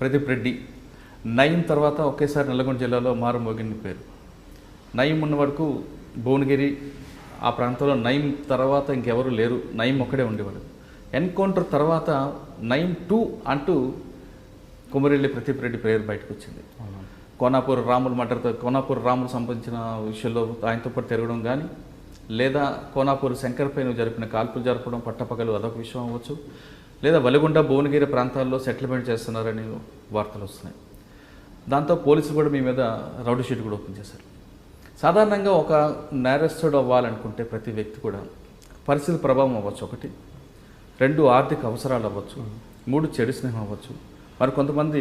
ప్రదీప్ రెడ్డి నయీం తర్వాత ఒకేసారి నల్గొండ జిల్లాలో మారుమోగిన పేరు. నయీం ఉన్న వరకు భువనగిరి ఆ ప్రాంతంలో నయీం తర్వాత ఇంకెవరు లేరు, నయీం ఒక్కడే ఉండేవాడు. ఎన్కౌంటర్ తర్వాత నయీం 2 అంటూ కొమరెల్లి ప్రదీప్ రెడ్డి పేరు బయటకు వచ్చింది. కోనాపూర్ రాములు మర్డర్తో కోనాపూర్ రాములు సంబంధించిన విషయంలో ఆయనతో పాటు తిరగడం కానీ, లేదా కోనాపూర్ శంకర్ పైన జరిపిన కాల్పులు జరపడం పట్టపగలు అదొక విషయం అవ్వచ్చు, లేదా వలిగొండ భువనగిరి ప్రాంతాల్లో సెటిల్మెంట్ చేస్తున్నారని వార్తలు వస్తున్నాయి. దాంతో పోలీసులు కూడా మీ మీద రౌడీ షీట్ కూడా ఓపెన్ చేశారు. సాధారణంగా ఒక నేరస్తుడు అవ్వాలనుకుంటే ప్రతి వ్యక్తి కూడా పరిస్థితి ప్రభావం అవ్వచ్చు, 1, 2 ఆర్థిక అవసరాలు అవ్వచ్చు, 3 చెడు స్నేహం అవ్వచ్చు. మరి కొంతమంది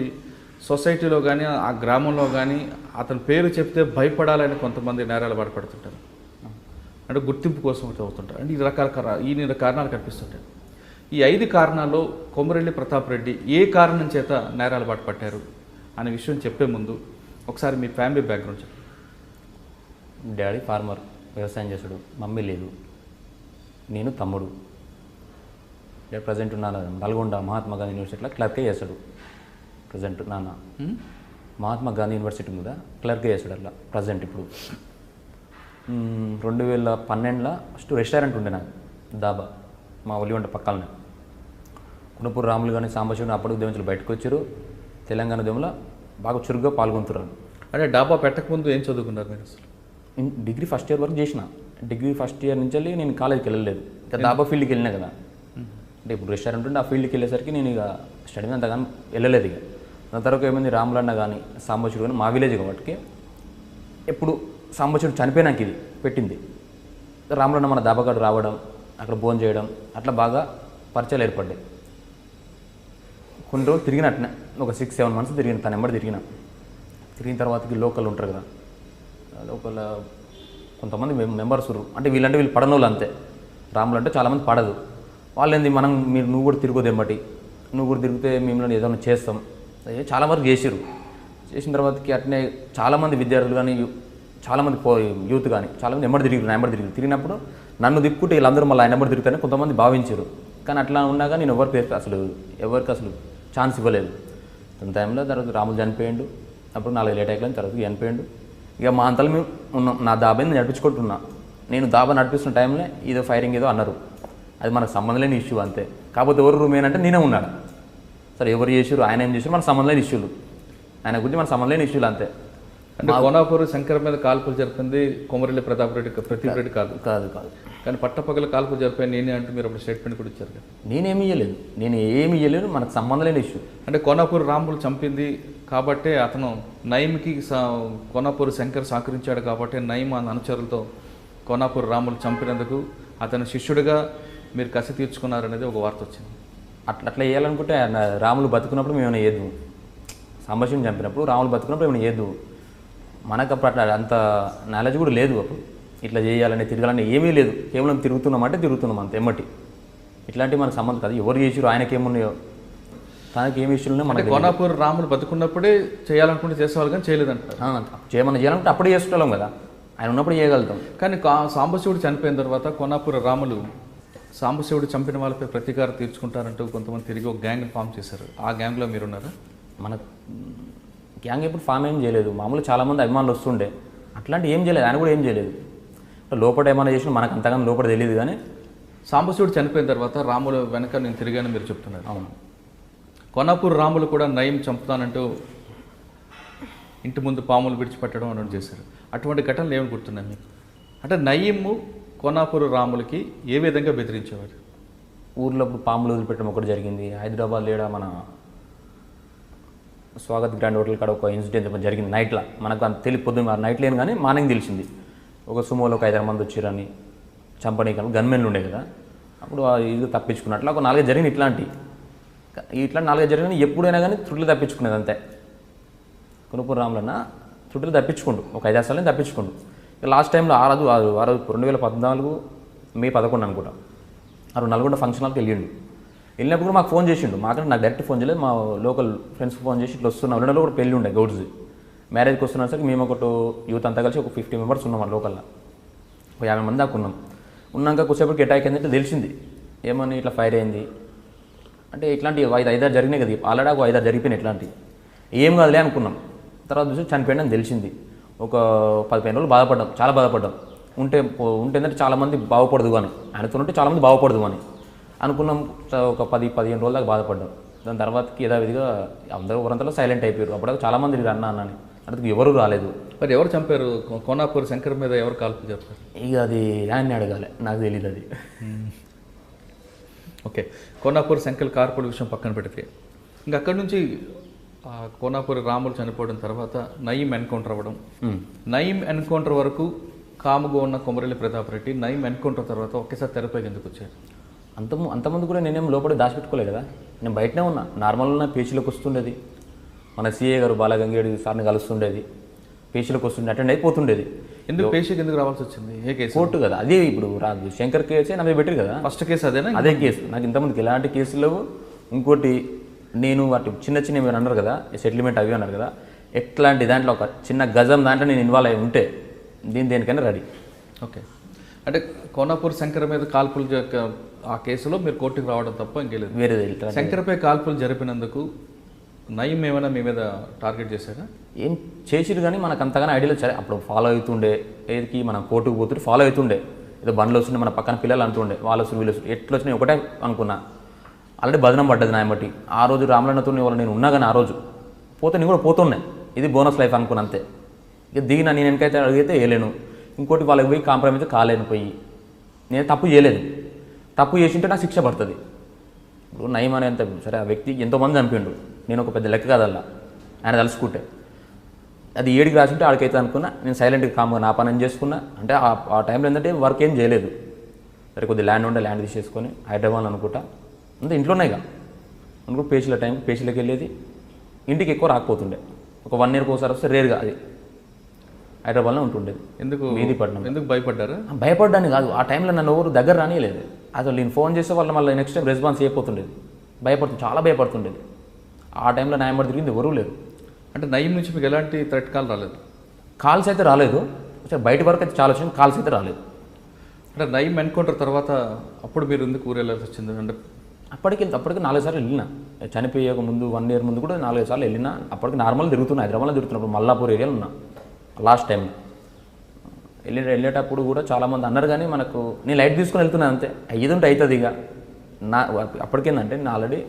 సొసైటీలో కానీ ఆ గ్రామంలో కానీ అతని పేరు చెప్తే భయపడాలని కొంతమంది నేరాలు పడుతుంటారు, అంటే గుర్తింపు కోసం అవుతుంటారు. అంటే ఈ రకాల కారణాలు కనిపిస్తుంటాయి. ఈ 5 కారణాల్లో కొమరెల్లి ప్రతాప్ రెడ్డి ఏ కారణం చేత నేరాలు పట్టారు అనే విషయం చెప్పే ముందు ఒకసారి మీ ఫ్యామిలీ బ్యాక్గ్రౌండ్ చెప్పండి. డాడీ ఫార్మర్, వ్యవసాయం చేశాడు. మమ్మీ లేదు, నేను తమ్ముడు. డాడీ ప్రజెంట్ ఉన్నాను నల్గొండ మహాత్మా గాంధీ యూనివర్సిటీలో క్లర్కే చేశాడు. ప్రజెంట్ నాన్న మహాత్మా గాంధీ యూనివర్సిటీ మీద క్లర్కే చేశాడు. అట్లా ప్రజెంట్ ఇప్పుడు 2012లో ఫస్ట్ రెస్టారెంట్ ఉండే నాకు, దాబా మా ఒలిగొండ పక్కనే. కునపూర్ రాములు కానీ సాంబశివుని అప్పుడు ఉద్యమించలు బయటకు వచ్చారు. తెలంగాణ ఉద్యమంలో బాగా చురుగ్గా పాల్గొంటున్నారు. అంటే డాబా పెట్టకముందు ఏం చదువుకున్నారు మీరు? అసలు డిగ్రీ ఫస్ట్ ఇయర్ వరకు చేసిన. డిగ్రీ ఫస్ట్ ఇయర్ నుంచి వెళ్ళి నేను కాలేజీకి వెళ్ళలేదు, దాబా ఫీల్డ్కి వెళ్ళినా కదా. అంటే ఇప్పుడు రెస్టారెంట్ ఉంటే ఆ ఫీల్డ్కి వెళ్ళేసరికి నేను ఇక స్టడీ మీద అంతగానో వెళ్ళలేదు. ఇక దాని తర్వాత ఏమైంది, రాములన్న కానీ సాంబశివుడు కానీ మా విలేజ్ కాబట్టి ఎప్పుడు సాంబశివుడు చనిపోయినాక ఇది పెట్టింది. రాములన్న మన దాబాకాడు రావడం, అక్కడ భోజనం చేయడం, అట్లా బాగా పరిచయాలు ఏర్పడ్డాయి. కొన్ని రోజులు తిరిగిన అట్నే ఒక 6-7 మంత్స్ తిరిగిన, తన ఎంబడి తిరిగిన తర్వాతకి లోకల్ ఉంటారు కదా, లోకల్ కొంతమంది మెంబర్స్ అంటే వీళ్ళు పడని వాళ్ళు అంతే. రాములు అంటే చాలామంది పడదు. వాళ్ళు ఏంది నువ్వు కూడా తిరుగుదు ఎంబటి, నువ్వు కూడా తిరిగితే మిమ్మల్ని ఏదైనా చేస్తాం, చాలా వరకు చేసిరు. చేసిన తర్వాతకి అట్నే చాలామంది విద్యార్థులు కానీ చాలామంది యూత్ కానీ చాలామంది ఎంబడి తిరిగినప్పుడు నన్ను దిక్కుంటే వీళ్ళందరూ మళ్ళీ ఆయన ఎంబడి తిరుగుతారని కొంతమంది భావించారు. కానీ అట్లా ఉన్నాక నేను ఎవరికి అసలు ఛాన్స్ ఇవ్వలేదు. తన టైంలో తర్వాత రాములు చనిపోయాడు. అప్పుడు 4 లేట్ అయిపోయిన తర్వాత చనిపోయాడు. ఇక మా అంతలో మేము ఉన్నాం. నా దాబాని నడిపించుకుంటున్నా. నేను దాబా నడిపిస్తున్న టైంలో ఏదో ఫైరింగ్ ఏదో అన్నారు. అది మనకు సంబంధం లేని ఇష్యూ అంతే. కాకపోతే ఎవరు రూమ్ ఏంటంటే నేనే ఉన్నాడు. సరే ఎవరు చేసారు, ఆయన ఏం చేసారు, మనకు సంబంధం లేని ఇష్యూలు, ఆయన గురించి మనకు సంబంధం లేని ఇష్యూలు అంతే. అంటే కోనాపూర్ శంకర్ మీద కాల్పులు జరిపింది కొమరెల్లి ప్రదీప్ రెడ్డి కాదు. కానీ పట్టపగల కాల్పులు జరిపాయి నేనే అంటూ మీరు అప్పుడు స్టేట్మెంట్ కూడా ఇచ్చారు కదా. నేనేమి ఇవ్వలేదు, మనకు సంబంధం లేని ఇష్యూ. అంటే కోనాపూర్ రాములు చంపింది కాబట్టే అతను నయీంకి కోనాపూర్ శంకర్ సహకరించాడు కాబట్టి నయీం అనుచరులతో కోనాపూర్ రాములు చంపినందుకు అతని శిష్యుడిగా మీరు కసి తీర్చుకున్నారనేది ఒక వార్త వచ్చింది. అట్లా వేయాలనుకుంటే రాములు బతుకున్నప్పుడు మేము ఏమైనా ఏదు, సాంబశివుని చంపినప్పుడు రాములు బతుకున్నప్పుడు ఏమైనా ఏదు. మనకు అప్పుడు అట్లా అంత నాలెడ్జ్ కూడా లేదు. అప్పుడు ఇట్లా చేయాలని తిరగాలని ఏమీ లేదు. కేవలం తిరుగుతున్నాం అంత ఎమ్మటి. ఇట్లాంటివి మనకు సంబంధం కాదు. ఎవరు చేసారు, ఆయనకి ఏమున్నాయో, తనకి ఏమి ఇష్యూలు మనకి. కోనాపూర్ రాములు బతుకున్నప్పుడే చేయాలనుకుంటే చేసేవాళ్ళు కానీ చేయలేదంటారు. చేయాలంటే అప్పుడే చేసుకుంటాం కదా, ఆయన ఉన్నప్పుడు చేయగలుగుతాం. కానీ సాంబశివుడు చనిపోయిన తర్వాత కోనాపూర్ రాములు సాంబశివుడు చంపిన వాళ్ళపై ప్రతీకారం తీర్చుకుంటారంటూ కొంతమంది తిరిగి ఒక గ్యాంగ్ ఫామ్ చేశారు. ఆ గ్యాంగ్లో మీరున్నారా? మన గ్యాంగ్ ఎప్పుడు ఫామ్ ఏం చేయలేదు. మామూలు చాలామంది అభిమానులు వస్తుండే, అట్లాంటి ఏం చేయలేదు. ఆయన కూడా ఏం చేయలేదు. లోపల ఏమైనా చేసినా మనకు అంతగానో లోపల తెలియదు. కానీ సాంబశివుడు చనిపోయిన తర్వాత రాములు వెనక నేను తిరిగాను మీరు చెప్తున్నారు. అవును. కోనాపూర్ రాములు కూడా నయీం చంపుతానంటూ ఇంటి ముందు పాములు విడిచిపెట్టడం అని చేశారు. అటువంటి ఘటనలు ఏమి గుర్తున్నాయి మీకు? అంటే నయీము కోనాపూర్ రాములకి ఏ విధంగా బెదిరించేవారు? ఊర్లో పాములు వదిలిపెట్టడం ఒకటి జరిగింది. హైదరాబాద్ లేడా మన స్వాగత్ గ్రాండ్ హోటల్ కాడ ఒక ఇన్సిడెంట్ జరిగింది నైట్లో. మనకు అంత తెలియదు, పొద్దున్న నైట్ లేని కానీ మార్నింగ్ తెలిసింది. ఒక సుమోలో ఒక 5-6 మంది వచ్చారని చంపనీకి గన్మెన్లు ఉండే కదా. అప్పుడు ఇది తప్పించుకున్నట్లు ఒక 4 జరిగింది. ఇట్లా 4 జరిగిన ఎప్పుడైనా కానీ త్రుట్లు తప్పించుకునేది అంతే. కొనుపూర్ రాములన్న త్రుట్లు తప్పించుకుండు, ఒక 5-6 సార్లు తప్పించుకుండు. లాస్ట్ టైంలో ఆ రోజు 2014 మే 11 అనుకుంటా, నల్గొండ ఫంక్షన్ హాల్కి వెళ్ళినప్పుడు కూడా మాకు ఫోన్ చేసిండు. మాకంటే నాకు డైరెక్ట్ ఫోన్ చేయలేదు, మా లోకల్ ఫ్రెండ్స్కి ఫోన్ చేసి ఇట్లా వస్తున్నాం. 2 కూడా పెళ్ళి ఉండే గౌడ్స్ మ్యారేజ్కి వస్తున్నా సరికి మేము ఒకటి యూత్ అంతా కలిసి ఒక 50 మెంబర్స్ ఉన్నాం. లోకల్లో ఒక 50 మంది దాకా ఉన్నాం. ఉన్నాక కొద్దిసేపటికి అటాక్ అయిందంటే తెలిసింది. ఏమని ఇట్లా ఫైర్ అయింది అంటే ఇట్లాంటి 5-6 జరిగినాయి కదా, ఆల్రెడీ ఒక 5-6 జరిగిపోయినాయి ఇట్లాంటివి. ఏం కాదులే అనుకున్నాం. తర్వాత చూసి చనిపోయింది తెలిసింది. ఒక 15 రోజులు బాధపడ్డాం, చాలా బాధపడ్డాం. ఉంటే ఏంటంటే చాలామంది బాగుపడదు అని, ఆయనతో ఉంటే చాలామంది బాగుపడదు అని అనుకున్నాం. ఒక 10-15 రోజుల దాకా బాధపడ్డాం. దాని తర్వాతకి యథావిధిగా అందరూ ఊరంతలో సైలెంట్ అయిపోయారు. అప్పుడు చాలామంది అన్నానని అందుకు ఎవరు రాలేదు. మరి ఎవరు చంపారు? కోనాపూర్ శంకర్ మీద ఎవరు కాల్పులు చెప్పారు? ఇక అది ఆయన్ని అడగాలి, నాకు తెలియదు అది. ఓకే, కోనాపూర్ శంకర్ కార్పొరేట్ విషయం పక్కన పెడితే ఇంకా అక్కడి నుంచి కోనాపూర్ రాములు చనిపోవడం తర్వాత నయీం ఎన్కౌంటర్ అవ్వడం, నయీం ఎన్కౌంటర్ వరకు కాముగా ఉన్న కొమరెల్లి ప్రతాప్ రెడ్డి నయీం ఎన్కౌంటర్ తర్వాత ఒకేసారి తెరపైకి ఎందుకు వచ్చారు? అంతమంది కూడా నేనేం లోపల దాచిపెట్టుకోలేదు కదా, నేను బయటనే ఉన్నా. నార్మల్గా పేషీలోకి వస్తుండేది, మన సిఏ గారు బాలగంగేడి సార్ని కలుస్తుండేది, పేషీలోకి వస్తుండే, అటెండ్ అయిపోతుండేది. ఎందుకు పేషీకి ఎందుకు రావాల్సి వచ్చింది? ఏ కేసు? కోర్టు కదా అది. ఇప్పుడు రాజు శంకర్ కేసే నా మీద పెట్టారు కదా, ఫస్ట్ కేసు అదేనా? అదే కేసు. నాకు ఇంతమందికి ఎలాంటి కేసులు లేవు. ఇంకోటి నేను వాటి చిన్న మీరు అన్నారు కదా సెటిల్మెంట్ అవి అన్నారు కదా, ఎట్లాంటి దాంట్లో ఒక చిన్న గజం దాంట్లో నేను ఇన్వాల్వ్ అయి ఉంటే దేనికైనా రెడీ. ఓకే, అంటే కోనాపూర్ శంకర్ మీద కాల్పులు ఆ కేసులో మీరు కోర్టుకు రావడం తప్ప ఇంకేలేదు? వేరేది. శంకర్పై కాల్పులు జరిపినందుకు నయీం ఏమైనా మీ మీద టార్గెట్ చేశారా? ఏం చేసిరు కానీ మనకు అంతగానే ఐడియాలో సరే అప్పుడు ఫాలో అవుతుండే, ఏదికి మనం కోర్టుకు పోతుంటే ఫాలో అవుతుండే, ఏదో బండ్లు వస్తుండే, మన పక్కన పిల్లలు అంటుండే వాళ్ళు వీళ్ళు ఎట్లా వచ్చినాయి ఒకటే అనుకున్నా. ఆల్రెడీ బదనం పడ్డది నా బట్టి. ఆ రోజు రామలన్నతో వాళ్ళు నేను ఉన్నా కానీ ఆ రోజు పోతే నేను కూడా పోతున్నాయి, ఇది బోనస్ లైఫ్ అనుకున్నా అంతే. ఇక దిగిన నేను వెనకైతే అడిగితే వేయలేను, ఇంకోటి వాళ్ళకి పోయి కాంప్రమైజ్ కాలేను. పోయి నేను తప్పు చేయలేదు, తప్పు చేసింటే నాకు శిక్ష పడుతుంది. ఇప్పుడు నయీం అనేంత సరే ఆ వ్యక్తి ఎంతోమంది చంపిండు, నేను ఒక పెద్ద లెక్క కాదల్లా ఆయన తలుచుకుంటే. అది 7కి రాసింటే ఆడికైతే అనుకున్నా, నేను సైలెంట్గా కామ్గా నా పని చేసుకున్నా. అంటే ఆ టైంలో ఏంటంటే వర్క్ ఏం చేయలేదు, సరే కొద్ది ల్యాండ్ ఉండే ల్యాండ్ తీసేసుకొని హైదరాబాద్ అనుకుంటా అంతే ఇంట్లోనే ఇక అనుకో. పేషీలోకి వెళ్ళేది, ఇంటికి ఎక్కువ రాకపోతుండే, ఒక 1 ఇయర్కి ఒకసారి వస్తే రేరుగా అది హైదరాబాద్లో ఉంటుండేది. ఎందుకు వీధిపట్నం. ఎందుకు భయపడ్డారా? భయపడ్డాను కాదు, ఆ టైంలో నన్ను ఎవరు దగ్గర రానియలేదు. అసలు నేను ఫోన్ చేస్తే వాళ్ళు మళ్ళీ నెక్స్ట్ టైం రెస్పాన్స్ అయిపోతుండేది, చాలా భయపడుతుండేది. ఆ టైంలో నా ఎంబడి తిరిగింది ఎవరూ లేరు. అంటే నయీం నుంచి మీకు ఎలాంటి థ్రెట్ కాల్ రాలేదు? కాల్స్ అయితే రాలేదు, సరే బయట వరకు అయితే చాలా వచ్చింది, కాల్స్ అయితే రాలేదు. అంటే నయీం ఎన్కౌంటర్ తర్వాత అప్పుడు మీరు ఎందుకు ఊరు వెళ్ళాల్సి వచ్చింది? అంటే అప్పటికి 4 సార్లు వెళ్ళినా, చనిపోయే ముందు 1 ఇయర్ ముందు కూడా 4 సార్లు వెళ్ళినా. అప్పటికి నార్మల్ తిరుగుతున్నా, హైదరాబాద్లో తిరుగుతున్నప్పుడు మల్లాపూర్ ఏరియాలో ఉన్నా లాస్ట్ టైం. వెళ్ళేటప్పుడు కూడా చాలామంది అన్నారు కానీ మనకు నేను లైట్ తీసుకొని వెళ్తున్నాను అంతే, అయ్యేది ఉంటే అవుతుంది. ఇక అప్పటికేందంటే నేను ఆల్రెడీ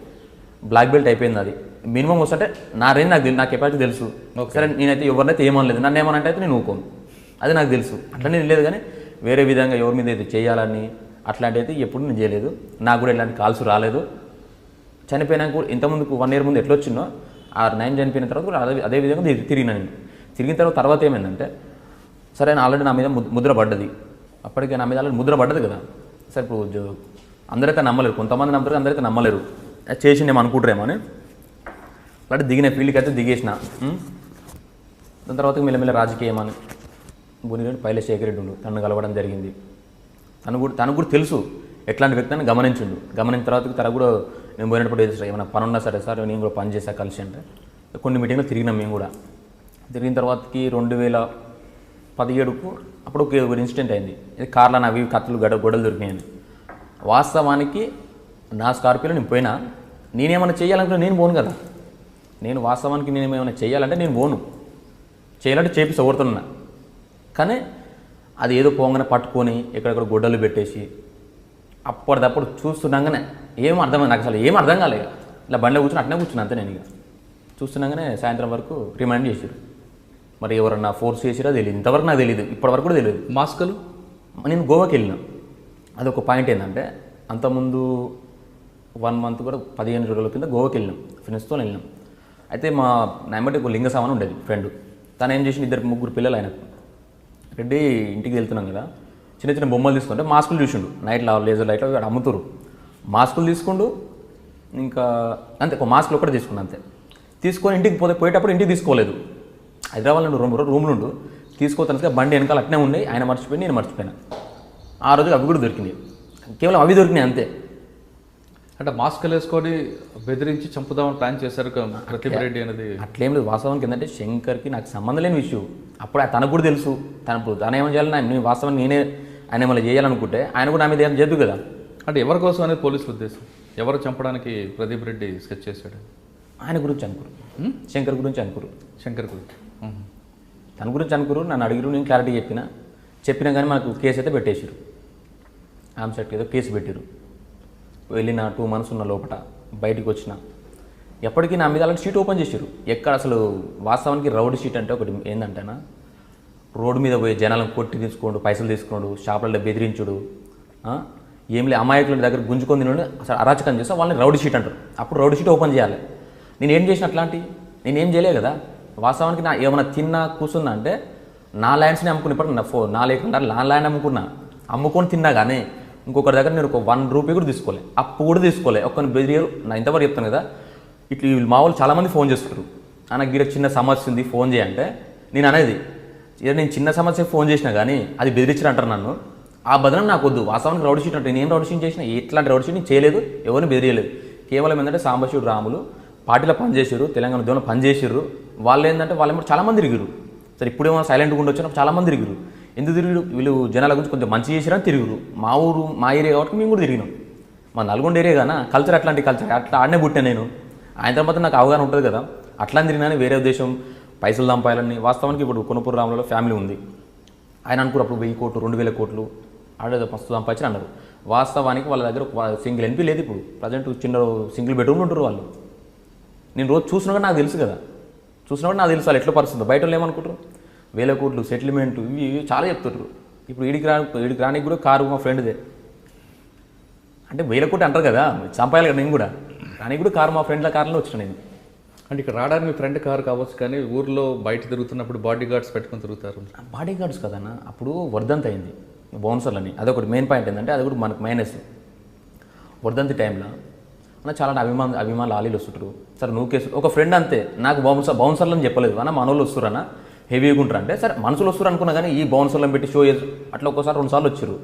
బ్లాక్ బెల్ట్ అయిపోయింది. అది మినిమం వస్తుంటే నా రేంజ్ నాకు కెపాసిటీ తెలుసు. సరే నేనైతే ఎవరినైతే ఏమనలేదు, నన్ను ఏమనంటే అయితే నేను ఊకోను, అది నాకు తెలుసు. అట్లనే లేదు కానీ వేరే విధంగా ఎవరి మీద అయితే చేయాలని అట్లాంటి అయితే ఎప్పుడు నేను చేయలేదు. నాకు కూడా ఇలాంటి కాల్స్ రాలేదు. చనిపోయినాక కూడా ఇంతకుముందుకు 1 ఇయర్ ముందు ఎట్లా వచ్చిందో ఆ నయీం చనిపోయిన తర్వాత కూడా అదే విధంగా తిరిగినా నేను. తిరిగిన తర్వాత ఏమైందంటే సరే ఆల్రెడీ నా మీద ముద్ర పడ్డది, అప్పటికే నా మీద ఆల్రెడీ ముద్ర పడ్డది కదా. సరే ఇప్పుడు అందరైతే నమ్మలేరు, కొంతమంది నమ్ముతారు, అందరైతే నమ్మలేరు. చేసింది ఏమో అనుకుంటారేమో అని అలాంటి దిగిన ఫీల్డ్కి అయితే దిగేసిన. దాని తర్వాత మెల్లమెల్ల రాజకీయం అని బునిరెడ్డి పైలశేఖర్ రెడ్డి ఉండు, తనను కలవడం జరిగింది. తనకు కూడా తెలుసు ఎట్లాంటి వ్యక్తి అని గమనించిండు. గమనించిన తర్వాత కూడా నేను పోయినప్పుడు ఏమైనా పని ఉన్నా సరే సార్ నేను కూడా పని చేసా కలిసి అంటే కొన్ని మీటింగ్లో తిరిగినాం మేము కూడా. తిరిగిన తర్వాతకి 2017కు అప్పుడు ఒక ఇన్సిడెంట్ అయింది. ఇది కార్లో అవి కత్తులు గొడవలు దొరికినాయని. వాస్తవానికి నా స్కార్పియోలో నేను పోయినా, నేనేమైనా చేయాలంటే నేను పోను కదా. నేను వాస్తవానికి నేనేమైనా చేయాలంటే నేను పోను, చేయాలంటే చేపిస్తా ఓడుతున్నా. కానీ అది ఏదో పోగానే పట్టుకొని ఎక్కడెక్కడ గొడ్డలు పెట్టేసి అప్పటిదప్పుడు చూస్తున్నాగానే నాకు అసలు ఏం అర్థం కాలేదు. ఇలా బండిలో కూర్చొని అట్నే కూర్చున్నా అంతే. నేను ఇక చూస్తున్నాగానే సాయంత్రం వరకు రిమైండ్ చేశారు. మరి ఎవరన్నా ఫోర్స్ చేసిరా తెలియదు, ఇంతవరకు నాకు తెలియదు, ఇప్పటివరకు కూడా తెలియదు. మాస్కులు నేను గోవాకి వెళ్ళినా. అదొక పాయింట్ ఏంటంటే అంతకుముందు 1 మంత్ కూడా 15 రోజుల కింద గోవాకి వెళ్ళినాం, ఫ్రెండ్స్తో వెళ్ళినాం. అయితే మా నాయమటి ఒక లింగసామని ఉండేది ఫ్రెండ్. తను ఏం చేసి 2-3 పిల్లలు ఆయనకు. రెడ్డి ఇంటికి వెళ్తున్నాం కదా, చిన్న చిన్న బొమ్మలు తీసుకుంటే మాస్కులు చూసిండు, నైట్లో లేజర్ లైట్లో అమ్ముతారు. మాస్కులు తీసుకుండు, ఇంకా అంతే ఒక మాస్కులు ఒక్కటే తీసుకున్నా అంతే. తీసుకొని ఇంటికి పోయేటప్పుడు ఇంటికి తీసుకోలేదు, హైదరాబాద్లో రూమ్లు ఉండు. తీసుకోతాను బండి వెనకాల అట్నే ఉన్నాయి, ఆయన మర్చిపోయి నేను మర్చిపోయినా. ఆ రోజు అవి కూడా దొరికినాయి, కేవలం అవి దొరికినాయి అంతే. అంటే మాస్కులు వేసుకొని బెదిరించి చంపుదామని ప్లాన్ చేశారు ప్రతిభ రెడ్డి అనేది. అట్లేం లేదు. వాస్తవానికి ఏంటంటే శంకర్కి నాకు సంబంధం లేని విషయం. అప్పుడు తనకు కూడా తెలుసు, తను ఏమని చేయాలని నేను వాస్తవానికి నేనే ఆయన ఏమైనా చేయాలనుకుంటే ఆయన కూడా నా మీద ఏం చేద్దు కదా. అంటే ఎవరి కోసం అనేది పోలీసుల ఉద్దేశం? ఎవరు చంపడానికి ప్రదీప్ రెడ్డి స్కెచ్ చేశాడు? ఆయన గురించి అనుకురు, శంకర్ గురించి అనుకురు, శంకర్ గురించి. తన గురించి అనుకురు. నన్ను అడిగిరు, నేను క్లారిటీ చెప్పినా కానీ మనకు కేసు అయితే పెట్టేసారు. ఆమ్సెట్కి ఏదో కేసు పెట్టారు. వెళ్ళిన 2 months ఉన్న లోపల బయటికి వచ్చిన ఎప్పటికీ నా మీద అలాంటి షీట్ ఓపెన్ చేశారు. ఎక్కడ అసలు వాస్తవానికి రౌడ్ షీట్ అంటే ఒకటి ఏంటంటేనా, రోడ్డు మీద పోయి జనాలను కొట్టి తీసుకోండు, పైసలు తీసుకోండు, షాపులలో బెదిరించుడు, ఏం లే అమాయకుల దగ్గర గుంజుకొని తినడు, అసలు అరాచకం చేస్తే వాళ్ళని రౌడ్ షీట్ అంటారు. అప్పుడు రౌడ్ షీట్ ఓపెన్ చేయాలి. నేను ఏం చేసిన అట్లాంటి నేనేం చేయలే కదా. వాస్తవానికి నా ఏమైనా తిన్నా కూర్చున్నా అంటే నా ల్యాండ్స్ని అమ్ముకుని, ఇప్పుడు నా లేకుండా నా ల్యాండ్ అమ్ముకొని తిన్నా కానీ ఇంకొకరి దగ్గర నేను ఒక 1 రూపీ కూడా తీసుకోలే, అప్పు కూడా తీసుకోలే. ఒక్కని బెదిరియరు. నా ఇంతవరకు చెప్తాను కదా, ఇట్లా మా వాళ్ళు చాలామంది ఫోన్ చేస్తారు, నాకు గిడ చిన్న సమస్య ఉంది ఫోన్ చేయంటే నేను అనేది నేను చిన్న సమస్యకి ఫోన్ చేసినా కానీ అది బెదిరించారు అంటారు నన్ను. ఆ బదనం నాకు వద్దు. వాస్తవానికి రౌడ్ షీట్ అంటే నేను ఏం రౌడ్ షీట్ చేసినా ఎట్లాంటి రౌడ్ షీట్ నేను చేయలేదు, ఎవరిని బెదిరియలేదు. కేవలం ఏంటంటే సాంబశివుడు రాములు పార్టీలో పనిచేసారు, తెలంగాణ ఉద్యమంలో పనిచేసారు. వాళ్ళు ఏంటంటే వాళ్ళు చాలామంది తిరిగిరు. సరే ఇప్పుడేమో సైలెంట్గా ఉండొచ్చు, చాలామంది తిరిగిరు. ఎందుకు తిరిగిరు? వీళ్ళు జనాల గురించి కొంచెం మంచి చేసిరని తిరుగురు. మా ఊరు మా ఏరియా కాబట్టి మేము కూడా తిరిగినాం. మా నల్గొండ ఏరియా కానీ కల్చర్ అట్లాంటి కల్చర్ అట్లా ఆడనే పుట్టాను నేను. ఆయన తర్వాత నాకు అవగాహన ఉంటుంది కదా, అట్లా తిరిగినా వేరే ఉద్దేశం పైసలు సంపాయాలని. వాస్తవానికి ఇప్పుడు కొనుపూరు రాములలో ఫ్యామిలీ ఉంది. ఆయన అనుకున్నారు అప్పుడు 1000 కోట్లు 2000 కోట్లు ఆడేదో మస్తు సంపాదించి అన్నారు. వాస్తవానికి వాళ్ళ దగ్గర ఒక సింగిల్ ఎన్పీ లేదు. ఇప్పుడు ప్రజెంట్ చిన్న సింగిల్ బెడ్రూమ్లు ఉంటారు వాళ్ళు. నేను రోజు చూసినా కూడా నాకు తెలుసు కదా, చూసినా కూడా నాకు తెలుసు వాళ్ళు ఎట్లా పరిస్థితుంది. బయట వాళ్ళు ఏమనుకుంటారు 1000 కోట్లు సెటిల్మెంట్ ఇవి చాలా చెప్తుంటారు. ఇప్పుడు ఈడికి రానికి కూడా కారు మా ఫ్రెండ్దే అంటే 1000 కోట్లు అంటారు కదా, సంపాయాలి కదా. నేను కూడా రానికి కూడా కారు మా ఫ్రెండ్ల కార్లో వచ్చిన నేను. అంటే ఇక్కడ రావడానికి మీ ఫ్రెండ్ కారు కావచ్చు, కానీ ఊర్లో బయట తిరుగుతున్నప్పుడు బాడీ గార్డ్స్ పెట్టుకొని తిరుగుతారు. బాడీ గార్డ్స్ కదన్న, అప్పుడు వర్ధంతి అయింది బౌన్సర్లని. అదొకటి మెయిన్ పాయింట్ ఏంటంటే అది కూడా మనకు మైనస్. వర్ధంతి టైంలో అన్న చాలా అభిమానులు లాలీలు వస్తుంటారు. సరే నువ్వు కేసు ఒక ఫ్రెండ్ అంతే, నాకు బౌన్సర్లని చెప్పలేదు అన్న, మనోళ్ళు వస్తురన్న హెవీగా ఉంటారు అంటే సరే మనుషులు వస్తారు అనుకున్నా కానీ ఈ బౌన్సర్లను పెట్టి షో చేసి అట్లా ఒక్కసారి 2 సార్లు వచ్చారు.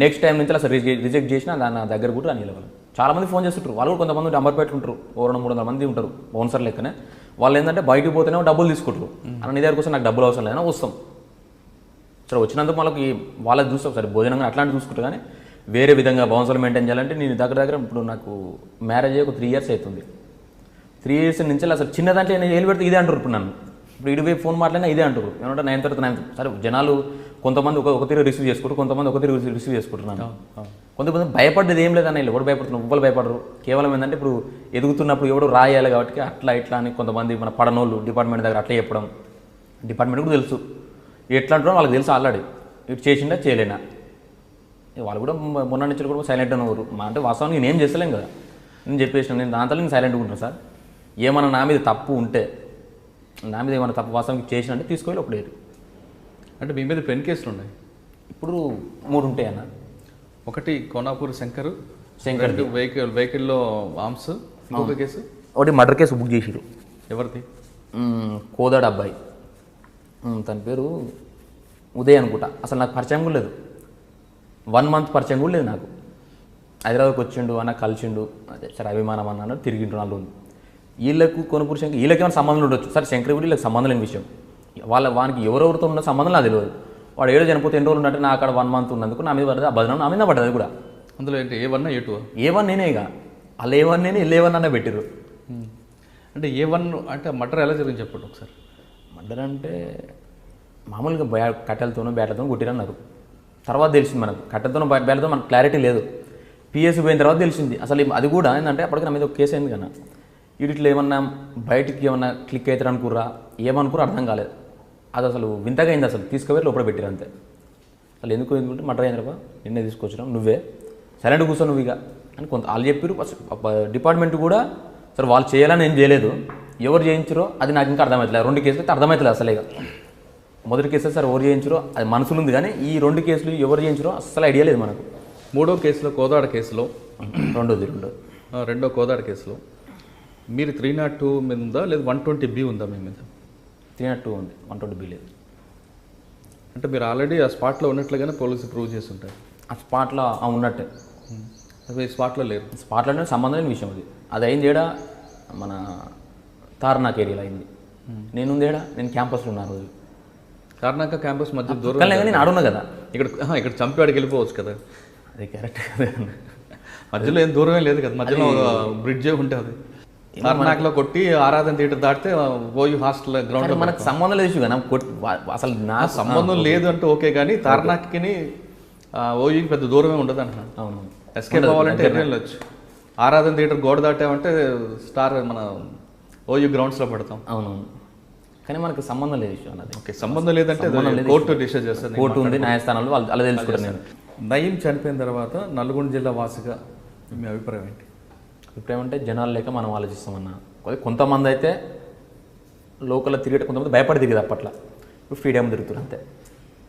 నెక్స్ట్ టైం నుంచి అసలు రిజెక్ట్ చేసినా నా దగ్గర కూడా అని వాళ్ళు చాలామంది ఫోన్ చేస్తుంటారు. వాళ్ళు కూడా కొంతమంది అంబర్పేట ఉంటారు, 200-300 మంది ఉంటారు బౌన్సర్ లెక్కనే. వాళ్ళు ఏంటంటే బయటికి పోతేనే డబ్బులు తీసుకుంటారు. అన్న నీ దగ్గర కోసం నాకు డబ్బులు అవసరం లేదని వస్తాం. సరే వచ్చినందుకు వాళ్ళకి వాళ్ళకి చూస్తాం, సరే భోజనంగా అట్లాంటివి చూసుకుంటారు. కానీ వేరే విధంగా బౌన్సర్లు మెయింటైన్ చేయాలంటే నేను దగ్గర ఇప్పుడు నాకు మ్యారేజ్ అయ్యి ఒక 3 years అవుతుంది. 3 years నుంచి అసలు చిన్న దాంట్లో నేను ఏలు పెడితే ఇదే అంటారు. ఇప్పుడు నన్ను ఇప్పుడు ఇటువైపు ఫోన్ మాట్లాడినా ఇదే అంటారు. ఏమంటే 9 తర్వాత 9 సరే జనాలు కొంతమంది ఒక తీరు రిసీవ్ చేసుకుంటారు, కొంతమంది ఒక తీరు రిసీవ్ చేసుకుంటున్నాను. కొంతమంది భయపడ్డది ఏం లేదన్న, ఎవరు భయపడుతున్నారు ఎవ్వరు భయపడరు. కేవలం ఏంటంటే ఇప్పుడు ఎదుగుతున్నప్పుడు ఎవడు రాయాలి కాబట్టి అట్లా ఇట్లా అని కొంతమంది మన పడనోళ్ళు డిపార్ట్మెంట్ దగ్గర అట్లా చెప్పడం. డిపార్ట్మెంట్ కూడా తెలుసు ఎట్లా అంటారో వాళ్ళకి తెలుసు ఆల్రెడీ, ఇటు చేసిండా చేయలేనా. వాళ్ళు కూడా మొన్న నుంచి కూడా సైలెంట్ అనేవారు. అంటే వాస్తవానికి నేను ఏం చేస్తలేం కదా, నేను చెప్పేసిన నేను దాంతో నేను సైలెంట్గా ఉంటాను. సార్ ఏమన్నా నా మీద తప్పు ఉంటే, నా మీద ఏమైనా తప్పు వాస్తవానికి చేసినంటే తీసుకొని ఒకటి. అంటే మీ మీద పెన్ కేసులు ఉన్నాయి ఇప్పుడు 3 ఉంటాయి అన్న. ఒకటి కోనాపూర్ శంకర్ వెహికల్లో ఆర్మ్స్, ఇంకొక కేసు ఒకటి మర్డర్ కేసు బుక్ చేసిరు. ఎవరిది? కోదాడ అబ్బాయి, తన పేరు ఉదయ్ అనుకుంటా. అసలు నాకు పరిచయం కూడా లేదు, 1 month పరిచయం కూడా లేదు నాకు. హైదరాబాద్కి వచ్చిండు అన్న, కలిసిండు, అదే సరే అభిమానం అన్నాడు, తిరిగిండు నాలుగు. వీళ్ళకు కొనుపూరు శంకర్ వీళ్ళకి ఏమైనా సంబంధం ఉండొచ్చు, సరే శంకర్ కూడా వీళ్ళకి సంబంధం లేని విషయం. వానికి ఎవరెవరితో ఉన్న సంబంధం నాకు తెలియదు. వాడు ఏడో చనిపోతే ఎన్ని రోజులు ఉన్నట్టు నా అక్కడ 1 month ఉన్నందుకు నా మీద పడ్డది, ఆ బదనం నా మీద పడ్డది కూడా. అందులో ఏంటి A1 A2? A1 నేనే, ఇక వాళ్ళు A1 నేనే, A1 అన్న పెట్టిరు. అంటే A1 అంటే మర్డర్ ఎలా జరిగింది చెప్పండి ఒకసారి. మర్డర్ అంటే మామూలుగా కట్టెలతోనో బ్యాట్లతోనో కొట్టిరన్నారు. తర్వాత తెలిసింది మనకు, కట్టెలతోనో బ్యాట్లతో మనకు క్లారిటీ లేదు. పిఎస్సి పోయిన తర్వాత తెలిసింది. అసలు అది కూడా ఏంటంటే అప్పటికి నా మీద ఒక కేసు అయింది కన్నా. వీటిలో ఏమన్నా బయటికి ఏమన్నా క్లిక్ అవుతారు అనుకుర్రా, ఏమనుకురా అర్థం కాలేదు. అది అసలు వింతగా అయింది. అసలు తీసుకుపోయి లోపల పెట్టారు అంతే. అసలు ఎందుకు ఎందుకుంటే మర్డర్ అయిందిరా, నిన్నే తీసుకొచ్చినాం, నువ్వే సైలెంట్ కూర్చో నువ్వు ఇక అని కొంత వాళ్ళు చెప్పారు. డిపార్ట్మెంట్ కూడా సరే వాళ్ళు చేయాలని ఏం చేయలేదు, ఎవరు చేయించారో అది నాకు ఇంకా అర్థమవుతలేదు. 2 కేసులు అయితే అర్థమవుతలేదు అసలు. ఇక మొదటి కేసు సార్ ఎవరు చేయించారో అది మనసులు ఉంది, కానీ ఈ 2 కేసులు ఎవరు చేయించారో అసలు ఐడియా లేదు మనకు. 3వ కేసులో కోదాడ కేసులో, రెండో కోదాడ కేసులో మీరు 302 మీద ఉందా లేదా 120B ఉందా మీ మీద? 302 ఉంది, 120B లేదు. అంటే మీరు ఆల్రెడీ ఆ స్పాట్లో ఉన్నట్లుగానే పోలీసు ప్రూవ్ చేసి ఉంటారు. ఆ స్పాట్లో ఉన్నట్టే. అవి స్పాట్లో లేరు. స్పాట్లోనే సంబంధం లేని విషయం అది. అది అయింది ఏడా మన తార్నాక్ ఏరియాలో అయింది. నేను క్యాంపస్లో ఉన్నా రోజు. తార్నాక క్యాంపస్ మధ్య దూరం కానీ నేను ఆడున్నా కదా, ఇక్కడ చంపి ఆడికి వెళ్ళిపోవచ్చు కదా. అది కరెక్ట్ కదా, మధ్యలో ఏం దూరమే లేదు కదా, మధ్యలో బ్రిడ్జే ఉంటుంది. కర్ణాకలో కొట్టి ఆరాధన థియేటర్ దాటితే ఓయూ హాస్టల్ గ్రౌండ్ మనకు సంబంధం లేదు కదా అసలు నా సంబంధం లేదు అంటే ఓకే, కానీ తార్నాక్కి ఓయూకి పెద్ద దూరమే ఉండదు అంటున్నాను. అవును, ఎస్కేప్ అవ్వాలంటే ఎన్ని వెళ్ళొచ్చు. ఆరాధన థియేటర్ గోడ దాటామంటే స్టార్ మన ఓయూ గ్రౌండ్స్లో పడతాం. అవునవును, కానీ మనకు సంబంధం లేదు విషయం అన్నది. ఓకే, సంబంధం లేదంటే కోర్టు డిసైడ్ చేస్తారు. కోర్టు ఉంది, న్యాయస్థానాలు వాళ్ళు అలా తెలుసుకుంటారు. నేను నయీం చనిపోయిన తర్వాత నల్గొండ జిల్లా వాసిగా మీ అభిప్రాయం ఏంటి? అభిప్రాయం అంటే జనాలు లేక మనం ఆలోచిస్తామన్నా. కొంతమంది అయితే లోకల్లో తిరిగేట, కొంతమంది భయపడి తిరిగేది అప్పట్లో. ఇప్పుడు ఫ్రీడమ్ తిరుగుతారు అంతే.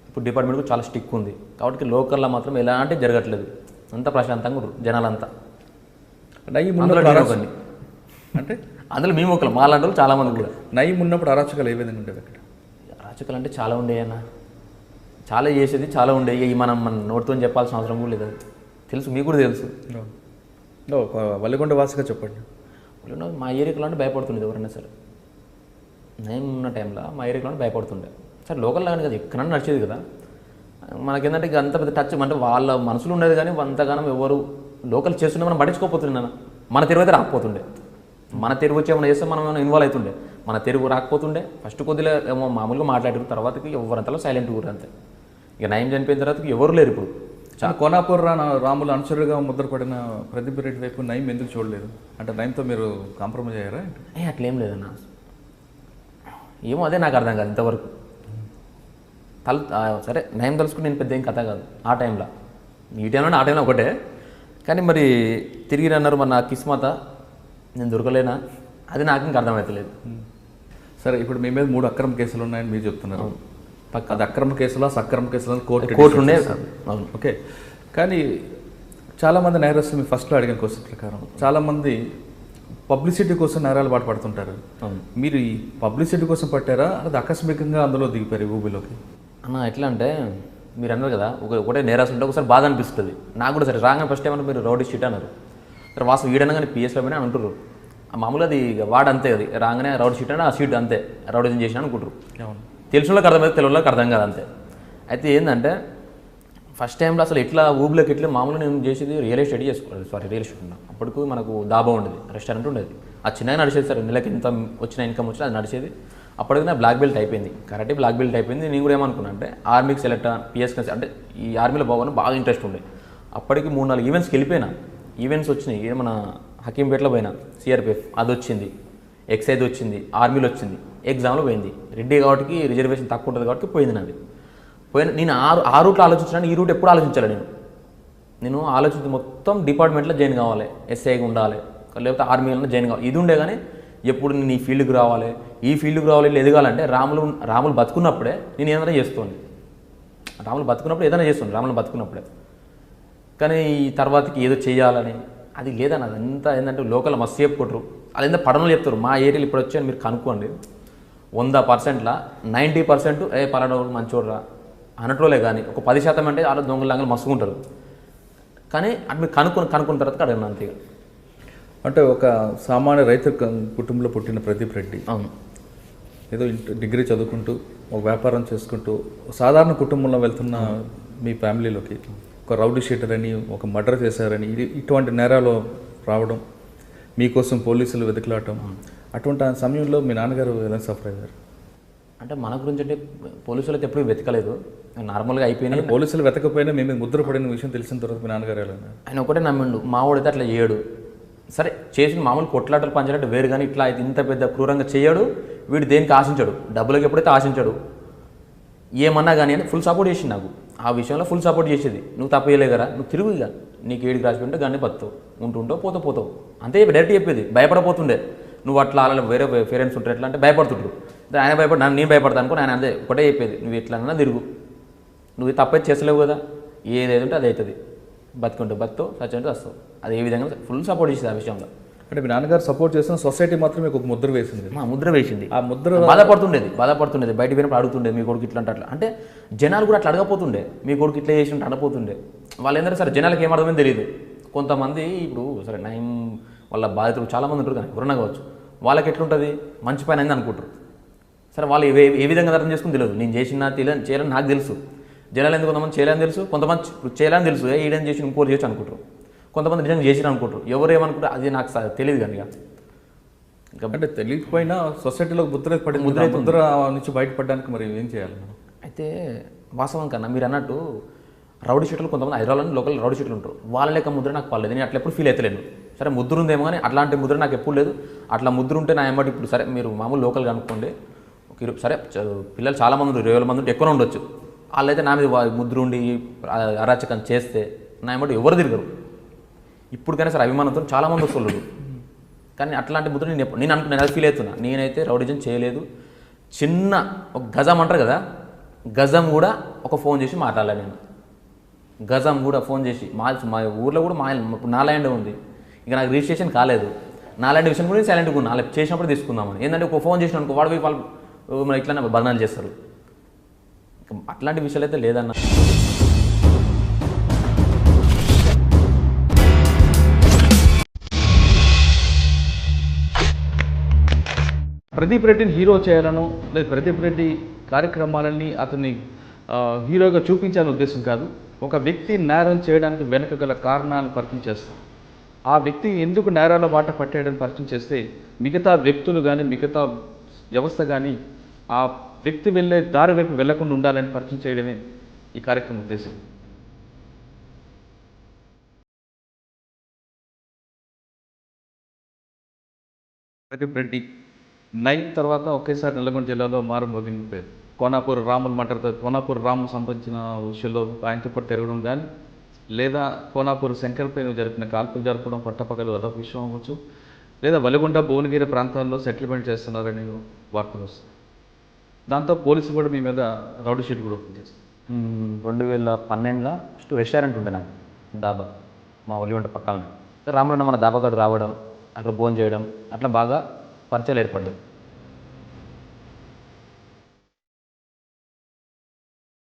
ఇప్పుడు డిపార్ట్మెంట్కి చాలా స్టిక్ ఉంది కాబట్టి లోకల్లో మాత్రం ఎలాంటి జరగట్లేదు, అంతా ప్రశాంతంగా ఉంటారు జనాలంతా. నయీం అంటే అందులో మేము ఒకరు మాలాంటి వాళ్ళు చాలామంది కూడా. నయీం ఉన్నప్పుడు అరాచకాలు ఏ విధంగా ఉండేవి అక్కడ? అరాచకాలు అంటే చాలా ఉండేయన్న, చాలా చేసేది చాలా ఉండే. ఇవి మనం మన నోటితో చెప్పాల్సిన అవసరం కూడా లేదు, అది తెలుసు, మీకు కూడా తెలుసు. వల్లిగొండ వాసిగా చెప్పండి. మా ఏరియాలో అంటే భయపడుతుండేది ఎవరైనా సరే. నేను ఉన్న టైంలో మా ఏరియాలో అంటే భయపడుతుండే. సరే లోకల్ లాగానే కదా, ఎక్కడన్నా నడిచేది కదా. మనకేంటంటే ఇక అంత పెద్ద టచ్ అంటే వాళ్ళ మనసులో ఉండేది, కానీ అంతగానం ఎవరు లోకల్ చేస్తుండే మనం పట్టించుకోకపోతుండే. మన తెరువు అయితే రాకపోతుండే. మన తెరువు వచ్చి ఏమైనా చేస్తే మనం ఇన్వాల్వ్ అవుతుండే. మన తెరువు రాకపోతుండే. ఫస్ట్ కొద్దిగా ఏమో మామూలుగా మాట్లాడారు, తర్వాతకి ఎవరంతలో సైలెంట్ ఊరు అంతే. ఇక నయం చనిపోయిన తర్వాత ఎవరు లేరు ఇప్పుడు. కోనాపూర్ రాములు అనుచరుడుగా ముద్రపడిన ప్రదీప్ రెడ్డి వైపు నయం ఎందుకు చూడలేదు? అంటే నయంతో మీరు కాంప్రమైజ్ అయ్యారా? అట్లేం లేదన్న, ఏమో అదే నాకు అర్థం కాదు ఇంతవరకు. సరే నయం తలుసుకుని నేను పెద్ద ఏం కథ కాదు ఆ టైంలో. ఈ టైంలో ఆ టైంలో ఒకటే, కానీ మరి తిరిగి అన్నారు మరి నా కిస్మత, నేను దొరకలేనా, అది నాకు ఇంకా అర్థమవుతలేదు. సరే, ఇప్పుడు మీ మీద 3 అక్రమ కేసులు ఉన్నాయని మీరు చెప్తున్నారు. అది అక్రమ కేసులా సక్రమ కేసులా కోర్టు ఉండే. అవును, ఓకే. కానీ చాలామంది నేరస్తులు మీ ఫస్ట్లో అడిగిన క్వశ్చన్ ప్రకారం చాలామంది పబ్లిసిటీ కోసం నేరాలు పడుతుంటారు. మీరు ఈ పబ్లిసిటీ కోసం పట్టారా, అది ఆకస్మికంగా అందులో దిగిపోయారు ఊబిలోకి? అన్న ఎట్లా అంటే మీరు అన్నారు కదా, ఒకటే నేరాలు ఉంటే ఒకసారి బాధ అనిపిస్తుంది నాకు కూడా. సరే రాగానే ఫస్ట్ ఏమన్నా మీరు రౌడీ షీట్ అన్నారు. సరే వాసు వీడన్నా కానీ పిఎస్లో పోయినా అంటారు. మామూలుగా అది వాడు అంతే, అది రాగానే రౌడీ షీట్ అంటే ఆ షీట్ అంతే రౌడీజం చేసినా అనుకుంటారు. తెలిసిన వాళ్ళకి అర్థమైతే తెలియని వాళ్ళకి అర్థం కాదు అంతే. అయితే ఏంటంటే ఫస్ట్ టైంలో అసలు ఎట్లా ఊబిలోకి ఎట్లా మామూలుగా నేను చేసేది రియల్ ఎస్టేట్ చేసుకోవాలి. రియల్ ఎస్టేట్ ఉన్నా అప్పటికు మనకు దాబా ఉండేది, రెస్టారెంట్ ఉండేది. అది చిన్నగా నడిచేది. సార్ నెలకి ఎంత వచ్చిన ఇన్కమ్ వచ్చినా అది నడిచేది. అప్పటికి నా బ్లాక్ బెల్ట్ అయిపోయింది, కరెక్ట్ బ్లాక్ బెల్ట్ అయిపోయింది. నేను కూడా ఏమనుకున్నా అంటే ఆర్మీకి సెలెక్ట్, పిఎస్కి అంటే ఈ ఆర్మీలో బాగా ఇంట్రెస్ట్ ఉండే. అప్పటికి 3-4 ఈవెంట్స్కి వెళ్ళిపోయినా. ఈవెంట్స్ వచ్చినాయి, మన హకీంపేటలో పోయినా సిఆర్పిఎఫ్ అది వచ్చింది, ఎక్సైజ్ వచ్చింది, ఆర్మీలో వచ్చింది, ఎగ్జామ్లో పోయింది. రెడ్డి కాబట్టి రిజర్వేషన్ తక్కువ ఉంటుంది కాబట్టి పోయింది నాది. నేను ఆ రూట్లో ఆలోచించాను, ఈ రూట్ ఎప్పుడు ఆలోచించాలి. నేను ఆలోచించి మొత్తం డిపార్ట్మెంట్లో జాయిన్ కావాలి, ఎస్ఐగా ఉండాలి, లేకపోతే ఆర్మీలో జాయిన్ కావాలి, ఇది ఉండే. కానీ ఎప్పుడు నేను ఈ ఫీల్డ్కి రావాలి, ఈ ఫీల్డ్కి రావాలి, ఇట్లా ఎదగాలంటే రాములు బతుకున్నప్పుడే నేను ఏదైనా చేస్తుంది. రాములు బతుకున్నప్పుడు ఏదైనా చేస్తుంది, రాములు బతుకున్నప్పుడే. కానీ ఈ తర్వాతకి ఏదో చేయాలని అది లేదని, అదంతా ఏంటంటే లోకల్ మస్తు చెప్పుకుంటారు, అదేంతా పడనలు చెప్తారు. మా ఏరియాలో ఇప్పుడు వచ్చాయని మీరు కనుక్కోండి, 100%లా 90% పలానా మంచోడ్రా అనటోలే. కానీ ఒక 10% అంటే అలా దొంగలంగా మస్తుకుంటారు. కానీ అటు మీరు కనుక్కున్న తర్వాత అడగను అంతే. అంటే ఒక సామాన్య రైతు కుటుంబంలో పుట్టిన ప్రదీప్ రెడ్డి, అవును, ఏదో డిగ్రీ చదువుకుంటూ ఒక వ్యాపారం చేసుకుంటూ సాధారణ కుటుంబంలో వెళ్తున్న మీ ఫ్యామిలీలోకి ఒక రౌడీ షీటర్ అని, ఒక మర్డర్ చేశారని, ఇటువంటి నేరాలు రావడం, మీకోసం పోలీసులు వెతుకులాటం, అటువంటి సమయంలో మీ నాన్నగారు ఎలా సఫర్ అయ్యారు? అంటే మన గురించి అంటే పోలీసులు అయితే ఎప్పుడు వెతకలేదు, నార్మల్గా అయిపోయినాయి. పోలీసులు వెతకపోయినా మేము ముద్ర పడిన విషయం తెలిసిన తర్వాత మీ నాన్నగారు ఎలా? ఆయన ఒకటే నమ్మిండు, మావాడైతే అట్లా చేయడు. సరే చేసిన మామూలు కొట్లాటలు పంచాలంటే వేరు, కానీ ఇట్లా అయితే ఇంత పెద్ద క్రూరంగా చేయడు. వీడు దేనికి ఆశించాడు, డబ్బులకి ఎప్పుడైతే ఆశించాడు, ఏమన్నా కానీ అని ఫుల్ సపోర్ట్ చేసింది నాకు. ఆ విషయంలో ఫుల్ సపోర్ట్ చేసేది. నువ్వు తప్పు చేయలేగరా, నువ్వు తిరుగు, ఇక నీకు ఏడికి రాసిపోయింటే గాన్ని బతుతావు, ఉంటుంటావు పోతావు అంతే. డైరెక్ట్ చెప్పేది, భయపడపోతుండే. నువ్వు అట్లా అలా వేరే పేరెంట్స్ ఉంటారు ఎట్లా అంటే భయపడుతుంటారు. ఆయన భయపడి నేను భయపడతాను అనుకో, ఆయన అదే ఒకటే చెప్పేది, నువ్వు ఎట్లన్నా తిరుగు, నువ్వు తప్పైతే చేసలేవు కదా, ఏదేదంటే అది అవుతుంది, బతుకుంటావు బతుతావు, సచ్చుంటే వస్తావు. అది ఏ విధంగా ఫుల్ సపోర్ట్ చేసేది ఆ విషయంలో. అంటే మీ నాన్నగారు సపోర్ట్ చేసిన సొసైటీ మాత్రం మీకు ఒక ముద్ర వేసింది. మా ముద్ర వేసింది. ఆ ముద్ర బాధపడుతుండేది. బయట పోయినప్పుడు అడుగుతుండేది, మీ కొడుకు ఇట్లా అంటే అట్లా. అంటే జనాలు కూడా అట్లా అడగపోతుండే, మీ కొడుకు ఇట్లా చేసి ఉంటే అనపోతుండే. వాళ్ళు ఏంటంటే సరే జనాలకు ఏమర్థమని తెలియదు. కొంతమంది ఇప్పుడు సరే నయం వాళ్ళ బాధితులు చాలామంది ఉంటారు, కానీ ఎవరన్నా కావచ్చు, వాళ్ళకి ఎట్లుంటుంది మంచి పని అయింది అనుకుంటారు. సరే వాళ్ళు ఏ విధంగా అర్థం చేసుకుని తెలియదు. నేను చేయాలని నాకు తెలుసు. జనాలు ఎందుకు కొంతమంది చేయాలని తెలుసు, కొంతమంది చేయాలని తెలుసు, ఈడని చేసి ఇంకోటి చేయొచ్చు అనుకుంటారు, కొంతమంది నిజంగా చేసినా అనుకుంటారు. ఎవరు ఏమనుకుంటారు అది నాకు తెలియదు. కానీ ఇంకా అంటే తెలియకపోయినా సొసైటీలో ముద్ర పడింది, ముద్ర నుంచి బయటపడడానికి మరి ఏం చేయాలి మనం? అయితే వాస్తవం కన్నా మీరు అన్నట్టు రౌడీ షీట్లు కొంతమంది హైదరాబాద్లో లోకల్ రౌడీ షీట్లు ఉంటారు. వాళ్ళ లెక్క ముద్ర నాకు పడలేదు. నేను అట్లా ఎప్పుడు ఫీల్ అవుతలేను. సరే ముద్ర ఉందేమో కానీ అట్లాంటి ముద్ర నాకు ఎప్పుడు లేదు. అట్లా ముద్ర ఉంటే నా ఏమంటే ఇప్పుడు సరే మీరు మామూలు లోకల్గా అనుకోండి, ఒక సరే పిల్లలు చాలామంది ఉంటారు, 20,000 మంది ఉంటే ఎక్కువ ఉండొచ్చు. వాళ్ళైతే నా మీద ముద్ర ఉండి అరాచకం చేస్తే నా ఏమంటే ఎవరు తిరగరు. ఇప్పటికైనా సరే అభిమానంతో చాలామంది వస్తున్నారు. కానీ అట్లాంటి ముద్ర నేను అది ఫీల్ అవుతున్నా. నేనైతే రౌడిజం చేయలేదు. చిన్న ఒక గజం అంటారు కదా, గజం కూడా ఒక ఫోన్ చేసి మాట్లాడాలి నేను. గజం కూడా ఫోన్ చేసి మా ఊర్లో కూడా నా ల్యాండ్ ఉంది, ఇంకా నాకు రిజిస్ట్రేషన్ కాలేదు. నా ల్యాండ్ విషయం కూడా సైలెంట్గా ఉన్నా, అలా చేసినప్పుడు తీసుకుందామని. ఏంటంటే ఒక ఫోన్ చేసిన అనుకో వాళ్ళు మరి ఇట్లా బదనాలు చేస్తారు. అట్లాంటి విషయాలు అయితే లేదన్న. ప్రదీప్ రెడ్డిని హీరో చేయాలను, లేదా ప్రదీప్ రెడ్డి కార్యక్రమాలన్నీ అతన్ని హీరోగా చూపించాలనే ఉద్దేశం కాదు. ఒక వ్యక్తి నేరం చేయడానికి వెనుక గల కారణాలను పరిచయం చేస్తాం. ఆ వ్యక్తి ఎందుకు నేరాల బాట పట్టాడని పరిచయం చేస్తే మిగతా వ్యక్తులు కానీ మిగతా వ్యవస్థ కానీ ఆ వ్యక్తి వెళ్ళే దారి వైపు వెళ్లకుండా ఉండాలని పరిచయం చేయడమే ఈ కార్యక్రమం ఉద్దేశం. ప్రదీప్ రెడ్డి నైన్ తర్వాత ఒకేసారి నల్గొండ జిల్లాలో మారుమోగిన పేరు. కోనాపూర్ రాములు మాట్లాడుతూ కోనాపూర్ రాము సంబంధించిన విషయంలో ఆయనతో పాటు తిరగడం కానీ, లేదా కోనాపూర్ శంకర్పై జరిపిన కాల్పులు జరపడం పట్టపగలు అదొక విషయం అవ్వచ్చు, లేదా వలిగొండ భువనగిరి ప్రాంతాల్లో సెటిల్మెంట్ చేస్తున్నారని వార్తలు వస్తాయి. దాంతో పోలీసులు కూడా మీ మీద రౌడీ షీట్ కూడా ఓపెన్ చేస్తారు. 2012లో ఫస్ట్ రెస్టారెంట్ ఉండే నాకు, దాబా మా ఒలిగొండ పక్కన. రాములు మన దాబా కాడ రావడం, అక్కడ భోజనం చేయడం, అట్లా బాగా పరిచయాలు ఏర్పడ్డాయి.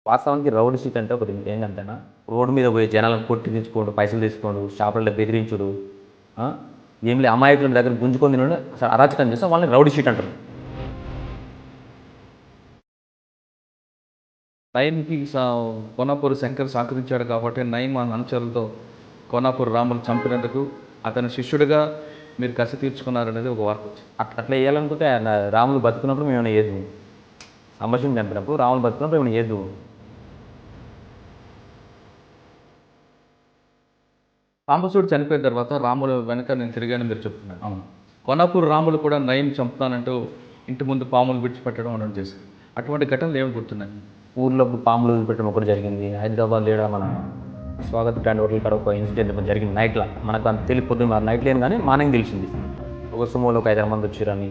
వాస్తవానికి రౌడీ షీట్ అంటే ఒకటి ఏంటంటేనా, రోడ్డు మీద పోయి జనాలను కొట్టి తీసుకోండు, పైసలు తీసుకోండు, షాపులలో బెదిరించుడు, ఏం లేదు అమాయకుల దగ్గర గుంజుకొని తినడు, అసలు అరాచకం చేస్తే వాళ్ళని రౌడీ షీట్ అంటారు. నైన్కి కోనాపూర్ శంకర్ సహకరించాడు కాబట్టి నైన్ మన అనుచరులతో కోనాపూర్ రాములు చంపినందుకు అతని శిష్యుడిగా మీరు కసి తీర్చుకున్నారనేది ఒక వార్త వచ్చింది. అట్లా వేయాలనుకుంటే రాములు బతుకున్నప్పుడు మేము ఏదు సమస్యను చంపినప్పుడు, రాములు బతుకున్నప్పుడు మేము ఏదు. సాంబశివుడు చనిపోయిన తర్వాత రాములు వెనక నేను తిరిగాను మీరు చెప్తున్నాను. అవును, కోనాపూర్ రాములు కూడా నైన్ చంపుతానంటూ ఇంటి ముందు పాములు విడిచిపెట్టడం అనడం చేశారు. అటువంటి ఘటనలు ఏమి గుర్తున్నాయి? ఊర్లో పాములు వదిలిపెట్టడం ఒకటి జరిగింది. హైదరాబాద్ లేడా మన స్వాగత్ బ్రాండ్ హోటల్ కాడ ఒక ఇన్సిడెంట్ జరిగింది నైట్లో. మనకు అంత తెలియపోతుంది, మరి నైట్ లేని కానీ మార్నింగ్ తెలిసింది. ఒక సుమోలో ఒక 5 మంది వచ్చారని.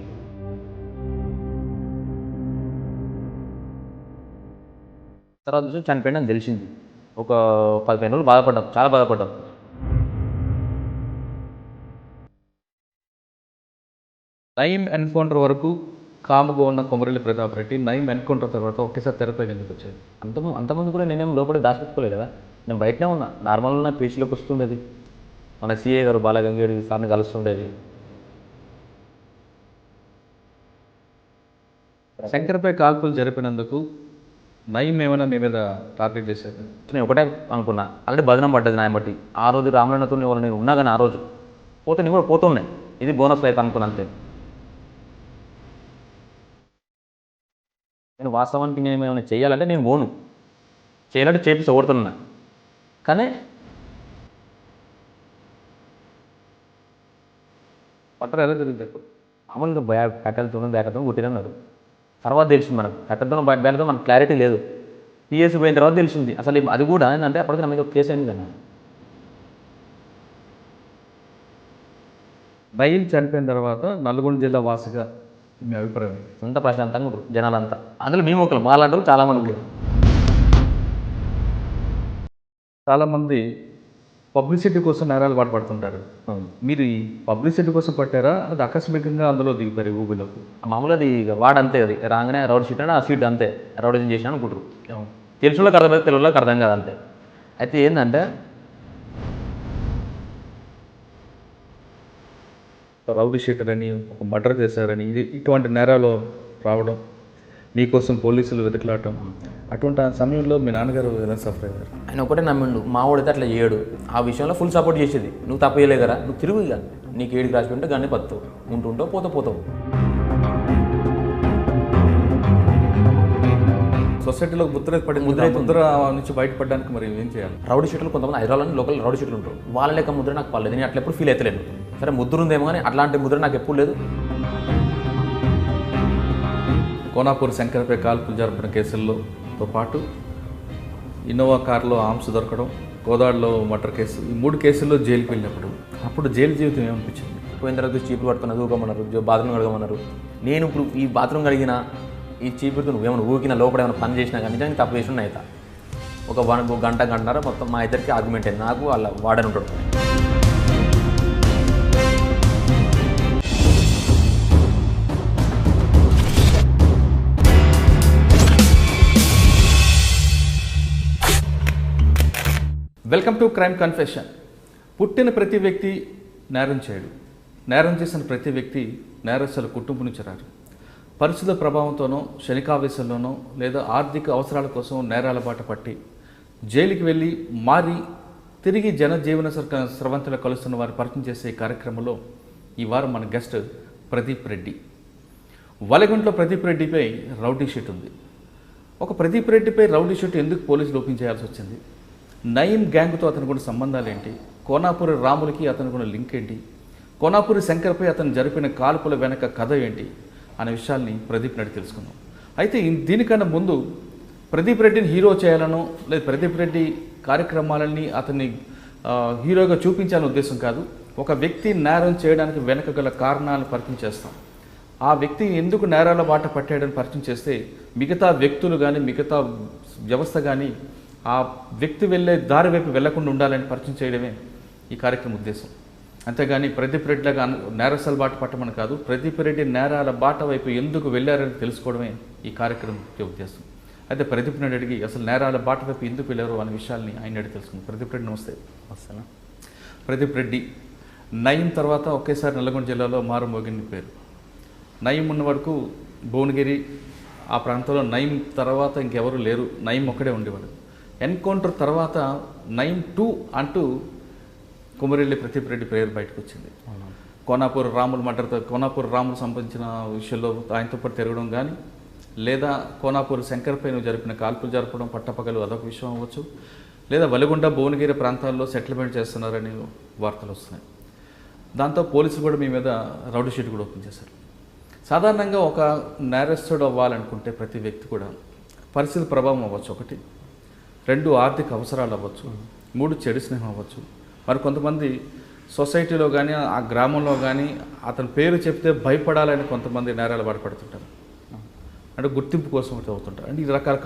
తర్వాత చూసి చనిపోయిందని తెలిసింది. ఒక 15 రోజులు బాధపడ్డాం, చాలా బాధపడ్డాం. నైమ్ ఎన్కౌంటర్ వరకు కాముగా ఉన్న కొమరెల్లి ప్రతాప్ రెడ్డి నైమ్ ఎన్కౌంటర్ తర్వాత ఒకేసారి తెరపై ఎందుకు వచ్చారు? అంతమంది కూడా నేనేం లోపల దాచిపెట్టుకోలేదు కదా, నేను బయటనే ఉన్నా. నార్మల్గా నా పేజీలోకి వస్తుండేది, మన సిఏ గారు బాలగంగేడి సార్ని కలుస్తుండేది. శంకర్పై కాల్పులు జరిపినందుకు నైమ్ ఏమైనా మీ మీద టార్గెట్ చేశారు? నేను ఒకటే అనుకున్నా, ఆల్రెడీ బదనం పడ్డది నా బట్టి. ఆ రోజు రామలన్నతో ఎవరు నేను ఉన్నా కానీ ఆ రోజు పోతే నేను కూడా పోతున్నాయి, ఇది బోనస్ లైఫ్ అనుకున్నా అంతే. నేను వాస్తవానికి నేను ఏమైనా చేయాలంటే నేను పోను, చేయాలంటే చేపిస్తే ఓడుతున్నా. కానీ పట్టరు ఎలా జరిగింది? మామూలుగా కట్టెలతో బ్యాకతో కొట్టినన్నారు. తర్వాత తెలిసింది మనకు కట్టెలతో బ్యాకతో మనకు క్లారిటీ లేదు. పిఎస్సి పోయిన తర్వాత తెలిసింది అసలు అది కూడా ఏంటంటే అప్పటికి నా మీద కేసు అయింది కదా. నైమ్ చనిపోయిన తర్వాత నల్గొండ జిల్లా వాసిగా మీ అభిప్రాయం? అంతా ప్రశాంతంగా ఉంటారు జనాలంతా, అందులో మేము ఒకరు మాలాంటారు చాలామంది. చాలామంది పబ్లిసిటీ కోసం నేరాలు పాటుపడుతుంటారు. మీరు ఈ పబ్లిసిటీ కోసం పట్టారా, అది ఆకస్మికంగా అందులో దిగిపోయారు ఊబిలోకి? మామూలుగా అది వాడంతే, అది రాగానే రౌడీ షీట్ అంటే ఆ సీట్ అంతే రౌడీజం చేసిన అనుకుంటారు. తెలిసిన వాళ్ళకి అర్థమైతే తెలియని వాళ్ళకి అర్థం కాదు అంతే. అయితే ఏంటంటే రౌడీ షీటర్ అని, ఒక మర్డర్ చేశారని, ఇటువంటి నేరాలు రావడం మీకోసం పోలీసులు వెతుకులాటం, అటువంటి ఆ సమయంలో మీ నాన్నగారు ఎలా సఫర్ అయ్యారు? ఆయన ఒకటే నమ్మిండు, మా వాడైతే అట్లా చేయడు. ఆ విషయంలో ఫుల్ సపోర్ట్ చేసేది. నువ్వు తప్పు చేయలే కదా, నువ్వు తిరుగు, ఇక నీకు ఏడికి రాసి ఉంటే గన్ని పత్తావు, ఉంటుంటావు పోతావు. సొసైటీలో ముద్ర పడింది, ముద్ర నుంచి బయటపడడానికి మరి ఏం చేయాలి? రౌడీ షీట్లు కొంతమంది హైదరాబాద్ లోకల్ రౌడీ షీట్లు ఉంటారు, వాళ్ళ లెక్క ముద్ర నాకు పర్లేదు. నేను అట్లా ఎప్పుడు ఫీల్ అవుతలేను. సరే ముద్ర ఉందేమో కానీ అట్లాంటి ముద్ర నాకు ఎప్పుడు లేదు. కోనాపూర్ శంకర్పై కాల్పులు జరపడం కేసులతో పాటు ఇన్నోవా కారులో ఆర్మ్స్ దొరకడం, గోదావరిలో మర్డర్ కేసు, ఈ 3 కేసుల్లో జైలుకి వెళ్ళినప్పుడు అప్పుడు జైలు జీవితం ఏమనిపించింది? పోయిన తర్వాత చీపులు పట్టుకున్న దూకమన్నారు, బాత్రూమ్ కడగమన్నారు. నేను ఇప్పుడు ఈ బాత్రూమ్ కడిగిన ఈ చీపురుతో నువ్వేమైనా ఊకినా లోపల ఏమైనా పని చేసినా కానీ నిజంగా తప్పు చేసిన అవుతా. ఒక గంటన్నర మొత్తం మా ఇద్దరికి ఆర్గ్యుమెంట్ అయింది, నాకు వాళ్ళ వాడని ఉంటాడు. Welcome to crime confession. పుట్టిన ప్రతి వ్యక్తి నేరం చేయడు, నేరం చేసిన ప్రతి వ్యక్తి నేరస్తుల కుటుంబం నుంచి రారు. పరిస్థితుల ప్రభావంతోనో, క్షణికావేశంలోనో లేదా ఆర్థిక అవసరాల కోసం నేరాల బాట పట్టి జైలుకి వెళ్ళి మారి తిరిగి జనజీవన స్రవంతిలో కలుస్తున్న వారు పరిచయం చేసే కార్యక్రమంలో ఈ వారం మన గెస్ట్ ప్రదీప్ రెడ్డి. వలగంట్లో ప్రదీప్ రెడ్డిపై రౌడీ షీట్ ఉంది. ఒక ప్రదీప్ రెడ్డిపై రౌడీ షీట్ ఎందుకు పోలీసులు ఓపెన్ చేయాల్సి వచ్చింది? నయీం గ్యాంగ్తో అతనికి ఉన్న సంబంధాలు ఏంటి? కోనాపూరి రాములకి అతనికి ఉన్న లింక్ ఏంటి? కోనాపూరి శంకర్పై అతను జరిపిన కాల్పుల వెనక కథ ఏంటి అనే విషయాల్ని ప్రదీప్ రెడ్డి తెలుసుకుందాం. అయితే దీనికన్నా ముందు ప్రదీప్ రెడ్డిని హీరో చేయాలనో లేదా ప్రదీప్ రెడ్డి కార్యక్రమాలని అతన్ని హీరోగా చూపించాలనే ఉద్దేశం కాదు. ఒక వ్యక్తి నేరం చేయడానికి వెనక గల కారణాలను పరిచయం చేస్తాం. ఆ వ్యక్తి ఎందుకు నేరాల బాట పట్టాడని పరిచయం చేస్తే మిగతా వ్యక్తులు కానీ మిగతా వ్యవస్థ కానీ ఆ వ్యక్తి వెళ్ళే దారి వైపు వెళ్లకుండా ఉండాలని పరిచయం చేయడమే ఈ కార్యక్రమం ఉద్దేశం. అంతేగాని ప్రదీప్ రెడ్డిలాగా నేరస్తుల బాట పట్టమని కాదు, ప్రదీప్ రెడ్డి నేరాల బాట వైపు ఎందుకు వెళ్ళారని తెలుసుకోవడమే ఈ కార్యక్రమం ఉద్దేశం. అయితే ప్రదీప్ రెడ్డికి అసలు నేరాల బాట వైపు ఎందుకు వెళ్ళారు అనే విషయాల్ని ఆయన అడిగి తెలుసుకుంది. ప్రదీప్ రెడ్డి నమస్తే. వస్తాను. ప్రదీప్ రెడ్డి, నయీం తర్వాత ఒకేసారి నల్గొండ జిల్లాలో మారుమోగిన పేరు. నయీం ఉన్న వరకు భువనగిరి ఆ ప్రాంతంలో నయీం తర్వాత ఇంకెవరు లేరు, నయీం ఒక్కడే ఉండేవాడు. ఎన్కౌంటర్ తర్వాత నయీం 2 అంటూ కొమరెల్లి ప్రదీప్ రెడ్డి పేరు బయటకు వచ్చింది. కోనాపూర్ రాముల మర్డర్తో కోనాపూర్ రాములు సంబంధించిన విషయంలో ఆయనతో పాటు తిరగడం కానీ, లేదా కోనాపూర్ శంకర్పై జరిపిన కాల్పులు జరపడం పట్టపగలు అదొక విషయం అవ్వచ్చు, లేదా వలిగొండ భువనగిరి ప్రాంతాల్లో సెటిల్మెంట్ చేస్తున్నారని వార్తలు వస్తున్నాయి. దాంతో పోలీసులు కూడా మీ మీద రౌడీ షీట్ కూడా ఓపెన్ చేశారు. సాధారణంగా ఒక నేరస్తుడు అవ్వాలనుకుంటే ప్రతి వ్యక్తి కూడా పరిస్థితుల ప్రభావం అవ్వచ్చు, 1, 2 ఆర్థిక అవసరాలు అవ్వచ్చు, 3 చెడు స్నేహం అవ్వచ్చు. మరి కొంతమంది సొసైటీలో కానీ ఆ గ్రామంలో కానీ అతని పేరు చెప్తే భయపడాలని కొంతమంది నేరాలు బాధపడుతుంటారు, అంటే గుర్తింపు కోసం అవుతుంటారు. అంటే ఈ రకాల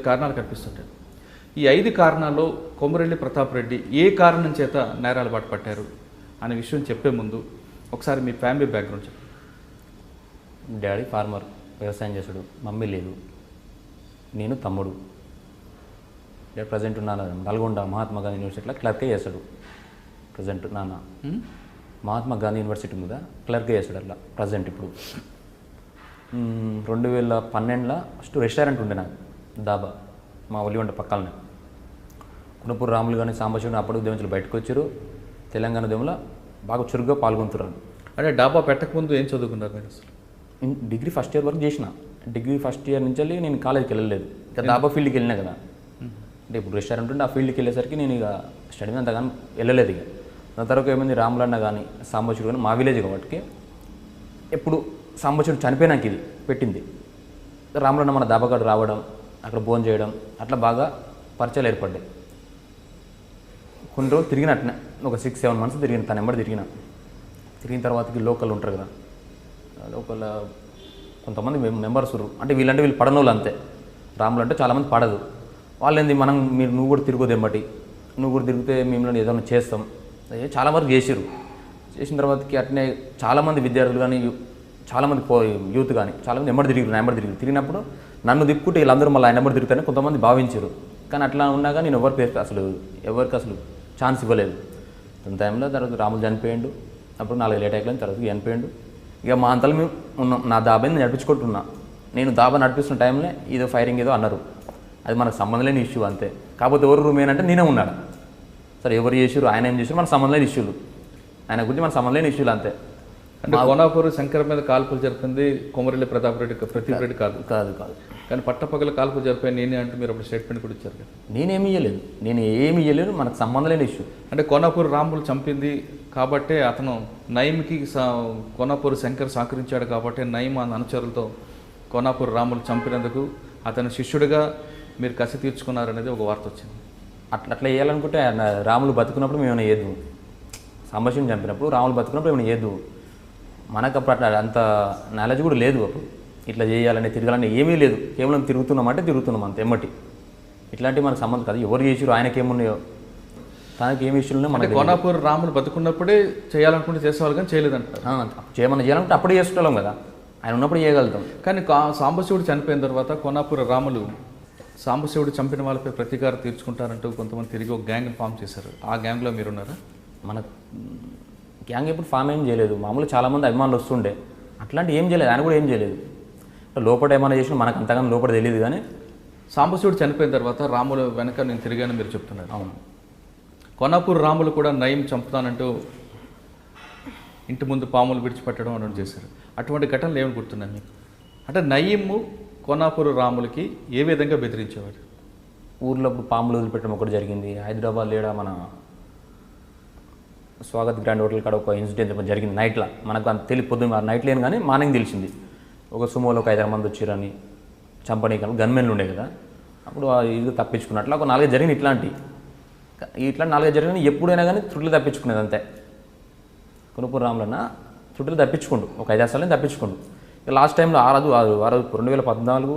కారణాలు కనిపిస్తుంటాయి. ఈ 5 కారణాల్లో కొమరెల్లి ప్రతాప్ రెడ్డి ఏ కారణం చేత నేరాలు బాధపట్టారు అనే విషయం చెప్పే ముందు ఒకసారి మీ ఫ్యామిలీ బ్యాక్గ్రౌండ్ చెప్పండి. డాడీ ఫార్మర్, వ్యవసాయం చేశాడు. మమ్మీ లేదు, నేను తమ్ముడు. డాడీ ప్రజెంట్ ఉన్నాను నల్గొండ మహాత్మా గాంధీ యూనివర్సిటీలో క్లర్కే చేస్తాడు. ప్రజెంట్ నాన్న మహాత్మా గాంధీ యూనివర్సిటీ మీద క్లర్కే చేస్తాడు అట్లా ప్రజెంట్. ఇప్పుడు 2012లో ఫస్ట్ రెస్టారెంట్ ఉండే నాకు, దాబా మా ఒలిగొండ పక్కనే. కోనాపూర్ రాములు కానీ సాంబశివుని అప్పుడు ఉద్యమించులు బయటకు వచ్చారు. తెలంగాణ ఉద్యమంలో బాగా చురుగ్గా పాల్గొంటున్నారు. అంటే డాబా పెట్టకముందు ఏం చదువుకున్నారు మీరు? అసలు డిగ్రీ ఫస్ట్ ఇయర్ వరకు చేసిన. డిగ్రీ ఫస్ట్ ఇయర్ నుంచి నేను కాలేజీకి వెళ్ళలేదు, ఇక దాబా ఫీల్డ్కి వెళ్ళినా కదా. అంటే ఇప్పుడు రెస్టారెంట్ ఉంటే ఆ ఫీల్డ్కి వెళ్ళేసరికి నేను ఇక స్టడీ మీద అంతగానో వెళ్ళలేదు. ఇక దాని తర్వాత ఏమైంది, రాములన్న కానీ సాంబశివుడు కానీ మా విలేజ్ కాబట్టి ఎప్పుడు సాంబశివుడు చనిపోయినాక ఇది పెట్టింది. రాములన్న మన దాబాకాడు రావడం, అక్కడ భోజనం చేయడం, అట్లా బాగా పరిచయాలు ఏర్పడ్డాయి. కొన్ని రోజులు తిరిగినట్టునే ఒక 6-7 మంత్స్ తిరిగిన, తన నెంబర్ తిరిగిన తర్వాతకి లోకల్ ఉంటారు కదా, లోకల్ కొంతమంది మెంబర్స్ అంటే వీళ్ళు పడని వాళ్ళు అంతే. రాములు అంటే చాలామంది పడదు. వాళ్ళు ఏంది నువ్వు కూడా తిరుగుదు ఎమ్మటి, నువ్వు కూడా తిరిగితే మిమ్మల్ని ఏదైనా చేస్తాం, చాలా వరకు చేసిన తర్వాతకి అట్నే చాలామంది విద్యార్థులు కానీ చాలామంది యూత్ కానీ చాలామంది నెంబర్ తిరిగినప్పుడు నన్ను తిప్పుకుంటే వీళ్ళందరూ మళ్ళీ ఆ నెంబర్ తిరుగుతారని కొంతమంది భావించారు. కానీ అట్లా ఉన్నాగా నేను ఎవరికి అసలు ఛాన్స్ ఇవ్వలేదు. దాని టైంలో తర్వాత రాములు చనిపోయాడు. అప్పుడు 4 లేట్ అయిపోయిన తర్వాత చనిపోయాడు. ఇక మా అంతలో మేము ఉన్నాం. నా దాబాని నేను నడిపించుకుంటున్నా. నేను దాబా నడిపిస్తున్న టైంలో ఏదో ఫైరింగ్ ఏదో అన్నారు. అది మనకు సంబంధం లేని ఇష్యూ అంతే. కాకపోతే ఎవరు రూమ్ ఏంటంటే నేనే ఉన్నాడు. సరే ఎవరు చేసారు, ఆయన ఏం చేసారు, మనకు సంబంధం లేని ఇష్యూలు, ఆయన గురించి మనకు సంబంధం లేని ఇష్యూలు అంతే. అంటే కోనాపూర్ శంకర్ మీద కాల్పులు జరిపింది కొమరెల్లి ప్రతాప్ రెడ్డి కాదు. కానీ పట్టపగల కాల్పులు జరిపాయి నేనే అంటే మీరు అప్పుడు స్టేట్మెంట్ కూడా ఇచ్చారు కదా. నేను ఏమి ఇయ్యలేదు, మనకు సంబంధం లేని ఇష్యూ. అంటే కోనాపూర్ రాములు చంపింది కాబట్టి అతను నయీంకి కోనాపూర్ శంకర్ సహకరించాడు కాబట్టి నయీం ఆ అనుచరులతో కోనాపూర్ రాములు చంపినందుకు అతని శిష్యుడిగా మీరు కసి తీర్చుకున్నారనేది ఒక వార్త వచ్చింది. అట్లా వేయాలనుకుంటే రాములు బతుకున్నప్పుడు మేము ఏమైనా ఏదు, సంభాషణ చంపినప్పుడు రాములు బతుకున్నప్పుడు ఏమైనా ఏదు. మనకు అప్పుడు అట్లా అంత నాలెడ్జ్ కూడా లేదు. అప్పుడు ఇట్లా చేయాలని తిరగాలని ఏమీ లేదు. కేవలం తిరుగుతున్నాం అంతే ఎమ్మటి. ఇట్లాంటివి మనకు సంబంధం కాదు. ఎవరు చేసారు, ఆయనకి ఏమున్నాయో, తనకి ఏమి ఇష్యూలు ఉన్నాయో మనకి. కోనాపూర్ రాములు బతుకున్నప్పుడే చేయాలనుకుంటే చేసేవాళ్ళు కానీ చేయలేదంటారు. చేయాలంటే అప్పుడే చేసుకుంటాం కదా, ఆయన ఉన్నప్పుడు చేయగలుగుతాం. కానీ సాంబశివుడు చనిపోయిన తర్వాత కోనాపూర్ రాములు సాంబశివుడు చంపిన వాళ్ళపై ప్రతీకారం తీర్చుకుంటారంటూ కొంతమంది తిరిగి ఒక గ్యాంగ్ ఫామ్ చేశారు. ఆ గ్యాంగ్లో మీరున్నారా? మన గ్యాంగ్ ఎప్పుడు ఫామ్ ఏం చేయలేదు. మామూలు చాలామంది అభిమానులు వస్తుండే, అట్లాంటి ఏం చేయలేదు. ఆయన కూడా ఏం చేయలేదు. లోపల ఏమైనా చేసినా మనకు అంతగానో లోపల తెలియదు. కానీ సాంబశివుడు చనిపోయిన తర్వాత రాములు వెనక నేను తిరిగాను మీరు చెప్తున్నారు. అవును. కోనాపూర్ రాములు కూడా నయీం చంపుతానంటూ ఇంటి ముందు పాములు విడిచిపెట్టడం అని చేశారు. అటువంటి ఘటనలు ఏమని గుర్తున్నాయి మీకు? అంటే నయీము కోనాపూర్ రాములకి ఏ విధంగా బెదిరించేవారు? ఊర్లో పాములు వదిలిపెట్టడం ఒకటి జరిగింది. హైదరాబాద్ లేడా మన స్వాగత్ గ్రాండ్ హోటల్ కాడ ఒక ఇన్సిడెంట్ జరిగింది నైట్లో. మనకు అంత తెలియ పొద్దున్న నైట్ లేను కానీ మార్నింగ్ తెలిసింది. ఒక సుమోలో ఒక 5-6 మంది వచ్చారని చంపనీకలు గన్మెన్లు ఉండే కదా. అప్పుడు ఇది తప్పించుకున్నట్లు ఒక 4 జరిగిన ఇట్లా 4 జరిగిన ఎప్పుడైనా కానీ త్రుట్లు తప్పించుకునేది అంతే. కోనాపూర్ రాములన్న త్రుట్లు తప్పించుకోండు, ఒక 5-6 సార్లు తప్పించుకోండు. ఇక లాస్ట్ టైంలో ఆ రోజు 2014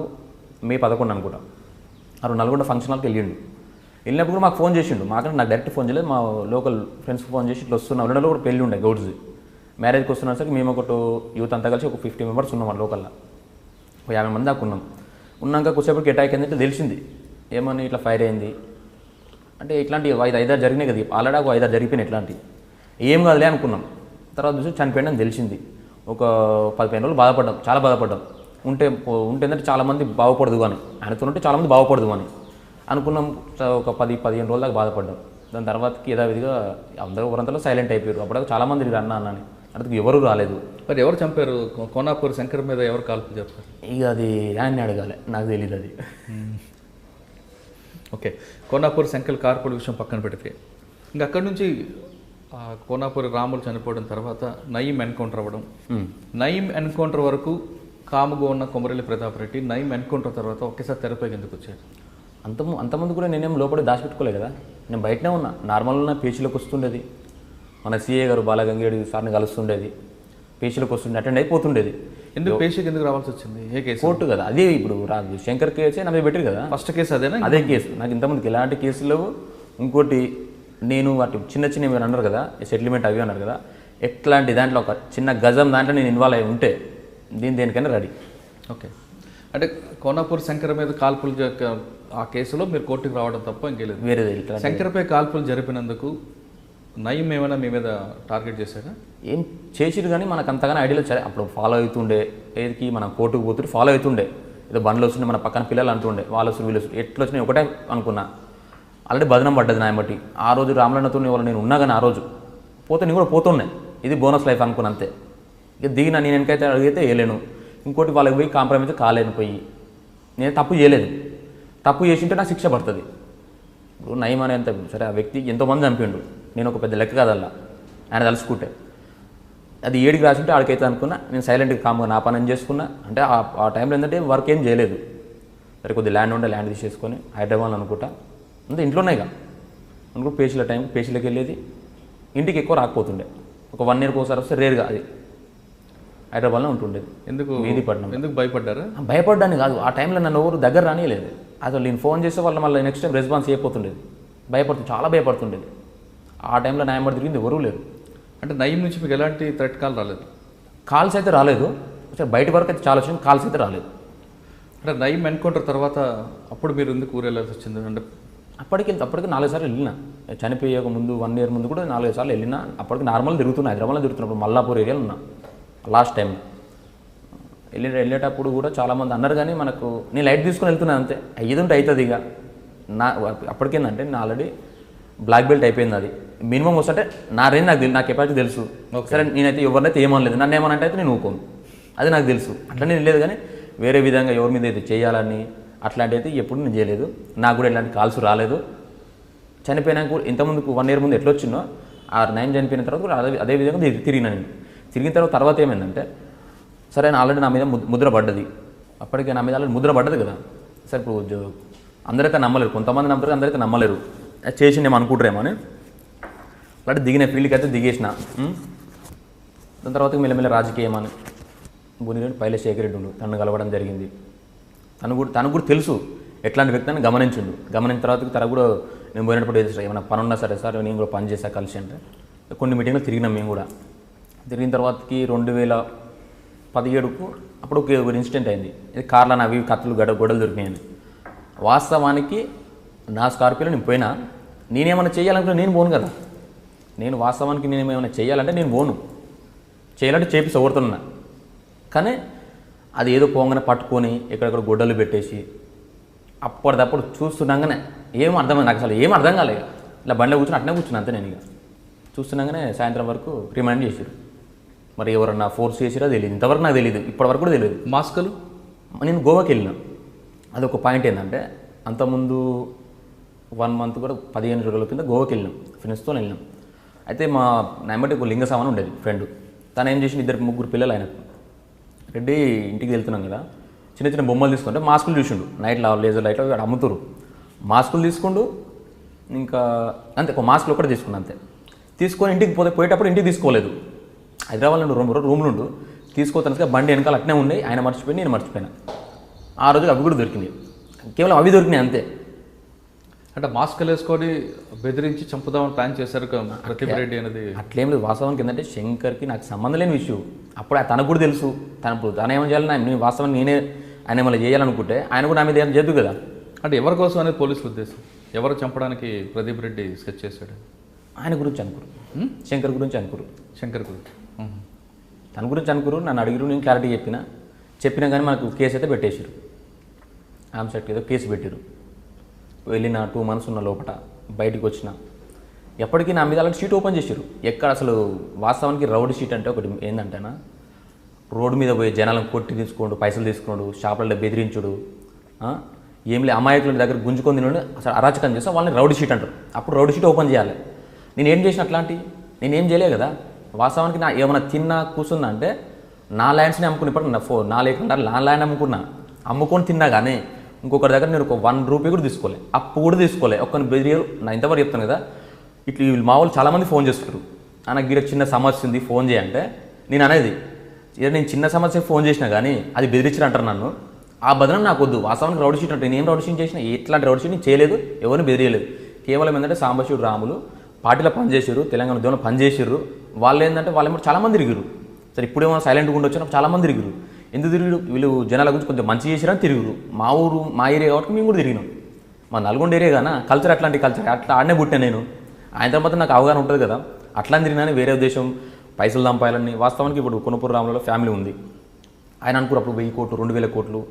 మే 11 అనుకుంటా, ఆ రోజు నల్గొండ ఫంక్షన్ హాల్కి వెళ్ళినప్పుడు కూడా మాకు ఫోన్ చేసిండు. మాకంటే నాకు డైరెక్ట్ ఫోన్ చేయలేదు, మా లోకల్ ఫ్రెండ్స్కి ఫోన్ చేసి ఇట్లా వస్తున్నాం. 2 నెలలు కూడా పెళ్ళి ఉండే గౌడ్స్ మ్యారేజ్కి వస్తున్నాం సార్. మేము యూత్ అంతా కలిసి ఒక 50 మెంబర్స్ ఉన్నాం మన లోకల్లో. ఒక 50 మంది దాకా ఉన్నాక కొద్దిసేపటికి అటాక్ అయిందంటే తెలిసింది. ఏమని ఇట్లా ఫైర్ అయింది అంటే ఇట్లాంటి 5-6 జరిగినాయి కదా, ఆల్రెడీ ఒక 5-6 జరిగిపోయినాయి ఇట్లాంటివి. ఏం కాదులే అనుకున్నాం. తర్వాత చూసి చనిపోయిందని తెలిసింది. ఒక 15 రోజులు బాధపడ్డాం, చాలా బాధపడ్డాం. ఉంటే ఏంటంటే చాలామంది బాగుపడదు కానీ, ఆయనతో ఉంటే చాలామంది బాగుపడదు అని అనుకున్నాం. ఒక 10-15 రోజుల దాకా బాధపడ్డాం. దాని తర్వాతకి యథావిధిగా ఊరంతలో సైలెంట్ అయిపోయారు. అప్పుడు చాలామంది అన్నా అని అందుకు ఎవరు రాలేదు. మరి ఎవరు చంపారు? కోనాపూర్ శంకర్ మీద ఎవరు కాల్పు చెప్పారు? ఇక అది ఆయన్ని అడగాలి, నాకు తెలియదు అది. ఓకే, కోనాపూర్ శంకర్ కార్పొడ్ విషయం పక్కన పెడితే ఇంకా అక్కడి నుంచి కోనాపూర్ రాములు చనిపోవడం తర్వాత నయీం ఎన్కౌంటర్ అవ్వడం, నయీం ఎన్కౌంటర్ వరకు కాముగా ఉన్న కొమరెల్లి ప్రతాప్ రెడ్డి నయీం ఎన్కౌంటర్ తర్వాత ఒకేసారి తెరపైకి ఎందుకు వచ్చారు? అంతమంది కూడా నేనేం లోపల దాచిపెట్టుకోలే కదా, నేను బయటనే ఉన్నా. నార్మల్గా పేచీలోకి వస్తుండేది. మన సిఏ గారు బాలగంగేడి సార్ని కలుస్తుండేది, పేచీలోకి వస్తుండే, అటెండ్ అయిపోతుండేది. ఎందుకు పేషీకి ఎందుకు రావాల్సి వచ్చింది? ఏ కేసు? కోర్టు కదా అది. ఇప్పుడు శంకర్ కేసే నా మీద పెట్టారు కదా, ఫస్ట్ కేసు అదేనా? అదే కేసు. నాకు ఇంతమందికి ఎలాంటి కేసులు. ఇంకోటి నేను వాటి చిన్న మీరు అన్నారు కదా సెటిల్మెంట్ అవి అన్నారు కదా, ఎట్లాంటి దాంట్లో ఒక చిన్న గజం దాంట్లో నేను ఇన్వాల్వ్ అయి ఉంటే దేనికైనా రెడీ. ఓకే, అంటే కోనాపూర్ శంకర్ మీద కాల్పులు ఆ కేసులో మీరు కోర్టుకు రావడం తప్ప ఇంకేలేదు. వేరేది శంకర్పై కాల్పులు జరిపినందుకు నయీం ఏమైనా మీ మీద టార్గెట్ చేశారా? ఏం చేసిరు కానీ మనకు అంతగానే ఐడియాలో అప్పుడు ఫాలో అవుతుండే. ఏదికి మనం కోర్టుకు పోతుంటే ఫాలో అవుతుండే. ఏదో బండ్లు వస్తుండే, మన పక్కన పిల్లలు అంటుండే వాళ్ళు వస్తారు వీళ్ళు వస్తారు. ఎట్లా వచ్చినాయి ఒకటే అనుకున్నా. ఆల్రెడీ బదనం పడ్డది నా బట్టి. ఆ రోజు రామలన్నతో వాళ్ళు నేను ఉన్నా కానీ ఆ రోజు పోతే నేను కూడా పోతున్నాయి. ఇది బోనస్ లైఫ్ అనుకున్నా అంతే. ఇక దిగిన నేను వెనకైతే అడిగితే వేయలేను. ఇంకోటి వాళ్ళకి పోయి కాంప్రమైజ్ కాలేను. పోయి నేను తప్పు చేయలేదు. తప్పు చేసింటే నాకు శిక్ష పడుతుంది. ఇప్పుడు నయీం అనే అంత సరే ఆ వ్యక్తి ఎంతోమంది చంపిండు. నేను ఒక పెద్ద లెక్క కాదల్లా ఆయన తలుసుకుంటే. అది 7కి రాసింటే ఆడికైతే అనుకున్నా. నేను సైలెంట్గా కామ్గా నా పని చేసుకున్నా. అంటే ఆ టైంలో ఏంటంటే వర్క్ ఏం చేయలేదు. సరే కొద్ది ల్యాండ్ ఉండే ల్యాండ్ తీసేసుకొని హైదరాబాద్ అనుకుంటా అంతే ఇంట్లోనే ఇక అనుకో. పేషీలకు వెళ్ళేది. ఇంటికి ఎక్కువ రాకపోతుండే. ఒక 1 ఇయర్కి ఒకసారి వస్తే రేరుగా అది హైదరాబాద్లో ఉంటుండేది. ఎందుకు వీధిపట్నం? ఎందుకు భయపడ్డారా? భయపడ్డాను కాదు, ఆ టైంలో నన్ను ఎవరు దగ్గర రానియలేదు. అసలు నేను ఫోన్ చేస్తే వాళ్ళు మళ్ళీ నెక్స్ట్ టైం రెస్పాన్స్ చేయకపోతుండేది. చాలా భయపడుతుండేది. ఆ టైంలో నా ఎంబడి తిరిగింది ఎవరూ లేరు. అంటే నయీం నుంచి మీకు ఎలాంటి థ్రెట్ కాల్ రాలేదు? కాల్స్ అయితే రాలేదు. సరే బయట వరకు అయితే చాలా వచ్చింది, కాల్స్ అయితే రాలేదు. అంటే నయీం ఎన్కౌంటర్ తర్వాత అప్పుడు మీరు ఎందుకు ఊరు వెళ్ళాల్సి వచ్చింది? అంటే అప్పటికి 4 సార్లు వెళ్ళినా. చనిపోయే ముందు 1 ఇయర్ ముందు కూడా 4 సార్లు వెళ్ళినా. అప్పటికి నార్మల్ తిరుగుతున్నా, హైదరాబాద్లో తిరుగుతున్నప్పుడు మల్లాపూర్ ఏరియాలో ఉన్నా. లాస్ట్ టైం వెళ్ళేటప్పుడు కూడా చాలామంది అన్నారు, కానీ మనకు నేను లైట్ తీసుకొని వెళ్తున్నాను అంతే, అయ్యేది ఉంటే అవుతుంది ఇక. నా అప్పటికేందంటే నేను ఆల్రెడీ బ్లాక్ బెల్ట్ అయిపోయింది. అది మినిమం వస్తుంటే నా రేంజ్ నా కెపాసిటీ తెలుసు. సరే నేనైతే ఎవరినైతే ఏమనలేదు, నన్ను ఏమనంటే అయితే నేను ఊకోను, అది నాకు తెలుసు. అట్లా నేను లేదు, కానీ వేరే విధంగా ఎవరి మీద అయితే చేయాలని అట్లాంటివి అయితే ఎప్పుడు నేను చేయలేదు. నాకు కూడా ఇలాంటి కాల్స్ రాలేదు. చనిపోయినాక కూడా ఇంతకుముందుకు 1 year ముందు ఎట్లా వచ్చిందో ఆ నైన్ చనిపోయిన తర్వాత కూడా అదే విధంగా తిరిగిన నేను. తిరిగిన తర్వాత ఏమైందంటే, సరే ఆల్రెడీ నా మీద ముద్ర పడ్డది. అప్పటికే నా మీద ఆల్రెడీ ముద్ర పడ్డది కదా. సరే ఇప్పుడు అందరైతే నమ్మలేరు, కొంతమంది నమ్ముతారు, అందరైతే నమ్మలేరు. చేసి నేను అనుకుంటారేమో అని అలాంటి దిగిన ఫీల్డ్కి అయితే దిగేసిన. దాని తర్వాత మెల్లమెల్ల రాజకీయం అని భువనగిరి పైలే శేఖర్ రెడ్డి ఉండు, తను కలవడం జరిగింది. తనకు కూడా తెలుసు ఎట్లాంటి వ్యక్తి అని గమనించిండు. గమనించిన తర్వాత తన కూడా నేను పోయినప్పుడు ఏమైనా పని ఉన్నా సరే సార్ నేను కూడా పని చేశా కలిసి అంటే కొన్ని మీటింగ్లు తిరిగినాం మేము కూడా. తిరిగిన తర్వాతకి 2017కు అప్పుడు ఒక ఇన్సిడెంట్ అయింది. ఇది కార్లో అవి కత్తులు గొడవలు దొరికినాయని. వాస్తవానికి నా స్కార్పియోలో నేను పోయినా, నేనేమైనా చేయాలనుకున్నా నేను పోను కదా. నేను వాస్తవానికి నేనేమైనా చేయాలంటే నేను పోను, చేయాలంటే చేపిస్తా ఓడుతున్నా. కానీ అది ఏదో పోగానే పట్టుకొని ఎక్కడెక్కడ గొడ్డలు పెట్టేసి అప్పటిదప్పుడు చూస్తున్నాగానే ఏం అర్థమైంది నాకు, అసలు ఏం అర్థం కాలేదు. ఇలా బండిలో కూర్చొని అట్నే కూర్చున్నా అంతే. నేను ఇక చూస్తున్నాగానే సాయంత్రం వరకు రిమైండ్ చేశారు. మరి ఎవరన్నా ఫోర్స్ చేసిరా తెలియదు, ఇంతవరకు నాకు తెలియదు, ఇప్పటివరకు కూడా తెలియదు. మాస్కులు నేను గోవాకి వెళ్ళినా. అదొక పాయింట్ ఏంటంటే, అంతకుముందు 1 month కూడా 15 రోజుల కింద గోవాకి వెళ్ళినాం, ఫ్రెండ్స్తో వెళ్ళినాం. అయితే మా నమ్మటి ఒక లింగసామని ఉండేది ఫ్రెండ్. తను ఏం చేసి 2-3 పిల్లలు ఆయనకు. రెడ్డి ఇంటికి వెళ్తున్నాం కదా, చిన్న చిన్న బొమ్మలు తీసుకుంటే మాస్కులు చూసిండు. నైట్లో లేజర్ లైట్లో అమ్ముతారు, మాస్కులు తీసుకుండు. ఇంకా అంతే, ఒక మాస్కులు ఒకటి తీసుకున్నా అంతే. తీసుకొని ఇంటికి పోయేటప్పుడు ఇంటికి తీసుకోలేదు. హైదరాబాద్లో రూమ్లు ఉండు తీసుకోతాను, బండి వెనకాల అట్నే ఉన్నాయి. ఆయన మర్చిపోయి నేను మర్చిపోయినా. ఆ రోజు అవి కూడా దొరికినాయి, కేవలం అవి దొరికినాయి అంతే. అంటే మాస్కులు వేసుకొని బెదిరించి చంపుదామని ప్లాన్ చేశారు ప్రతిభ రెడ్డి అనేది. అట్లేం లేదు. వాస్తవానికి ఏంటంటే శంకర్కి నాకు సంబంధం లేని విషయం. అప్పుడు తనకు కూడా తెలుసు. తను ఏమైనా చేయాలని నేను వాస్తవానికి నేనే ఆయన ఏమైనా చేయాలనుకుంటే ఆయన కూడా నా మీద ఏమైనా చేయదు కదా. అంటే ఎవరి కోసం అనేది పోలీసుల ఉద్దేశం, ఎవరు చంపడానికి ప్రదీప్ రెడ్డి స్కెచ్ చేశాడు? ఆయన గురించి అనుకోరు, శంకర్ గురించి అనుకోరు. శంకర్ గురించి తన గురించి అనుకోరు. నన్ను అడిగిరు, నేను క్లారిటీ చెప్పినా కానీ మనకు కేసు అయితే పెట్టేశారు. ఆమ్సెట్ ఏదో కేసు పెట్టారు. వెళ్ళిన 2 months ఉన్న లోపల బయటికి వచ్చిన ఎప్పటికీ నా మీద అలాంటి షీట్ ఓపెన్ చేశారు. ఎక్కడ అసలు వాస్తవానికి రౌడ్ షీట్ అంటే ఒకటి ఏంటంటేనా, రోడ్డు మీద పోయి జనాలను కొట్టి తీసుకోండు, పైసలు తీసుకున్నాడు, షాపులలో బెదిరించుడు, ఏం లే అమాయకుల దగ్గర గుంజుకొని తినడు, అసలు అరాచకం చేస్తే వాళ్ళని రౌడ్ షీట్ అంటారు. అప్పుడు రౌడ్ షీట్ ఓపెన్ చేయాలి. నేనేం చేసిన అట్లాంటి నేనేం చేయలే కదా. వాస్తవానికి నా ఏమైనా తిన్నా కూర్చున్నా అంటే నా ల్యాండ్స్ని అమ్ముకుని, ఇప్పుడు నా లేకుండా నా ల్యాండ్ అమ్ముకొని తిన్నా కానీ ఇంకొకరి దగ్గర నేను ఒక 1 రూపీ కూడా తీసుకోలే, అప్పు కూడా తీసుకోలే. ఒక్కరిని బెదిరియలు నా ఇంతవరకు చెప్తాను కదా. ఇట్లా మా వాళ్ళు చాలామంది ఫోన్ చేస్తారు, నాకు గిడ చిన్న సమస్య ఉంది ఫోన్ చేయంటే నేను అనేది నేను చిన్న సమస్య ఫోన్ చేసినా కానీ అది బెదిరించారు అంటారు నన్ను. ఆ బదనం నాకు వద్దు. వాస్తవానికి రౌడ్ షీట్ అంటే నేను రౌడ్ షీట్ చేసిన, ఎట్లాంటి రౌడ్ షీట్ నేను చేయలేదు, ఎవరిని బెదిరియలేదు. కేవలం ఏంటంటే సాంబశివుడు రాములు పార్టీలో పనిచేసారు, తెలంగాణ ఉద్యమంలో పనిచేసారు. వాళ్ళు ఏంటంటే వాళ్ళు చాలామంది తిరిగారు. సరే ఇప్పుడేమో సైలెంట్గా ఉండి వచ్చినప్పుడు చాలామంది తిరిగారు. ఎందుకు తిరిగారు? వీళ్ళు జనాల గురించి కొంచెం మంచి చేసిరని తిరుగురు. మా ఊరు మా ఏరియా కాబట్టి మేము కూడా తిరిగినాం. మా నల్గొండ ఏరియా కానీ కల్చర్ అట్లాంటి కల్చర్ అట్లా ఆడనే పుట్టాను నేను. ఆయన తర్వాత నాకు అవగాహన ఉంటుంది కదా. అట్లా తిరిగినా వేరే ఉద్దేశం పైసలు సంపాయాలని. వాస్తవానికి ఇప్పుడు కొనుపూరు రాములలో ఫ్యామిలీ ఉంది. ఆయన అనుకున్నారు అప్పుడు 1000 కోట్లు 2000 కోట్లు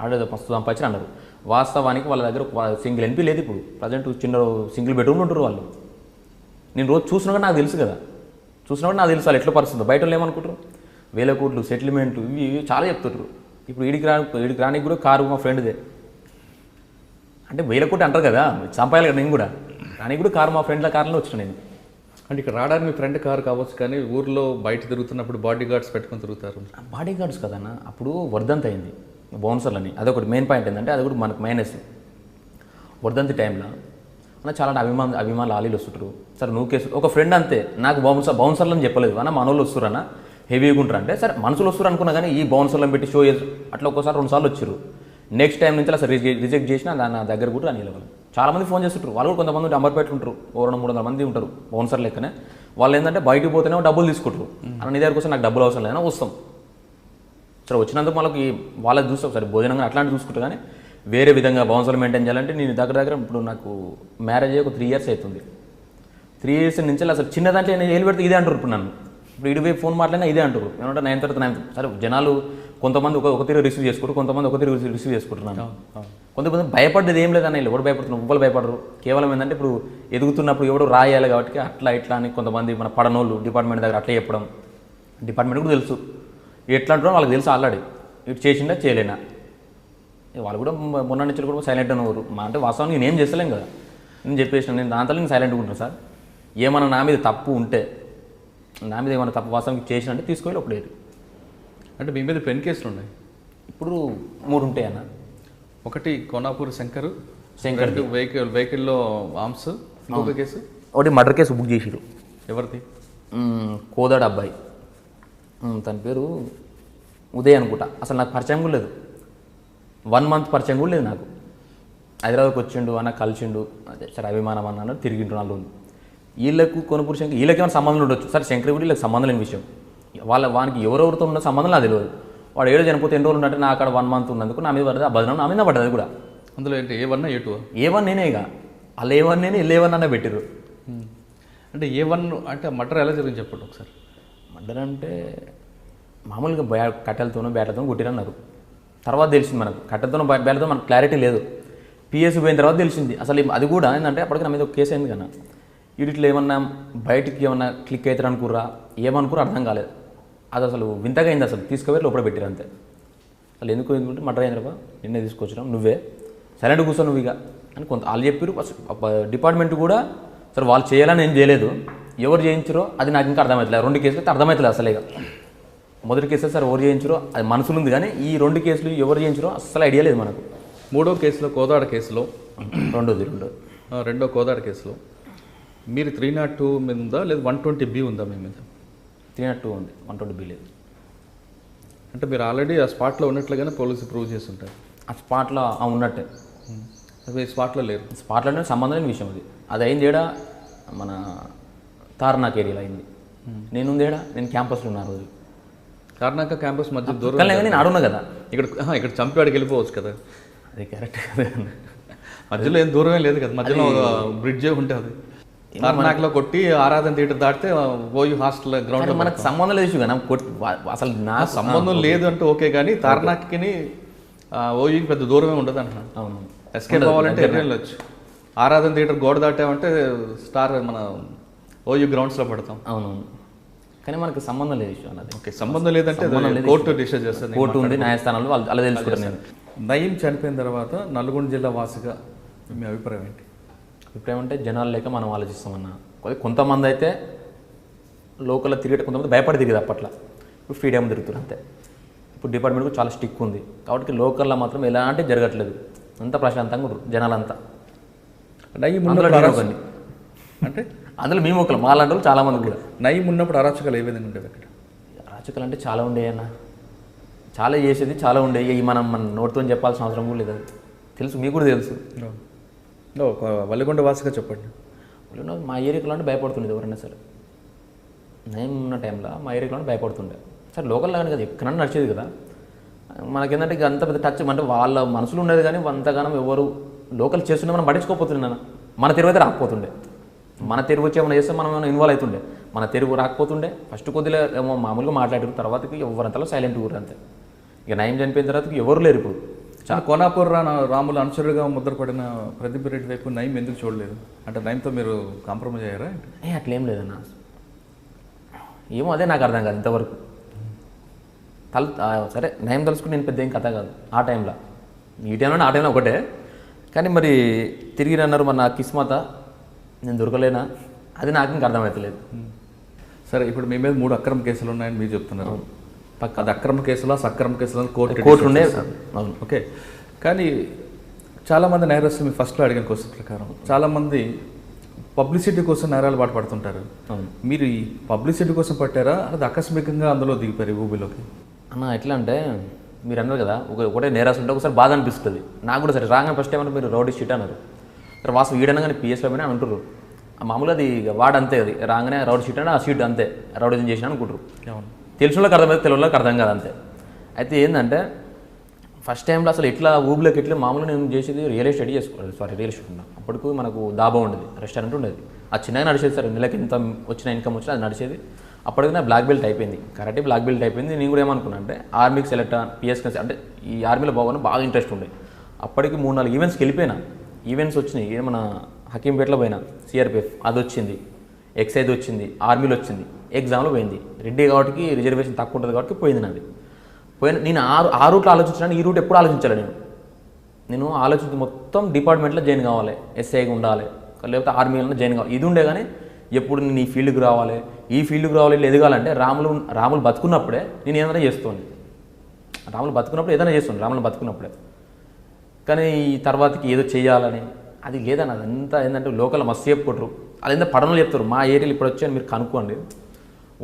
ఆడ మస్తు సంపాదించి అన్నారు. వాస్తవానికి వాళ్ళ దగ్గర సింగిల్ ఎన్పీ లేదు. ఇప్పుడు ప్రజెంట్ చిన్న సింగిల్ బెడ్రూమ్లు ఉంటారు వాళ్ళు. నేను రోజు చూసినా కూడా నాకు తెలుసు కదా. చూసినా కూడా నాకు తెలుసు వాళ్ళు ఎట్లా పరిస్థితుందో. బయట వాళ్ళు ఏమనుకుంటారు 1000 కోట్లు సెటిల్మెంట్లు ఇవి చాలా చెప్తుంటారు. ఇప్పుడు ఈడికి రానికి కూడా కారు మా ఫ్రెండ్దే. అంటే 1000 కోట్లు అంటారు కదా, సంపాయాలి కదా. నేను కూడా రానికి కూడా కారు మా ఫ్రెండ్ల కార్లో వచ్చిన నేను. అంటే ఇక్కడ రావడానికి మీ ఫ్రెండ్ కారు కావచ్చు, కానీ ఊర్లో బయట తిరుగుతున్నప్పుడు బాడీ గార్డ్స్ పెట్టుకొని తిరుగుతారు. బాడీ గార్డ్స్ కదన్న, అప్పుడు వర్ధంతి అయింది బౌన్సర్లని. అదొకటి మెయిన్ పాయింట్ ఏంటంటే అది కూడా మనకు మైనస్. వర్ధంతి టైంలో అన్న చాలా అభిమానులు ఆలీలు వస్తుంటారు. సరే నువ్వు కేసు ఒక ఫ్రెండ్ అంతే నాకు బౌన్సర్లని చెప్పలేదు అన్న, మనోళ్ళు వస్తురన్నా హెవీగా ఉంటారు అంటే సరే మనుషులు వస్తారు అనుకున్నా కానీ ఈ బౌన్సర్లను పెట్టి షో చేసి అట్లా ఒక్కోసారి 2 సార్లు వచ్చారు. నెక్స్ట్ టైం నుంచి అసలు రిజెక్ట్ చేసినా నా దగ్గర కూడా రాని వాళ్ళు చాలామంది ఫోన్ చేస్తుంటారు. వాళ్ళు కూడా కొంతమంది అంబర్పేట ఉంటారు, 200-300 మంది ఉంటారు బౌన్సర్ లెక్కనే. వాళ్ళు ఏంటంటే బయటకు పోతేనే డబ్బులు తీసుకుంటారు. అన్న నీ దగ్గర కోసం నాకు డబ్బులు అవసరం లేదని వస్తాం. సరే వచ్చినందుకు వాళ్ళకి వాళ్ళకి చూస్తాం సరే భోజనంగా అట్లాంటి చూసుకుంటారు. కానీ వేరే విధంగా బౌన్సర్లు మెయింటైన్ చేయాలంటే నేను దగ్గర ఇప్పుడు నాకు మ్యారేజ్ అయ్యి ఒక 3 years అవుతుంది. 3 years నుంచి అసలు చిన్న దాంట్లో నేను ఏలు పెడితే ఇదే అంటారు. ఇప్పుడు నన్ను ఇప్పుడు ఇటువైపు ఫోన్ మాట్లాడినా ఇదే అంటారు. ఏమంటే 9 తర్వాత 9 సరే జనాలు కొంతమంది ఒక తీరు రిసీవ్ చేసుకుంటారు, కొంతమంది ఒక తీరు రిసీవ్ చేసుకుంటున్నాను. కొంతమంది భయపడ్డది ఏం లేదన్న, ఎవరు భయపడుతున్నారు, ఎవ్వరు భయపడరు. కేవలం ఏంటంటే ఇప్పుడు ఎదుగుతున్నప్పుడు ఎవరు రాయాలి కాబట్టి అట్లా ఇట్లా అని కొంతమంది మన పడనోళ్ళు డిపార్ట్మెంట్ దగ్గర అట్లా చెప్పడం, డిపార్ట్మెంట్ కూడా తెలుసు ఎట్లా అంటారో వాళ్ళకి తెలుసు ఆల్రెడీ, ఇటు చేసిందా చేయలేనా. వాళ్ళు కూడా మొన్న నుంచి కూడా సైలెంట్ అనేవారు. అంటే వాస్తవానికి నేను ఏం చేస్తలేం కదా, నేను చెప్పేసిన నేను దాంతో నేను సైలెంట్గా ఉంటాను సార్. ఏమన్నా నా మీద తప్పు ఉంటే, నా మీద ఏమైనా తప్పు వాస్తవానికి చేసిన అంటే తీసుకొని ఒకటి. అంటే మీ మీద పెన్ కేసులు ఉన్నాయి ఇప్పుడు 3 ఉంటాయి అన్న. ఒకటి కోనాపూర్ శంకర్ వెహికల్లో ఆర్మ్స్, ఇంకొక కేసు ఒకటి మర్డర్ కేసు బుక్ చేసిరు. ఎవరిది? కోదాడు అబ్బాయి, తన పేరు ఉదయ్ అనుకుంటా. అసలు నాకు పరిచయం కూడా లేదు, 1 మంత్ పరిచయం కూడా లేదు నాకు. హైదరాబాద్కి వచ్చిండు అన్న, కలిసిండు, అదే సరే అభిమానం అన్నాడు, తిరిగిండు 4 రోజులు. వీళ్ళకు కొనుపూరు శంకర్ వీళ్ళకి ఏమైనా సంబంధం ఉండొచ్చు సరే, శంకర్ కూడా వీళ్ళకి సంబంధం లేని విషయం. వానికి ఎవరెవరితో ఉన్న సంబంధం నాకు తెలియదు. వాడు ఏడో చనిపోతే ఎన్ని రోజులు ఉన్నట్టు నా అక్కడ 1 మంత్ ఉన్నందుకు నా మీద పడుతుంది, ఆ బదనం నా మీద పడ్డది. అది కూడా అందులో ఏంటి A1 A2? A1 నేనే, ఇక వాళ్ళు A1 నేనే, A1 అన్న పెట్టిర్రు. అంటే A1 అంటే మర్డర్ ఎలా జరిగింది చెప్పండి ఒకసారి. మర్డర్ అంటే మామూలుగా కట్టెలతోనో బ్యాట్లతోనో కొట్టిరన్నారు. తర్వాత తెలిసింది మనకు, కట్టెలతోనో బ్యాట్లతో మనకు క్లారిటీ లేదు. పిఎస్ పోయిన తర్వాత తెలిసింది. అసలు అది కూడా ఏంటంటే అప్పటికి నా మీద ఒక కేసు అయింది కన్నా, వీటిలో ఏమన్నా బయటికి ఏమన్నా క్లిక్ అవుతారు అనుకుర్రా, ఏమనుకురా అర్థం కాలేదు. అది అసలు వింతగా అయింది. అసలు తీసుకుపోయి లోపల పెట్టారు అంతే. అసలు ఎందుకంటే మర్డర్ అయిందిరా, నిన్నే తీసుకొచ్చినాం, నువ్వే సైలెంట్ కూర్చో నువ్వు ఇక అని కొంత వాళ్ళు చెప్పారు. డిపార్ట్మెంట్ కూడా సరే వాళ్ళు చేయాలని ఏం చేయలేదు, ఎవరు చేయించారో అది నాకు ఇంకా అర్థమవుతలేదు. 2 కేసులు అయితే అర్థమవుతలేదు అసలు. ఇక మొదటి కేసు సార్ ఎవరు చేయించారో అది మనసులో ఉంది, కానీ ఈ 2 కేసులు ఎవరు చేయించారో అసలు ఐడియా లేదు మనకు. 3వ కేసులో కోదాడ కేసులో, రెండో కోదాడ కేసులో మీరు 302 మీద ఉందా లేదా 120B ఉందా మీ మీద? 302 ఉంది, 120B లేదు. అంటే మీరు ఆల్రెడీ ఆ స్పాట్లో ఉన్నట్లుగానే పోలీసు ప్రూవ్ చేసి ఉంటారు. ఆ స్పాట్లో ఉన్నట్టే, స్పాట్లో లేరు. స్పాట్లోనే సంబంధం లేని విషయం అది. అది అయింది ఏడా మన తార్నాక్ ఏరియాలో అయింది. నేను క్యాంపస్లో ఉన్నా రోజు. తార్నాక క్యాంపస్ మధ్య దూరం కానీ నేను ఆడున్నా కదా, ఇక్కడ చంపేవాడికి వెళ్ళిపోవచ్చు కదా. అది కరెక్ట్ కదా, మధ్యలో ఏం దూరమే లేదు కదా, మధ్యలో బ్రిడ్జే ఉంటుంది. తార్నాక్లో కొట్టి ఆరాధన థియేటర్ దాటితే ఓయూ హాస్టల్ గ్రౌండ్. మనకు సంబంధం లేదు కదా, అసలు నా సంబంధం లేదు అంటే ఓకే, కానీ తార్నాక్కి ఓయూకి పెద్ద దూరమే ఉండదు అంటున్నా. అవును, ఎస్కేప్ అవ్వాలంటే వెళ్ళొచ్చు. ఆరాధన థియేటర్ గోడ దాటామంటే స్టార్ మన ఓయూ గ్రౌండ్స్లో పడతాం. అవునవును, కానీ మనకు సంబంధం లేదు విషయం అన్నది. ఓకే, సంబంధం లేదంటే కోర్టు డిసైడ్ చేస్తుంది. కోర్టు ఉంది, న్యాయస్థానాలు వాళ్ళు అలా తెలుసుకుంటారు. నేను నయీం చనిపోయిన తర్వాత నల్గొండ జిల్లా వాసిగా మీ అభిప్రాయం ఏంటి? అభిప్రాయం అంటే జనాలు లేక మనం ఆలోచిస్తామన్నా. కొంతమంది అయితే లోకల్లో తిరిగేట, కొంతమంది భయపడి తిరిగేది అప్పట్లో, ఇప్పుడు ఫ్రీడమ్ తిరుగుతారు అంతే. ఇప్పుడు డిపార్ట్మెంట్ కూడా చాలా స్టిక్ ఉంది కాబట్టి లోకల్లో మాత్రం ఎలాంటి జరగట్లేదు, అంతా ప్రశాంతంగా ఉంటారు జనాలంతా. అంటే అందులో మేము ఒకరు మాలాంటి వాళ్ళు చాలామంది కూడా. నయీం ఉన్నప్పుడు అరాచకాలు ఏ విధంగా ఉండేవి అక్కడ? అరాచకాలు అంటే చాలా ఉండేవి అన్న, చాలా చేసేది చాలా ఉండేవి. మన నోటితో చెప్పాల్సిన అవసరం కూడా లేదు, తెలుసు, మీకు కూడా తెలుసు. వల్లిగొండ వాసిగా చెప్పండి. మా ఏరియాలో అంటే భయపడుతుండేది ఎవరైనా సరే. నయం ఉన్న టైంలో మా ఏరియాలో భయపడుతుండే. సరే లోకల్ లాగానే కదా, ఎక్కడన్నా నడిచేది కదా. మనకేంటంటే ఇక అంత పెద్ద టచ్ అంటే వాళ్ళ మనసులో ఉండేది, కానీ అంతగానం ఎవరు లోకల్ చేస్తుండే మనం పట్టించుకోకపోతుండే. మన తెరువు అయితే రాకపోతుండే, మన తెరువు వచ్చి ఏమైనా చేస్తే మనం ఏమైనా ఇన్వాల్వ్ అవుతుండే. మన తెరువు రాకపోతుండే. ఫస్ట్ కొద్దిగా ఏమో మామూలుగా మాట్లాడారు, తర్వాతకి ఎవరంతలో సైలెంట్ ఊరు అంతే. ఇక నయం చనిపోయిన తర్వాత ఎవరు లేరు ఇప్పుడు. కోనాపూర్ రాములు అనుచరుడుగా ముద్రపడిన ప్రదీప్ రెడ్డి వైపు నయీం ఎందుకు చూడలేదు? అంటే నయీంతో మీరు కాంప్రమైజ్ అయ్యారా? అట్లేం లేదన్న, ఏమో అదే నాకు అర్థం కాదు ఇంతవరకు. సరే నయం తలుసుకుని నేను పెద్ద ఏం కథ కాదు ఆ టైంలో, ఈ టైంలో ఆ టైంలో ఒకటే. కానీ మరి తిరిగి అన్నారు, మరి నాకు కిస్మత నేను దొరకలేనా, అది నాకు ఇంకా అర్థమవుతలేదు. సరే, ఇప్పుడు మీ మీద 3 అక్రమ కేసులు ఉన్నాయని మీరు చెప్తున్నారు. అది అక్రమ కేసులా సక్రమ కేసులా కోర్టు ఉండే. అవును, ఓకే. కానీ చాలామంది నేరస్తులు మీరు ఫస్ట్లో అడిగిన క్వశ్చన్ ప్రకారం చాలామంది పబ్లిసిటీ కోసం నేరాలు పడుతుంటారు. మీరు ఈ పబ్లిసిటీ కోసం పట్టారా, అది ఆకస్మికంగా అందులో దిగిపోయారు ఊబిలోకి? అన్న ఎట్లా అంటే మీరు అన్నారు కదా, ఒకటే నేరాలు ఉంటే ఒకసారి బాధ అనిపిస్తుంది నాకు కూడా. సరే రాగానే ఫస్ట్ ఏమన్నా మీరు రౌడీ షీట్ అన్నారు, సరే వాసు వీడన్నా కానీ పిఎస్లో అని అంటారు. మామూలుగా అది వాడు అంతే, అది రాగానే రౌడీ షీట్ అని ఆ షీట్ అంతే రౌడీజం చేసిన అనుకుంటారు. తెలిసిన వాళ్ళకి అర్థమైతే తెలియని వాళ్ళకి అర్థం కాదు అంతే. అయితే ఏంటంటే ఫస్ట్ టైంలో అసలు ఎట్లా ఊబిలోకి ఎట్లా మామూలుగా నేను చేసేది రియల్ ఎస్టేట్ రియల్ ఎస్టేట్ ఉన్నా. అప్పటికి మనకు దాబా ఉండేది, రెస్టారెంట్ ఉండేది, అది చిన్నగా నడిచేది. సరే నెలకి ఎంత వచ్చిన ఇన్కమ్ వచ్చినా అది నడిచేది. అప్పటికి నా బ్లాక్ బెల్ట్ అయిపోయింది, కరాటే బ్లాక్ బెల్ట్ అయిపోయింది. నేను కూడా ఏమనుకున్నా అంటే ఆర్మీకి సెలెక్ట్ పిఎస్కి అంటే ఈ ఆర్మీలో బాగా ఇంట్రెస్ట్ ఉండే. అప్పటికి 3-4 ఈవెంట్స్కి వెళ్ళిపోయినా. ఈవెంట్స్ వచ్చినాయి, ఏమన్నా హకీంపేటలో పోయినా సిఆర్పిఎఫ్ అది వచ్చింది, ఎక్సైజ్ వచ్చింది, ఆర్మీలో వచ్చింది, ఎగ్జామ్లో పోయింది. రెడ్డి కాబట్టి రిజర్వేషన్ తక్కువ ఉంటుంది కాబట్టి పోయింది నాది. నేను ఆ రూట్లో ఆలోచించాను, ఈ రూట్ ఎప్పుడు ఆలోచించాలి. నేను ఆలోచించి మొత్తం డిపార్ట్మెంట్లో జాయిన్ కావాలి, ఎస్ఐగా ఉండాలి, లేకపోతే ఆర్మీలో జాయిన్ కావాలి, ఇది ఉండే. కానీ ఎప్పుడు నేను ఈ ఫీల్డ్కి రావాలి, ఈ ఫీల్డ్కి రావాలి, ఇట్లా ఎదగాలంటే రాములు బతుకున్నప్పుడే నేను ఏదైనా చేస్తాను. రాములు బతుకున్నప్పుడు ఏదైనా చేస్తాను, రాములు బతుకున్నప్పుడే. కానీ ఈ తర్వాతకి ఏదో చేయాలని అది లేదని, అదంతా ఏంటంటే లోకల్ మస్తు చెప్పుకుంటారు, అదేంతా పడనలు చెప్తారు. మా ఏరియాలో ఇప్పుడు వచ్చాను మీరు కనుక్కోండి,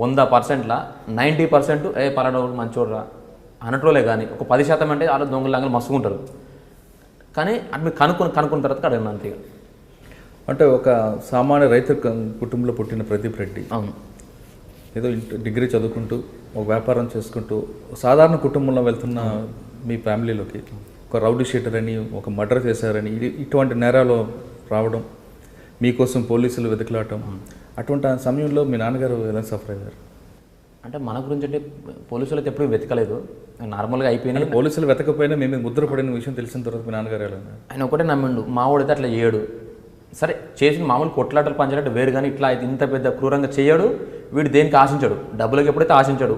100%లో 90% పలానోడు మంచోడురా అనటోలే. కానీ ఒక 10% అంటే వాళ్ళు దొంగలు మస్తుకుంటారు. కానీ అది మీరు కనుక్కున్న తర్వాత అడగను అంతే. అంటే ఒక సామాన్య రైతు కుటుంబంలో పుట్టిన ప్రదీప్ రెడ్డి అవును, ఏదో డిగ్రీ చదువుకుంటూ ఒక వ్యాపారం చేసుకుంటూ సాధారణ కుటుంబంలో వెళ్తున్న మీ ఫ్యామిలీలోకి ఒక రౌడీ షీటర్ అని, ఒక మర్డర్ చేశారని, ఇటువంటి నేరాలు రావడం, మీకోసం పోలీసులు వెతుకులాటం, అటువంటి సమయంలో మీ నాన్నగారు ఎలా సఫర్ అయ్యారు? అంటే మన గురించి అంటే పోలీసులు అయితే ఎప్పుడు వెతకలేదు, నార్మల్గా అయిపోయినాయి. పోలీసులు వెతకపోయినా మేము ముద్ర పడిన విషయం తెలిసిన తర్వాత మీ నాన్నగారు ఎలా? ఆయన ఒకటే నమ్మిండు, మావాడైతే అట్లా చేయడు. సరే చేసిన మామూలు కొట్లాటలు పంచాలంటే వేరు, కానీ ఇట్లా అయితే ఇంత పెద్ద క్రూరంగా చేయడు. వీడు దేనికి ఆశించాడు, డబ్బులకి ఎప్పుడైతే ఆశించాడు,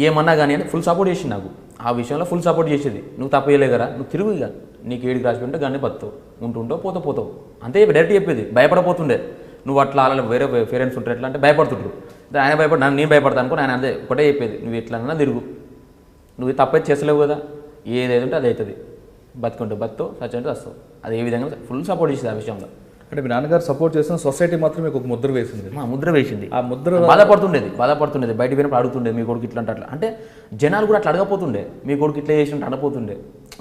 ఏమన్నా కానీ అని ఫుల్ సపోర్ట్ చేసింది నాకు. ఆ విషయంలో ఫుల్ సపోర్ట్ చేసేది. నువ్వు తప్పు చేయలే కదా, నువ్వు తిరుగు, ఇక నీకు ఏడికి రాసి ఉంటే కానీ బతావు, ఉంటుంటావు పోతావు అంతే డైరెక్ట్ చెప్పేది. భయపడపోతుండే, నువ్వు అట్లా అలా వేరే పేరెంట్స్ ఉంటారు ఎట్లా అంటే భయపడుతుంటారు. ఆయన నేను భయపడతాను అనుకో, ఆయన అదే ఒకటే చెప్పేది, నువ్వు ఎట్లన్నా తిరుగు, నువ్వు తప్పైతే చేసలేవు కదా, ఏదైతే ఉంటే అది అవుతుంది, బతుకుంటే బతావు, సచ్చి వస్తావు. అది ఏ విధంగా ఫుల్ సపోర్ట్ చేసేది ఆ విషయంలో. అంటే మీ నాన్నగారు సపోర్ట్ చేసిన సొసైటీ మాత్రం మీకు ఒక ముద్ర వేసింది. మా ముద్ర వేసింది. ఆ ముద్ర బాధపడుతుండేది బయట పోయినప్పుడు అడుగుతుండే, మీ కొడుకు ఇట్లా అంటే అట్లా. అంటే జనాలు కూడా అట్లా అడగపోతుండే, మీ కొడుకు ఇట్లా చేసినట్టు అడగపోతుండే.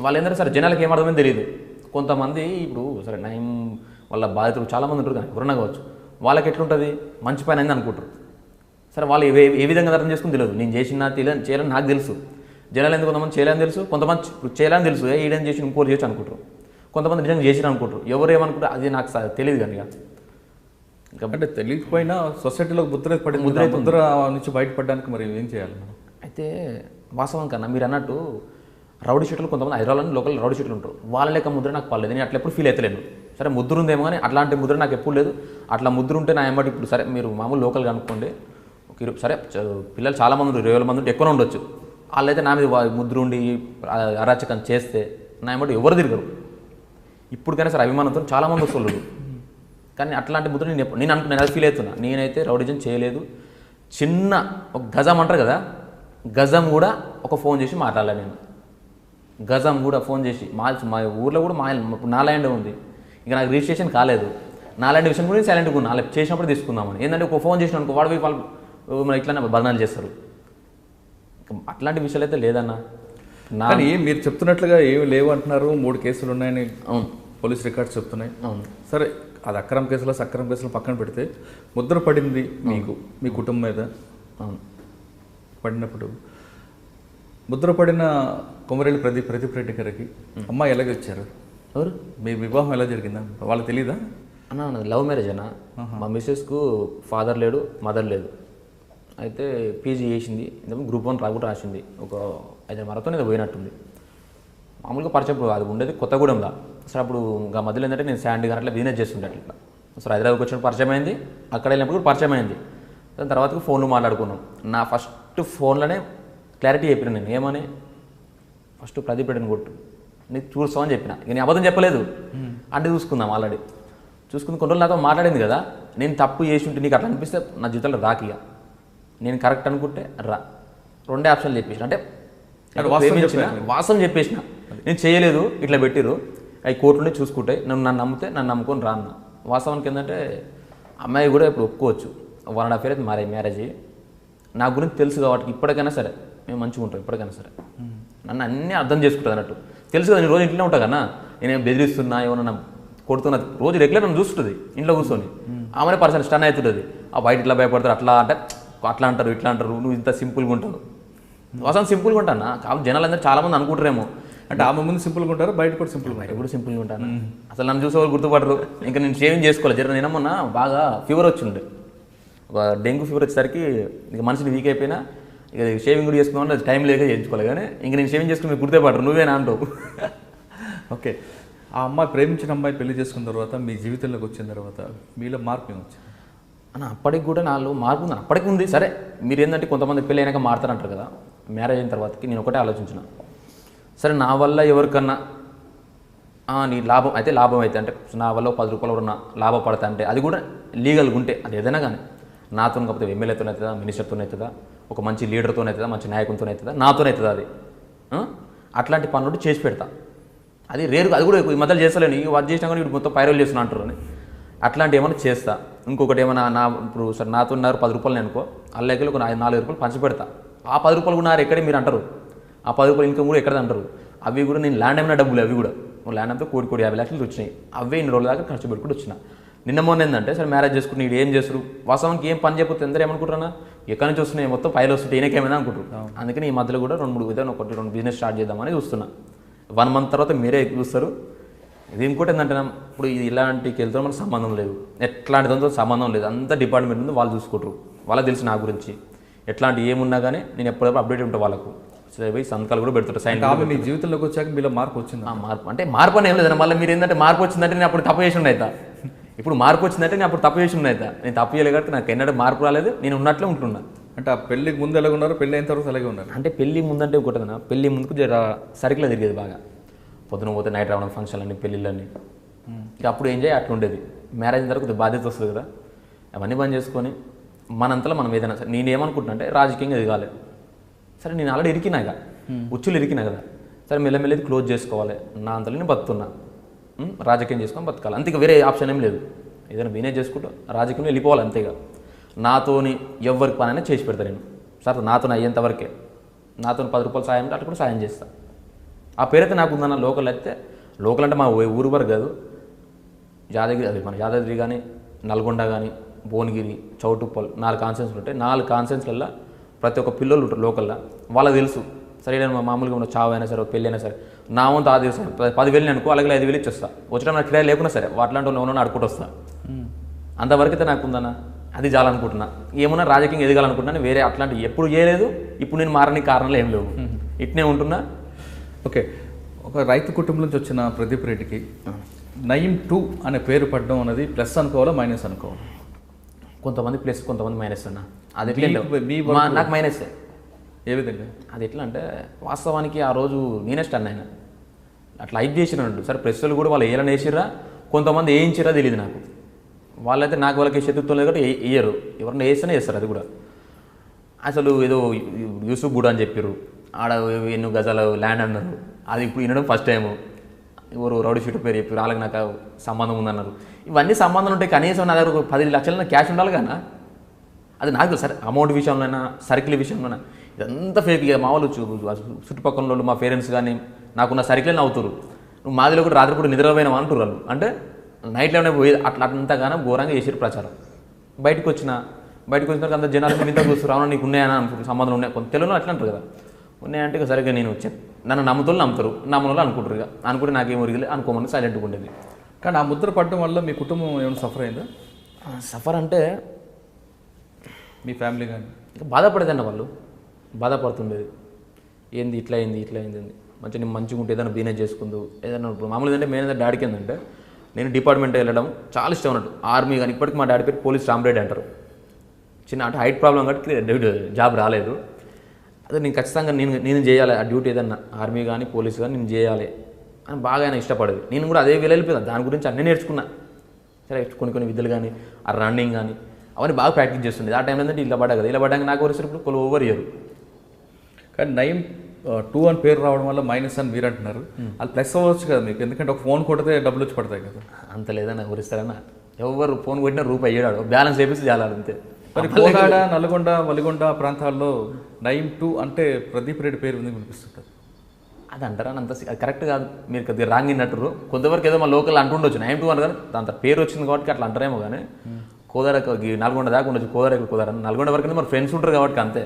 వాళ్ళు ఏంటంటే సరే జనాలకి ఏమర్థమని తెలియదు. కొంతమంది ఇప్పుడు సరే నయం వాళ్ళ బాధితులు చాలామంది ఉంటారు, కానీ ఎవరన్నా కావచ్చు, వాళ్ళకి ఎట్లుంటుంది మంచి పని అయింది అనుకుంటారు. సరే వాళ్ళు ఏ విధంగా అర్థం చేసుకుని తెలియదు. నేను చేయాలని నాకు తెలుసు. జనాలు ఎందుకు కొంతమంది చేయాలని తెలుసు, కొంతమంది చేయాలని తెలుసు, ఈడని చేసి ఇంకోటి చేయొచ్చు అనుకుంటారు, కొంతమంది నిజంగా చేసిన అనుకుంటారు. ఎవరు ఏమనుకుంటారు అది నాకు తెలియదు. కానీ ఇంకా అంటే తెలియకపోయినా సొసైటీలో ముద్ర నుంచి బయటపడడానికి మరి ఏం చేయాలి? అయితే వాస్తవం కన్నా మీరు అన్నట్టు రౌడీ షీట్లు కొంతమంది హైదరాబాద్లో లోకల్ రౌడీ షీట్లు ఉంటారు, వాళ్ళ లెక్క ముద్ర నాకు పడలేదు. నేను అట్లా ఎప్పుడు ఫీల్ అవుతలేను. సరే ముద్ర ఉందేమో, కానీ అట్లాంటి ముద్ర నాకు ఎప్పుడు లేదు. అట్లా ముద్ర ఉంటే నా ఏమంటే ఇప్పుడు సరే మీరు మామూలు లోకల్గా అనుకోండి, సరే పిల్లలు చాలామంది ఉంటారు, 20,000 మంది ఉంటే ఎక్కువ ఉండొచ్చు. వాళ్ళైతే నా మీద ముద్ర ఉండి అరాచకం చేస్తే నా ఏమంటే ఎవరు తిరగరు. ఇప్పటికైనా సరే అభిమానంతో చాలామంది వస్తున్నారు. కానీ అట్లాంటి ముద్ర నేను అనుకున్నాను, అది ఫీల్ అవుతున్నా. నేనైతే రౌడిజం చేయలేదు. చిన్న ఒక గజం అంటారు కదా, గజం కూడా ఒక ఫోన్ చేసి మాట్లాడాలి. నేను గజం కూడా ఫోన్ చేసి మా ఊర్లో కూడా నా ల్యాండ్ ఉంది, ఇంకా నాకు రిజిస్ట్రేషన్ కాలేదు, నా ల్యాండ్ విషయం కూడా సైలెంట్గా ఉన్నా, అలా చేసినప్పుడు తీసుకుందామని. ఏంటంటే ఒక ఫోన్ చేసిన అనుకో వాళ్ళు ఇట్లానే బదనాలు చేస్తారు. అట్లాంటి విషయాలు అయితే లేదన్నా. కానీ మీరు చెప్తున్నట్లుగా ఏమి లేవు అంటున్నారు, 3 కేసులు ఉన్నాయని అవును పోలీస్ రికార్డ్స్ చెప్తున్నాయి. అవును సరే అది అక్రమ కేసులు సక్రమ కేసులు పక్కన పెడితే ముద్ర పడింది మీకు మీ కుటుంబం మీద. అవును పడినప్పుడు ముద్ర పడిన కొమరెల్లి ప్రదీప్ రెడ్డి గారికి అమ్మాయి ఎలాగ వచ్చారు? ఎవరు? మీ వివాహం ఎలా జరిగిందా? వాళ్ళకి తెలీదా? అన్న లవ్ మ్యారేజ్ అన్న. మా మిస్సెస్కు ఫాదర్ లేడు, మదర్ లేదు. అయితే పీజీ చేసింది, గ్రూప్ 1 కూడా రాసింది. ఒక 5 మరతో నేను పోయినట్టుంది. మామూలుగా పరిచయం అది ఉండేది కొత్తగూడెంలో. అసలు అప్పుడు ఇంకా మధ్యలో ఏంటంటే నేను శాండీ కానీ అట్లా బిజినెస్ చేస్తుండే అట్లా. అసలు హైదరాబాద్కి వచ్చినప్పుడు పరిచయం అయింది, అక్కడ వెళ్ళినప్పుడు కూడా పరిచయం అయింది. దాని తర్వాత ఫోన్లు మాట్లాడుకున్నాం. నా ఫస్ట్ ఫోన్లోనే క్లారిటీ చెప్పిన నేను ఏమని, ఫస్ట్ ప్రదీప్ రెడ్డిని కొట్టు, నీకు చూస్తామని చెప్పిన. ఇక నేను అబద్ధం చెప్పలేదు అంటే చూసుకుందాం. ఆల్రెడీ చూసుకుని కొన్ని రోజులు నాతో మాట్లాడింది కదా, నేను తప్పు చేసి ఉంటే నీకు అట్లా అనిపిస్తే నా జీవితంలో రాకిగా, నేను కరెక్ట్ అనుకుంటే రా, 2 ఆప్షన్లు చెప్పేసిన. అంటే వాస్తవం చెప్పేసిన, నేను చేయలేదు ఇట్లా పెట్టిరు, అవి కోర్టులోనే చూసుకుంటాయి, నన్ను నమ్మితే నన్ను నమ్ముకొని రాన్న. వాస్తవానికి ఏంటంటే అమ్మాయి కూడా ఇప్పుడు ఒప్పుకోవచ్చు, 1.5 year అయితే మ్యారేజ్. నా గురించి తెలుసు కాబట్టి ఇప్పటికైనా సరే మేము మంచిగా ఉంటాం. ఇప్పటికైనా సరే నన్ను అన్నీ అర్థం చేసుకుంటుంది అన్నట్టు తెలుసు కదా. నేను రోజు ఇంట్లో ఉంటా కన్నా, నేనేం బెదిరిస్తున్నా ఏమన్నా కొడుతున్నది, రోజు రెగ్యులర్ నన్ను చూస్తుంది ఇంట్లో కూర్చొని. ఆమెనే పర్సన్ స్టన్ అవుతుంటుంది, ఆ బయట ఇట్లా భయపడతారు, అట్లా అంటే అట్లా అంటారు ఇట్లా అంటారు, నువ్వు ఇంత సింపుల్గా ఉంటావు. వాస్తవం సింపుల్గా ఉంటాను. కాబట్టి జనాలు అందరూ చాలామంది అనుకుంటారేమో, అంటే ఆమె ముందు సింపుల్గా ఉంటారు, బయట కూడా సింపుల్గా ఉంటాను. అసలు నన్ను చూసే వాళ్ళు గుర్తుపడరు. ఇంకా నేను షేవింగ్ చేసుకోవాలి. నేను మొన్న బాగా ఫీవర్ వచ్చిండే, ఒక డెంగ్యూ ఫీవర్ వచ్చేసరికి ఇక మనిషిని వీక్ అయిపోయినా ఇక షేవింగ్ కూడా చేసుకుందామని అది టైం లేక చేయించుకోవాలి. కానీ ఇంక నేను షేవింగ్ చేసుకుని మీరు గుర్తుపడరు, నువ్వేనా అంటావు. ఓకే, ఆ అమ్మాయి ప్రేమించిన అమ్మాయి పెళ్లి చేసుకున్న తర్వాత మీ జీవితంలోకి వచ్చిన తర్వాత మీలో మార్పు ఏమొచ్చింది అన్న? అప్పటికి కూడా నాలో మార్పు ఉంది, అప్పటికి ఉంది. సరే మీరు ఏంటంటే కొంతమంది పెళ్ళి అయినాక మారుతారంటారు కదా, మ్యారేజ్ అయిన తర్వాతకి నేను ఒకటే ఆలోచించిన, సరే నా వల్ల ఎవరికన్నా నీ లాభం అయితే అంటే నా వల్ల 10 రూపాయలు ఎవరన్నా లాభపడతా అంటే అది కూడా లీగల్గా ఉంటే అది ఏదైనా కానీ నాతో కాకపోతే ఎమ్మెల్యేతో అవుతుందా, మినిస్టర్తో అవుతుందా, ఒక మంచి లీడర్తో అవుతుందా, మంచి నాయకునితో అవుతుందా, నాతో అవుతుందా, అది అట్లాంటి పనులు చేసి పెడతా. అది రేరుగా, అది కూడా ఈ మధ్యలో చేస్తలేను, ఈ వర్క్ చేసినా కానీ ఇప్పుడు మొత్తం పైరలు చేస్తున్నా అంటారు అని అట్లాంటి ఏమైనా చేస్తా. ఇంకొకటి ఏమైనా ఇప్పుడు సరే నాతో 10 రూపాయలు అనుకో, అల్లెక్కలు ఒక 4 రూపాయలు పంచి పెడతా. ఆ 10 రూపాయలు కూడా ఎక్కడే మీరు అంటారు, ఆ 10 రూపాయలు ఇన్కమ్ కూడా ఎక్కడే అంటారు. అవి కూడా నేను ల్యాండ్ అయిన డబ్బులు, అవి కూడా ల్యాండ్ అంతా 1,50 లక్షలు వచ్చినాయి. అవే ఇన్ని రోజుల దాకా ఖర్చు పెట్టుకుంటూ వచ్చిన. నిన్న మొన్న ఏంటంటే సరే మ్యారేజ్ చేసుకుని వీడు ఏం చేస్తారు, వాస్తవానికి ఏం పని చెప్పితే అందరూ ఏమనుకుంటారా, ఎక్కడి నుంచి వస్తున్నాయి మొత్తం పైలు వస్తుంటే ఈయనకేమైనా అనుకుంటారు. అందుకని ఈ మధ్యలో కూడా 2-3 విధాలు 1-2 బిజినెస్ స్టార్ట్ చేద్దామని చూస్తున్నా. 1 మంత్ తర్వాత మీరే చూస్తారు. ఇది ఇంకోటి ఏంటంటే ఇప్పుడు ఇలాంటికి వెళ్తే మనకు సంబంధం లేదు, ఎట్లాంటిదంతో సంబంధం లేదు, అంతా డిపార్ట్మెంట్ ఉంది, వాళ్ళు చూసుకుంటారు. వాళ్ళకి తెలుసు నా గురించి ఎట్లాంటి ఏమున్నా కానీ నేను ఎప్పుడప్పుడు అప్డేట్ ఉంటాను వాళ్ళకు. సరే పోయి సంతకాలు కూడా పెడుతుంటా, సైన్. మీ జీవితంలోకి వచ్చాక మీలో మార్పు వచ్చింది? మార్పు అంటే మార్పు అని ఏం లేదన్న, మళ్ళీ మీరు ఏంటంటే మార్పు వచ్చిందంటే నేను అప్పుడు తప్పు చేసి ఉన్నాయితా. ఇప్పుడు మార్పు వచ్చిందంటే నేను అప్పుడు తప్పు చేసి ఉన్నాయితా. నేను తప్పు చేయలేదు కాబట్టి నాకు ఎన్నడూ మార్పు రాలేదు, నేను ఉన్నట్లే ఉంటున్నా. అంటే ఆ పెళ్ళికి ముందు ఎలాగ ఉన్నారు, పెళ్ళి అయిన తర్వాత అలాగే ఉన్నారు? అంటే పెళ్ళి ముందంటే ఒకటేనా, పెళ్ళి ముందుకు సరికిలో తిరిగేది బాగా, పొద్దున పోతే నైట్ రావడం, ఫంక్షన్లన్నీ, పెళ్ళిళ్ళని. ఇక అప్పుడు ఎంజాయ్ అట్లా ఉండేది. మ్యారేజ్ తర్వాత కొద్దిగా బాధ్యత వస్తుంది కదా, అవన్నీ బంద్ చేసుకొని మనంతలో మనం ఏదైనా సరే, నేను ఏమనుకుంటున్నా అంటే రాజకీయంగా ఎదగాలి. సరే నేను ఆల్రెడీ ఇరికినా ఇక, ఉచ్చులు ఇరికినా కదా, సరే మెల్లమెల్లది క్లోజ్ చేసుకోవాలి. నా అంతలో నేను బతుకున్నా, రాజకీయం చేసుకొని బతకాలి అంతే, ఇక వేరే ఆప్షన్ ఏం లేదు. ఏదైనా బిజినెస్ చేసుకుంటూ రాజకీయంలో వెళ్ళిపోవాలి అంతేగా. నాతోని ఎవరికి పనైనా చేసి పెడతా నేను. సరే నాతో అయ్యేంతవరకే, నాతో 10 రూపాయలు సాయం అంటే అట్లా కూడా సాయం చేస్తాను. ఆ పేరైతే నాకు ఉందన్న. లోకల్ అయితే, లోకల్ అంటే మా ఊరు వరకు కాదు, యాదగిరి, అది మన యాదాద్రి కానీ, నల్గొండ కానీ, భువనగిరి, చౌటుప్పల్ 4 కాన్స్టిట్యూన్సీలు ఉంటాయి. 4 కాన్స్టిట్యూన్సీలలో ప్రతి ఒక్క పిల్లలు ఉంటారు లోకల్లో, వాళ్ళకి తెలుసు. సరే నేను మామూలుగా ఉన్న చావు అయినా సరే, పెళ్ళి అయినా సరే, నా వంతు ఆ ദിവസം 10,000 అనుకో, అలాగే 5,000 ఇచ్చి వస్తా. వచ్చిన నాకు కిరాయి లేకున్నా సరే, వాటిలాంటి వాళ్ళు అడుకుంటూ వస్తా. అంతవరకు అయితే నాకు ఉందన్న, అది చాలనుకుంటున్నా. ఏమన్నా రాజకీయం ఎదగాలనుకుంటున్నాను, వేరే అట్లాంటి ఎప్పుడు చేయలేదు. ఇప్పుడు నేను మారని కారణాలు ఏం లేవు, ఇట్నే ఉంటున్నా. ఓకే, ఒక రైతు కుటుంబం నుంచి వచ్చిన ప్రదీప్ రెడ్డికి నయీం 2 అనే పేరు పడడం అనేది ప్లస్ అనుకోవాలా, మైనస్ అనుకోవాలి? కొంతమంది ప్లస్, కొంతమంది మైనస్ అన్న. అది నాకు మైనస్. ఏ విధంగా? అది ఎట్లా అంటే వాస్తవానికి ఆ రోజు నేనే స్టన్ అయినా, అట్లా హైప్ చేసినట్టు. సరే ప్రెస్సులు కూడా వాళ్ళు ఏమైనా వేసిర్రా, కొంతమంది వేయించిరా తెలియదు నాకు. వాళ్ళైతే నాకు వాళ్ళకి శత్రుత్వం లేదు కాబట్టి వేయరు, ఎవరన్నా వేస్తేనే వేస్తారు. అది కూడా అసలు ఏదో యూసుఫ్ గూడ అని చెప్పారు, ఆడ ఎన్నో గజాలు ల్యాండ్ అన్నారు. అది ఇప్పుడు వినడం ఫస్ట్ టైము. ఎవరు రౌడీ షీటర్ పేరు చెప్పారు, వాళ్ళకి నాకు సంబంధం ఉందన్నారు. ఇవన్నీ సంబంధాలు ఉంటాయి, కనీసం నా దగ్గర 10 లక్షల క్యాష్ ఉండాలి కానీ అది నాకు సరే అమౌంట్ విషయంలోనైనా, సర్కిల్ విషయంలోనైనా ఇదంతా ఫేక్. ఇక మా వాళ్ళు చుట్టుపక్కల వాళ్ళు, మా పేరెంట్స్ కానీ నాకున్న సర్కిల్ని అవుతారు. నువ్వు మాదిలో కూడా రాత్రి కూడా నిద్రపోయినావు అంటారు వాళ్ళు. అంటే నైట్లోనే పోయి అట్లా అంతగానో ఘోరంగా చేసారు ప్రచారం. బయటకు వచ్చిన తర్వాత అంత జనాలు ఇంత చూస్తారు, అవునా నీకు ఉన్నాయని అనుకుంటారు, సంబంధం ఉన్నాయి. కొంత తెలుగులో అట్లా అంటారు కదా, ఉన్నాయంటే ఇక సరిగ్గా నేను నన్ను నమ్ముతోళ్ళు నమ్ముతారు, నమ్మని అనుకుంటారు. ఇక అనుకుంటే నాకేం ఒరిగిలే, అనుకోమని సైలెంట్గా ఉండేది. కానీ ఆ ముద్ర పడడం వల్ల మీ కుటుంబం ఏమైనా సఫర్ అయిందా? సఫర్ అంటే మీ ఫ్యామిలీ కానీ బాధపడేదన్న, వాళ్ళు బాధపడుతుండేది. ఏంది ఇట్లా అయింది, ఇట్లా అయింది, మంచిగా నేను మంచిగా ఉంటే ఏదైనా బిజినెస్ చేసుకుందు ఏదైనా. మామూలుగా అంటే మెయిన్ డాడీకి ఏంటంటే నేను డిపార్ట్మెంట్ వెళ్ళడం చాలా ఇష్టం అన్నట్టు. ఆర్మీ కానీ, ఇప్పటికి మా డాడీ పేరు పోలీస్ రామరెడ్డి అంటారు. చిన్న అంటే హైట్ ప్రాబ్లం కాబట్టి జాబ్ రాలేదు. అదే నేను ఖచ్చితంగా నేను చేయాలి ఆ డ్యూటీ, ఏదన్నా ఆర్మీ కానీ పోలీస్ కానీ నేను చేయాలి అని బాగా ఆయన ఇష్టపడేది. నేను కూడా అదే వెళ్ళిపోయాను, దాని గురించి అన్నీ నేర్చుకున్నా. సరే కొన్ని విద్యలు కానీ, ఆ రన్నింగ్ కానీ అవన్నీ బాగా ప్రాక్టీస్ చేస్తుండేది. ఆ టైంలో ఏంటంటే ఇలా పడ్డా కదా, ఇలా పడ్డాక నాకు వచ్చేటప్పుడు కొన్ని ఓవర్ ఇయర్. కానీ నయీం 2 అని పేరు రావడం వల్ల మైనస్ అని మీరు అంటున్నారు, అది ప్లస్ అవ్వచ్చు కదా మీకు, ఎందుకంటే ఒక ఫోన్ కొడితే డబ్బులు వచ్చి పడతాయి కదా. అంత లేదన్నా, ఊరిస్తారన్నా. ఎవరు ఫోన్ కొట్టినా రూపాయి అయ్యాడు, బ్యాలెన్స్ వేపిస్తే చాలా అంతే. మరి కోదాడ, నల్గొండ, వలిగొండ ప్రాంతాల్లో నయీం 2 అంటే ప్రదీప్ రెడ్డి పేరు ఉంది వినిపిస్తుంటుంది. అది అంటారా అంత అది కరెక్ట్ కాదు, మీరు కొద్దిగా రాంగ్ అన్నట్టు. కొంతవరకు ఏదో మా లోకల్ అంటుండొచ్చు నయీం 2 అని, కానీ దాంతో పేరు వచ్చింది కాబట్టి అట్లా అంటారేమో. కానీ కోదాడకు నల్గొండ దాకా ఉండొచ్చు, కోదాడ నల్గొండ వరకు మరి ఫ్రెండ్స్ ఉంటారు కాబట్టి అంతే.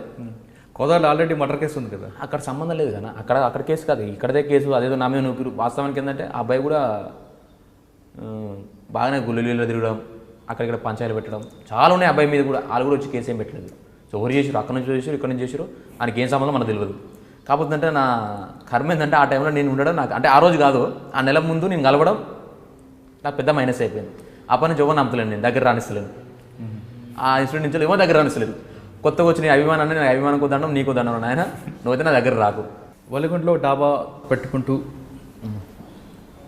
కోదాడలో ఆల్రెడీ మర్డర్ కేసు ఉంది కదా, అక్కడ సంబంధం లేదు కానీ అక్కడ కేసు కాదు, ఇక్కడదే కేసు. అదేదో నా మీద నూపిరు. వాస్తవానికి ఏంటంటే ఆ అబ్బాయి కూడా బాగానే గుళ్ళలో తిరగడం, అక్కడిక్కడ పంచాయలు పెట్టడం చాలా ఉన్నాయి. అబ్బాయి మీద కూడా వాళ్ళు కూడా వచ్చి కేసు ఏం పెట్టలేదు. సో ఎవరు చేసారు, అక్కడ నుంచి చేసారు, ఇక్కడ నుంచి చేసారు, ఆయనకి ఏం సంబంధం మనకు తెలియదు. కాకపోతే అంటే నా కర్మ ఏంటంటే ఆ టైంలో నేను ఉండడం నాకు అంటే ఆ రోజు కాదు, ఆ నెల ముందు నేను కలవడం నాకు పెద్ద మైనస్ అయిపోయింది. అప్పటి నుంచి ఎవరు నమ్మతలేను, నేను దగ్గర రానిస్తలేను. ఆ ఇన్సిడెంట్ నుంచి ఎవరు దగ్గర రానిస్తలేదు. కొత్తగా వచ్చి నీ అభిమానాన్ని నేను అభిమానం దండం నీకు దండం నాయన, నువ్వైతే నా దగ్గర రాకు. వలిగొండలో డాబా పెట్టుకుంటూ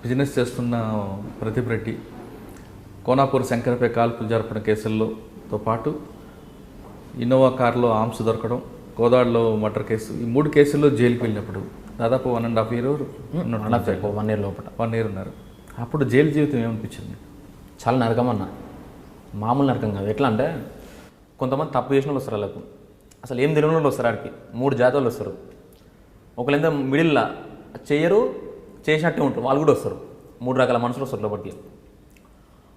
బిజినెస్ చేస్తున్న ప్రదీప్ రెడ్డి కోనాపూర్ శంకరపై కాల్పులు జరపడం కేసులతో పాటు ఇన్నోవా కారులో ఆర్మ్స్ దొరకడం, కోదాడలో మర్డర్ కేసు, ఈ 3 కేసుల్లో జైలుకి వెళ్ళినప్పుడు దాదాపు 1.5 year 1 year లోపల 1 year ఉన్నారు. అప్పుడు జైలు జీవితం ఏమనిపించింది? చాలా నరకం అన్న, మామూలు నరకం కాదు. ఎట్లా అంటే కొంతమంది తప్పు చేసిన వాళ్ళు వస్తారు, వాళ్ళకు అసలు ఏం తెలియని వాళ్ళు వస్తారు. ఆడికి 3 జాతి వాళ్ళు వస్తారు. ఒకళ్ళు ఎంత మిడిల్లో చేయరు, చేసినట్టే ఉంటారు, వాళ్ళు కూడా వస్తారు. 3 రకాల మనుషులు వస్తారు లోపలికి.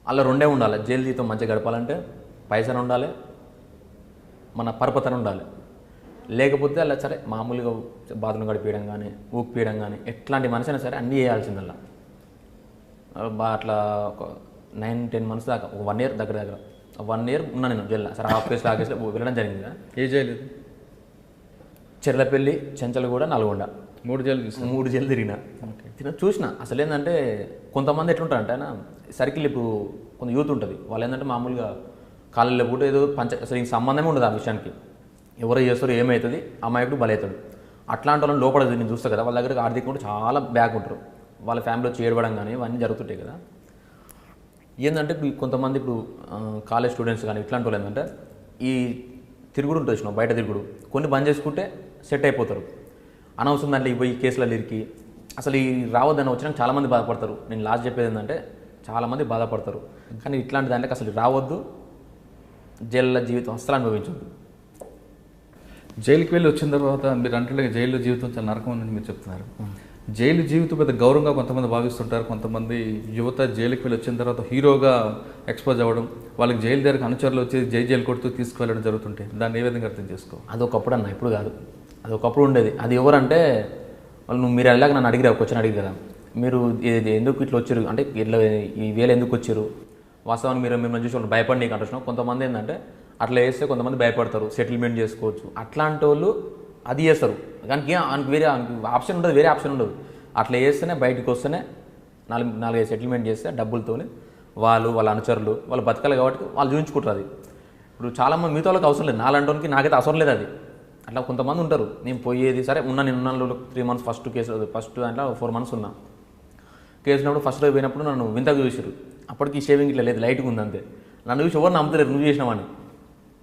అలా 2 ఉండాలి. జైలు జీవితం మంచిగా గడపాలంటే పైసలు ఉండాలి, మన పరపతన ఉండాలి. లేకపోతే అలా సరే మామూలుగా బాత్రూమ్ గడిపేయడం కానీ ఊపియడం కానీ ఎట్లాంటి మనిషి అయినా సరే అన్నీ చేయాల్సిందల్లా. అట్లా ఒక 9-10 months దాకా, ఒక 1 year దగ్గర 1 year ఉన్నా నేను జైల్లో. సరే ఆ కేసులో వెళ్ళడం జరిగింది కదా. ఏ జైలు? చెర్లపల్లి, చెంచలగూడ, నల్గొండ, 3 జైలు చూసాను. 3 జైలు తిరిగిన. చూసిన అసలు ఏంటంటే కొంతమంది ఎట్లుంటారంటే ఆయన సర్కిల్ ఇప్పుడు కొంత యూత్ ఉంటుంది, వాళ్ళు ఏంటంటే మామూలుగా కాలేజీలో కూడా ఏదో అసలు ఇంక సంబంధమే ఉండదు ఆ విషయానికి. ఎవరో చేస్తారో ఏమవుతుంది, అమాయకుడు బలవుతాడు. అట్లాంటి వాళ్ళని లోపల నేను చూస్తాను కదా, వాళ్ళ దగ్గర ఆర్థిక కూడా చాలా బ్యాక్ ఉంటారు. వాళ్ళ ఫ్యామిలీలో చేయడం కానీ ఇవన్నీ జరుగుతుంటాయి కదా. ఏంటంటే ఇప్పుడు కొంతమంది ఇప్పుడు కాలేజ్ స్టూడెంట్స్ కానీ ఇట్లాంటి వాళ్ళు ఏంటంటే ఈ తిరుగుడు ఉంటుంది చూసినావు, బయట తిరుగుడు కొన్ని బంద్ చేసుకుంటే సెట్ అయిపోతారు. అనవసరం దాంట్లో పోయి కేసులలో ఇరికి అసలు ఈ రావద్దని వచ్చినాక చాలామంది బాధపడతారు. నేను లాస్ట్ చెప్పేది ఏంటంటే చాలామంది బాధపడతారు, కానీ ఇట్లాంటి దాంట్లోకి అసలు రావద్దు. జైల్లో జీవితం అసలు అనుభవించద్దు. జైలుకి వెళ్ళి వచ్చిన తర్వాత మీరు అంటే జైల్లో జీవితం చాలా నరకం అని మీరు చెప్తున్నారు. జైలు జీవితం పెద్ద గౌరవంగా కొంతమంది భావిస్తుంటారు. కొంతమంది యువత జైలుకి వెళ్ళి వచ్చిన తర్వాత హీరోగా ఎక్స్పోజ్ అవ్వడం, వాళ్ళకి జైలు దగ్గరకు అనుచరులు వచ్చి జైలు కొడుతూ తీసుకువెళ్ళడం జరుగుతుంటే దాన్ని ఏ విధంగా అర్థం చేసుకో? అదొకప్పుడు అన్న, ఇప్పుడు కాదు. అదొకప్పుడు ఉండేది. అది ఎవరంటే వాళ్ళు మీరు అలాగ నన్ను అడిగిరా, క్వశ్చన్ అడిగి కదా, మీరు ఎందుకు ఇట్లా వచ్చారు అంటే ఇట్లా ఈ వేళ ఎందుకు వచ్చారు, వాస్తవానికి మీరు మిమ్మల్ని చూసి వాళ్ళు భయపడి నీకు అంటున్నాం. కొంతమంది ఏంటంటే అట్లా వేస్తే కొంతమంది భయపడతారు, సెటిల్మెంట్ చేసుకోవచ్చు. అట్లాంటి వాళ్ళు అది చేస్తారు, కానీ వేరే ఆప్షన్ ఉండదు, వేరే ఆప్షన్ ఉండదు. అట్లా చేస్తేనే బయటకు వస్తేనే 4-5 సెటిల్మెంట్ చేస్తే డబ్బులతో వాళ్ళ అనుచరులు వాళ్ళు బతకాలి కాబట్టి వాళ్ళు చూపించుకుంటారు. అది ఇప్పుడు చాలామంది మిగతా వాళ్ళకి అవసరం లేదు, నాలంటోనికి నాకైతే అవసరం లేదు. అది అట్లా కొంతమంది ఉంటారు. నేను పోయేది సరే నేను ఉన్నాను 3 months ఫస్ట్ దాంట్లో 4 months ఉన్నా. కేసినప్పుడు ఫస్ట్ రోజు పోయినప్పుడు నన్ను వింతగా చూసారు. అప్పటికి షేవింగ్ ఇట్లా లేదు, లైట్గా ఉంది అంతే. నన్ను చూసి ఎవరు నమ్ముతలేరు, నువ్వు చేసినావని.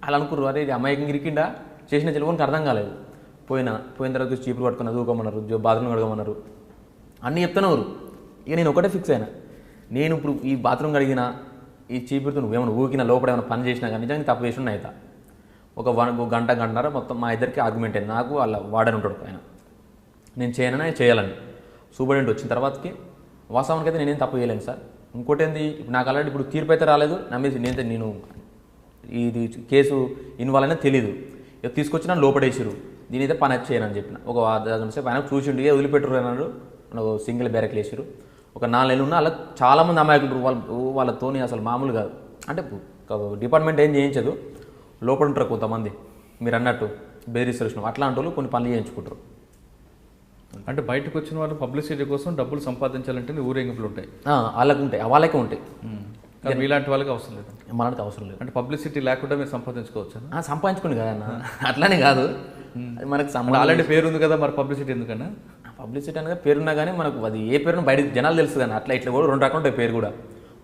అలా అనుకున్నారు. అరే ఇది అమ్మాయికి ఇరికిండా చేసిన చెల్లెనికి అర్థం కాలేదు. పోయిన తర్వాత చీపులు పట్టుకుని దూకోమన్నారు, బాత్రూమ్ కడగమన్నారు, అన్నీ చెప్తున్నారు. ఇక నేను ఒకటే ఫిక్స్ అయినా, నేను ఇప్పుడు ఈ బాత్రూమ్ కడిగినా ఈ చీపురుతో నువ్వేమైనా ఊకినా లోపల ఏమైనా పని చేసినా కానీ నిజంగా తప్పు చేసిన అవుతా. ఒక గంటన్నర మొత్తం మా ఇద్దరికి ఆర్గ్యుమెంట్ అయింది. నాకు వాళ్ళ వాడని ఉంటాడు ఆయన, నేను చేయనని చేయాలని. సూపరింటెండెంట్ వచ్చిన తర్వాతకి వాస్తవానికి అయితే నేనేం తప్పు చేయలేను సార్. ఇంకోటి ఏంది, ఇప్పుడు నాకు ఆల్రెడీ ఇప్పుడు తీర్పు అయితే రాలేదు, నమ్మేసి నేను ఇది కేసు ఇన్వాల్వ్ అయినా తెలీదు. ఇక తీసుకొచ్చి నన్ను లోపడేసారు. దీని అయితే పని చేయనని చెప్పిన. ఒక అర్ధగంట సేపు ఆయన చూసిండు, వదిలిపెట్టరు అన్నాడు. నాకు సింగిల్ బ్యారెక్లు వేసారు. ఒక 4 నెలలు ఉన్నా అలా చాలామంది అమాయకులు వాళ్ళతోని అసలు మామూలు కాదు. అంటే డిపార్ట్మెంట్ ఏం చేయించదు, లోపల ఉంటారు కొంతమంది. మీరు అన్నట్టు బెదిరిస్తారు, అట్లాంటి వాళ్ళు కొన్ని పనులు చేయించుకుంటారు. అంటే బయటకు వచ్చిన వాళ్ళు పబ్లిసిటీ కోసం డబ్బులు సంపాదించాలంటే ఊరేగింపులు ఉంటాయి, వాళ్ళకి ఉంటాయి, వాళ్ళకే ఉంటాయి. మీలాంటి వాళ్ళకి అవసరం లేదు, మనకి అవసరం లేదు. అంటే పబ్లిసిటీ లేకుండా మీరు సంపాదించుకోవచ్చు. సంపాదించుకుని కదన్న, అట్లానే కాదు. మనకి ఆల్రెడీ పేరు ఉంది కదా, మరి పబ్లిసిటీ ఎందుకన్నా? పబ్లిసిటీ అనగా పేరున్నా కానీ మనకు అది ఏ పేరును బయట జనాలు తెలుసు కానీ ఇట్లా కూడా 2 రకాలు ఉంటాయి పేరు కూడా.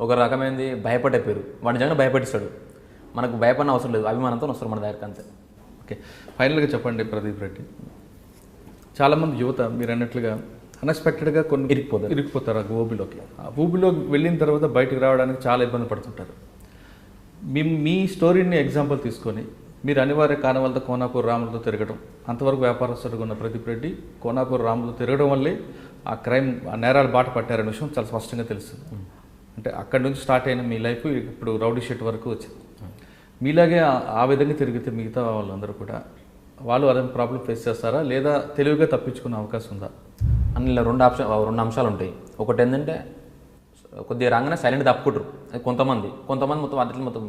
ఒక రకమైనది భయపడే పేరు, వాడి నిజంగా భయపడిస్తాడు. మనకు భయపడిన అవసరం లేదు, అభిమానంతో వస్తారు మన దగ్గరికి అంతే. ఓకే, ఫైనల్గా చెప్పండి ప్రదీప్ రెడ్డి, చాలామంది యువత మీరు అన్నట్లుగా అన్ఎక్స్పెక్టెడ్గా కొన్ని ఇరికిపోతారు ఆ ఊబిలోకి. ఆ ఊబిలోకి వెళ్ళిన తర్వాత బయటకు రావడానికి చాలా ఇబ్బంది పడుతుంటారు. మీ స్టోరీని ఎగ్జాంపుల్ తీసుకొని మీరు అనివార్య కారణాలతో కోనాపూర్ రాములతో తిరగడం, అంతవరకు వ్యాపారస్తుడిగా ఉన్న ప్రదీప్ రెడ్డి కోనాపూర్ రాములతో తిరగడం వల్లే ఆ క్రైమ్ ఆ నేరాలు బాట పట్టారనే విషయం చాలా స్పష్టంగా తెలుస్తుంది. అంటే అక్కడి నుంచి స్టార్ట్ అయిన మీ లైఫ్ ఇప్పుడు రౌడీ షీట్ వరకు వచ్చింది. మీలాగే ఆ విధంగా తిరిగితే మిగతా వాళ్ళందరూ కూడా వాళ్ళు అదే ప్రాబ్లం ఫేస్ చేస్తారా, లేదా తెలివిగా తప్పించుకునే అవకాశం ఉందా? అందులో 2 అంశాలు ఉంటాయి. ఒకటి ఏంటంటే కొద్దిగా రాగానే సైలెంట్ తప్పుకుంటారు. అది కొంతమంది మొత్తం అట్లా మొత్తం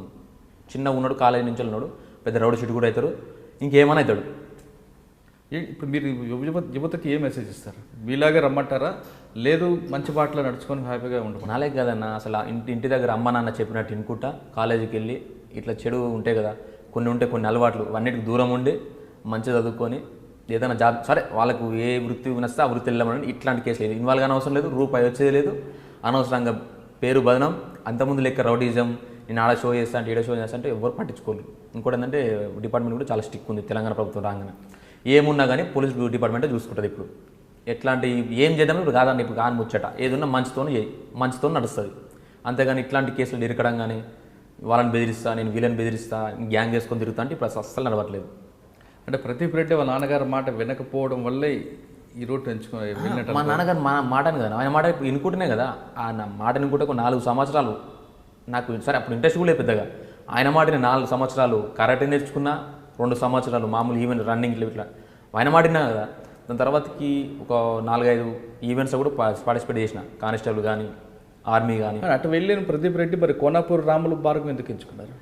చిన్న ఉన్నాడు, కాలేజీ నుంచి ఉన్నాడు, పెద్ద రౌడీ షీట్ కూడా అవుతారు, ఇంకేమైనా అవుతాడు. ఇప్పుడు మీరు యువతకి ఏ మెసేజ్ ఇస్తారు? మీలాగే రమ్మంటారా, లేదు మంచి బాటలో నడుచుకొని హ్యాపీగా ఉండమని? నాలే కదన్నా, అసలు ఇంటి దగ్గర అమ్మ నాన్న చెప్పినట్టు వినుకుంటా కాలేజీకి వెళ్ళి ఇట్లా చెడు ఉంటాయి కదా, కొన్ని అలవాట్లు అన్నిటికి దూరం ఉండి మంచిగా చదువుకొని ఏదైనా జాబ్, సరే వాళ్ళకు ఏ వృత్తి నచ్చితే ఆ వృత్తి వెళ్ళమని ఇట్లాంటి కేసులు ఇన్వాల్వ్ కానీ అవసరం లేదు, రూపాయి వచ్చేది లేదు, అనవసరంగా పేరు బదనం. అంతకుముందు లెక్క రౌడీజం, నేను ఆడ షో చేస్తా అంటే ఈడ షో చేస్తా అంటే ఎవరు పట్టించుకోరు. ఇంకోటి ఏంటంటే డిపార్ట్మెంట్ కూడా చాలా స్ట్రిక్ట్ ఉంది తెలంగాణ ప్రభుత్వం రాగానే. ఏమున్నా కానీ పోలీస్ డిపార్ట్మెంటే చూసుకుంటుంది. ఇప్పుడు ఎట్లాంటి ఏం చేద్దాం ఇప్పుడు కాదండి, ఇప్పుడు కాని ముచ్చట ఏదున్నా మంచితో నడుస్తుంది. అంతేగాని ఇట్లాంటి కేసులు ఇరకడం కానీ వాళ్ళని బెదిరిస్తా, నేను వీళ్ళని బెదిరిస్తా, గ్యాంగ్ వేసుకొని తిరుగుతా అంటే ఇప్పుడు అస్సలు నడవట్లేదు. అంటే ప్రదీప్ రెడ్డి వాళ్ళ నాన్నగారు మాట వినకపోవడం వల్లే ఈ రోడ్డు ఎంచుకుని మా నాన్నగారు మాటని కదా, ఆయన మాట వినుకుంటేనే కదా. ఆ మాట వినుకుంటే ఒక 4 సంవత్సరాలు నాకు సరే అప్పుడు ఇంట్రెస్ట్ కూడా పెద్దగా. ఆయన మాటని 4 సంవత్సరాలు కరాటే నేర్చుకున్నా, 2 సంవత్సరాలు మామూలు ఈవెంట్ రన్నింగ్ ఇట్లా ఆయన మాటినా కదా. దాని తర్వాతకి ఒక 4-5 ఈవెంట్స్ కూడా పార్టిసిపేట్ చేసిన, కానిస్టేబుల్ కానీ ఆర్మీ కానీ. అటు వెళ్ళిన ప్రదీప్ రెడ్డి మరి కోనాపూర్ రాములు బార్గం ఎందుకు ఎంచుకున్నారు?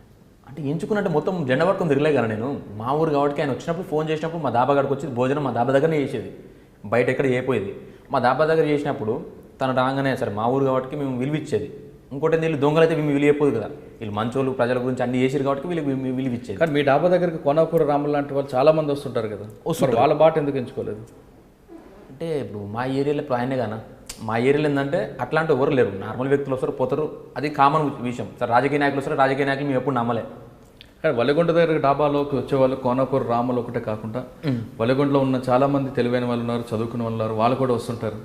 అంటే ఎంచుకున్నట్టు మొత్తం జెండా పట్టుకొని తిరగలే కదా నేను. మా ఊరు కాబట్టి ఆయన వచ్చినప్పుడు ఫోన్ చేసినప్పుడు మా దాబా గడికి వచ్చి భోజనం మా దాబా దగ్గరనే చేసేది, బయట ఎక్కడ చేయపోయేది. మా దాబా దగ్గర చేసినప్పుడు తను రాగానే సరే మా ఊరు కాబట్టి మేము విలువిచ్చేది. ఇంకోటి వీళ్ళు దొంగలు అయితే మేము విలువైపోదు కదా, వీళ్ళు మంచోళ్ళు ప్రజల గురించి అన్ని చేసారు కాబట్టి వీళ్ళు విలువిచ్చేది. కానీ మీ డాబా దగ్గరికి కోనాపూర్ రాములు లాంటి వాళ్ళు చాలా మంది వస్తుంటారు కదా, వాళ్ళ బాట ఎందుకు ఎంచుకోలేదు? అంటే ఇప్పుడు మా ఏరియాలో ఇప్పుడు ఆయనే కానీ మా ఏరియాలో ఏంటంటే అట్లాంటి ఎవరు లేరు, నార్మల్ వ్యక్తులు వస్తారు పోతారు, అది కామన్ విషయం. సరే రాజకీయ నాయకులు వస్తారు, రాజకీయ నాయకులు మేము ఎప్పుడు నమ్మలే. కానీ వలిగొండ దగ్గర డాబాలోకి వచ్చేవాళ్ళు కోనాపూర్ రాములు ఒకటే కాకుండా వలిగొండలో ఉన్న చాలా మంది తెలివైన వాళ్ళు ఉన్నారు, చదువుకున్న వాళ్ళు ఉన్నారు, వాళ్ళు కూడా వస్తుంటారు.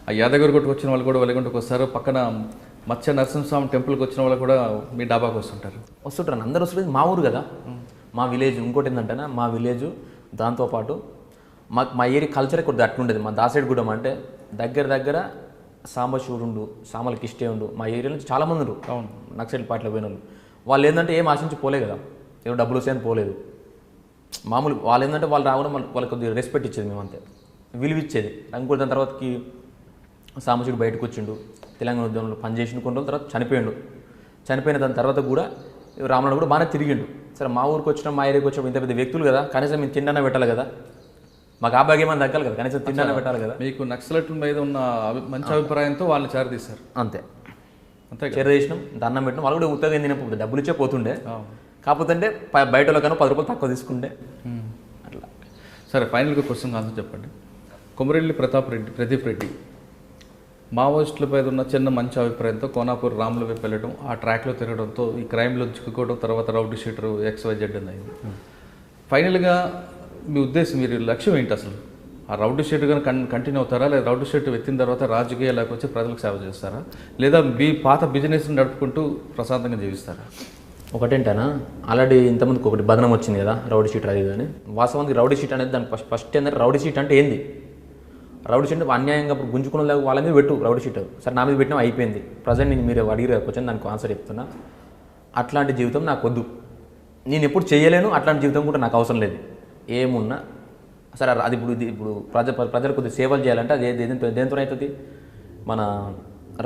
ఆ యాదగిరిగుట్టకు వచ్చిన వాళ్ళు కూడా వలిగొండకు వస్తారు, పక్కన మత్స్య నరసింహస్వామి టెంపుల్కి వచ్చిన వాళ్ళు కూడా మీ డాబాకి వస్తుంటారు. అందరూ వస్తుంది, మా ఊరు కదా, మా విలేజ్. ఇంకోటి ఏంటంటే మా విలేజ్, దాంతోపాటు మా ఏరియా కల్చర్ కొద్దిగా అట్లుండేది. మా దాసేడుగూడెం అంటే దగ్గర సాంబశివుడు, సామల కిష్టేయుడు మా ఏరియా నుంచి చాలామంది ఉన్నారు. అవును, నక్సల్ పార్టీలో పోయిన వాళ్ళు ఏంటంటే ఏం ఆశించి పోలే కదా, ఏదో డబ్బులు వస్తాయని పోలేదు. మామూలు వాళ్ళు ఏంటంటే వాళ్ళు రావడం వాళ్ళకి కొద్దిగా రెస్పెక్ట్ ఇచ్చేది, మేమంతే విలువ ఇచ్చేది. ఇంకోటి దాని తర్వాతకి సాంబశివుడు బయటకు వచ్చిండు, తెలంగాణ ఉద్యమంలో పనిచేసిన కొన్ని రోజుల తర్వాత చనిపోయిన దాని తర్వాత కూడా రామనాడు కూడా బాగానే తిరిగిండు. సరే మా ఊరికి వచ్చిన మా ఏరియాకి వచ్చిన ఇంత పెద్ద వ్యక్తులు కదా, కనీసం మేము తిండన్నా పెట్టాలి కదా, మాకు ఆ భాగ్యమని దక్కాలి కదా, కనీసం తిండన్నా పెట్టాలి కదా. మీకు నక్సలైట్ల మీద ఉన్న మంచి అభిప్రాయంతో వాళ్ళని చేరదీశారు, అంతే చేరదీసినాం, దండం పెట్టినాం. వాళ్ళు కూడా ఉత్తగా తినప్పుడు డబ్బులు ఇచ్చే పోతుండే, కాకపోతే అంటే బయట వాళ్ళకన్నా 10 రూపాయలు తక్కువ తీసుకుంటే అట్లా. సరే ఫైనల్గా క్వశ్చన్ ఆన్సర్ చెప్పండి. కొమరెల్లి ప్రదీప్ రెడ్డి మావోయిస్టుల మీద ఉన్న చిన్న మంచి అభిప్రాయంతో కోనాపూర్ రాముల వైపు వెళ్ళడం, ఆ ట్రాక్లో తిరగడంతో ఈ క్రైమ్లో చిక్కుకోవడం, తర్వాత రౌడీ షీటరు XYZ అయింది. ఫైనల్గా మీ ఉద్దేశం, మీరు లక్ష్యం ఏంటి అసలు? ఆ రౌడీ షీట్ కానీ కంటిన్యూ అవుతారా, లేదా రౌడీ షీట్ ఎత్తిన తర్వాత రాజకీయాలకు వచ్చి ప్రజలకు సేవ చేస్తారా, లేదా మీ పాత బిజినెస్ని నడుపుకుంటూ ప్రశాంతంగా జీవిస్తారా? ఒకటేంటనా, ఆల్రెడీ ఇంతమందికి ఒకటి బదనం వచ్చింది కదా రౌడీ షీట్ అది కానీ. వాస్తవానికి రౌడీ షీట్ అనేది దాని ఫస్ట్ ఏంటంటే రౌడీ షీట్ అంటే ఏంది? రౌడీ షీట్ అన్యాయంగా ఇప్పుడు గుంజుకున్న వాళ్ళ మీద పెట్టు రౌడీ షీట్. సరే నా మీద పెట్టినా అయిపోయింది. ప్రజెంట్ నేను మీరు అడిగిన క్వశ్చన్ దానికి ఆన్సర్ చెప్తున్నా. అట్లాంటి జీవితం నాకు వద్దు, నేను ఎప్పుడు చేయలేను, అట్లాంటి జీవితం కూడా నాకు అవసరం లేదు. ఏమున్నా సరే అది ఇప్పుడు ప్రజలకు కొద్దిగా సేవలు చేయాలంటే అది దేంతో అవుతుంది, మన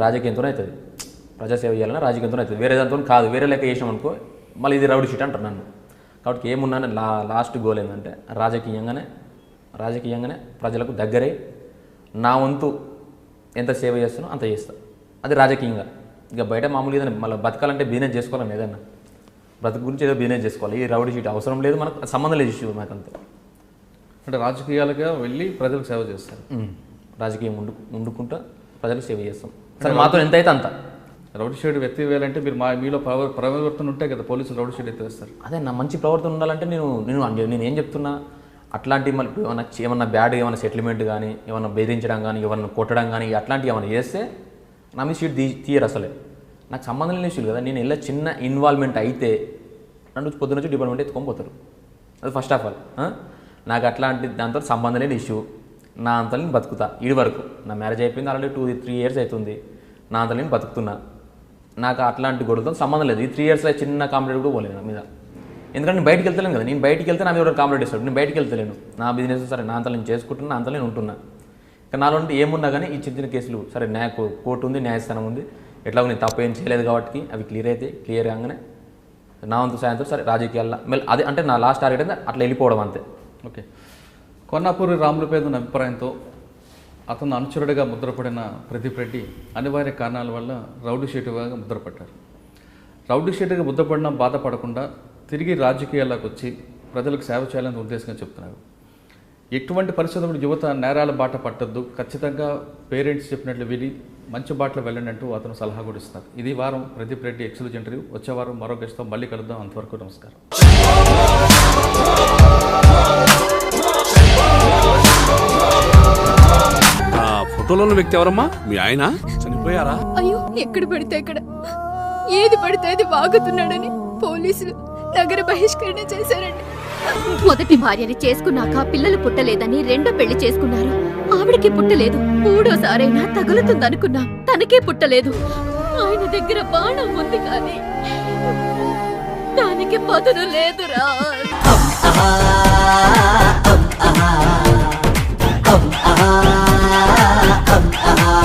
రాజకీయంతో అవుతుంది. ప్రజాసేవ చేయాలన్నా రాజకీయంతో అవుతుంది, వేరే దాంతో కాదు. వేరే లెక్క చేసాం అనుకో మళ్ళీ ఇది రౌడీ షీట్ అంటారు నన్ను. కాబట్టి ఏమున్నా లాస్ట్ గోల్ ఏంటంటే రాజకీయంగానే ప్రజలకు దగ్గరై నా వంతు ఎంత సేవ చేస్తానో అంత చేస్తా, అది రాజకీయంగా. ఇక బయట మామూలుగా మళ్ళీ బతకాలంటే బిజినెస్ చేసుకోవాలని ఏదన్నా బ్రతుకు గురించి ఏదో బిజినెస్ చేసుకోవాలి. ఈ రౌడీ షీట్ అవసరం లేదు, మనకు సంబంధం లేదు ఇష్యూ మాకు అంతే. అంటే రాజకీయాలుగా వెళ్ళి ప్రజలకు సేవ చేస్తారు, రాజకీయం వండుకుంటా ప్రజలకు సేవ చేస్తాం. సరే మాతో ఎంత అయితే అంత. రౌడీ షీట్ ఎత్తివేయాలంటే మీరు మీలో ప్రవర్తన ఉంటాయి కదా, పోలీసులు రౌడీ షీట్ ఎత్తివేస్తారు. అదే నా మంచి ప్రవర్తన ఉండాలంటే నేను ఏం చెప్తున్నా, అట్లాంటి మళ్ళీ ఏమన్నా బ్యాడ్ ఏమైనా సెటిల్మెంట్ కానీ, ఏమన్నా బెదిరించడం కానీ, ఏమన్నా కొట్టడం కానీ అట్లాంటివి ఏమైనా చేస్తే నా మీద షీట్ తీయరు అసలే. నాకు సంబంధం లేని ఇష్యూలు కదా, నేను ఇలా చిన్న ఇన్వాల్వ్మెంట్ అయితే నన్ను పొద్దున నుంచి డిపార్ట్మెంట్ ఎత్తుకొని పోతారు. అది ఫస్ట్ ఆఫ్ ఆల్. నాకు అట్లాంటి దాంతో సంబంధం లేని ఇష్యూ, నా అంతా నేను బతుకుతా. ఇది వరకు నా మ్యారేజ్ అయిపోయింది, ఆల్రెడీ 2-3 years అవుతుంది. నా అంతా నేను బతుకుతున్నా, నాకు అట్లాంటి గొడవతో సంబంధం లేదు. ఈ 3 yearsలో చిన్న కాంప్లైంట్ కూడా పోలేదు నా మీద. ఎందుకంటే నేను బయటికి వెళ్తలేను కదా, నేను బయటికి వెళ్తే నా మీద కాంప్లైంట్ ఇస్తాడు. నేను బయటికి వెళ్తలేను, నా బిజినెస్ సరే నా అంతా నేను చేసుకుంటున్నా, నా అంతా నేను ఉంటున్నా. ఇక నాలో ఏమున్నా కానీ ఈ చిన్న కేసులు సరే కోర్టు ఉంది, న్యాయస్థానం ఉంది, ఎట్లాగో నేను తప్పు ఏం చేయలేదు కాబట్టి అవి క్లియర్ కాగానే నా వంతు సాయంత్రం సరే రాజకీయాల్లో మళ్ళీ అదే అంటే నా లాస్ట్ టార్గెట్ అయితే అట్లా వెళ్ళిపోవడం అంతే. ఓకే. కొన్నాపూరి రాములపేద అభిప్రాయంతో అతను అనుచరుడిగా ముద్రపడిన ప్రదీప్ రెడ్డి అనివార్య కారణాల వల్ల రౌడీ షీటుగా ముద్రపడ్డారు. రౌడీ షీటుగా ముద్రపడినా బాధపడకుండా తిరిగి రాజకీయాల్లోకి వచ్చి ప్రజలకు సేవ చేయాలని ఉద్దేశంగా చెప్తున్నారు. ఎటువంటి పరిస్థితుల్లో యువత నేరాల బాట పట్టద్దు, ఖచ్చితంగా పేరెంట్స్ చెప్పినట్లు విని మంచి బాటలో వెళ్ళండి అంటూ అతను సలహా కూడా ఇస్తున్నారు. ఇది వారం ప్రదీప్ రెడ్డి ఎక్స్క్లూజివ్ ఇంటర్వ్యూ. వచ్చే వారం మరో గెస్ట్తో మళ్ళీ కలుద్దాం. అంతవరకు నమస్కారం. ఫోటోలో వ్యక్తి ఎవరమ్మా? మీ ఆయన చనిపోయారా? అయ్యో, ఎక్కడ పడితే అక్కడ ఏది పడితే అది వాగుతున్నాడని పోలీసులు నగర బహిష్కరణ చేశారండి. మొదటి భార్యని చేసుకున్నాక పిల్లలు పుట్టలేదని రెండో పెళ్లి చేసుకున్నారు. ఆవిడకి పుట్టలేదు. మూడోసారైనా తగులుతుందనుకున్నా, తనకే పుట్టలేదు. ఆయన దగ్గర బాణం ఉంది కానీ దానికి పదును లేదురా. ah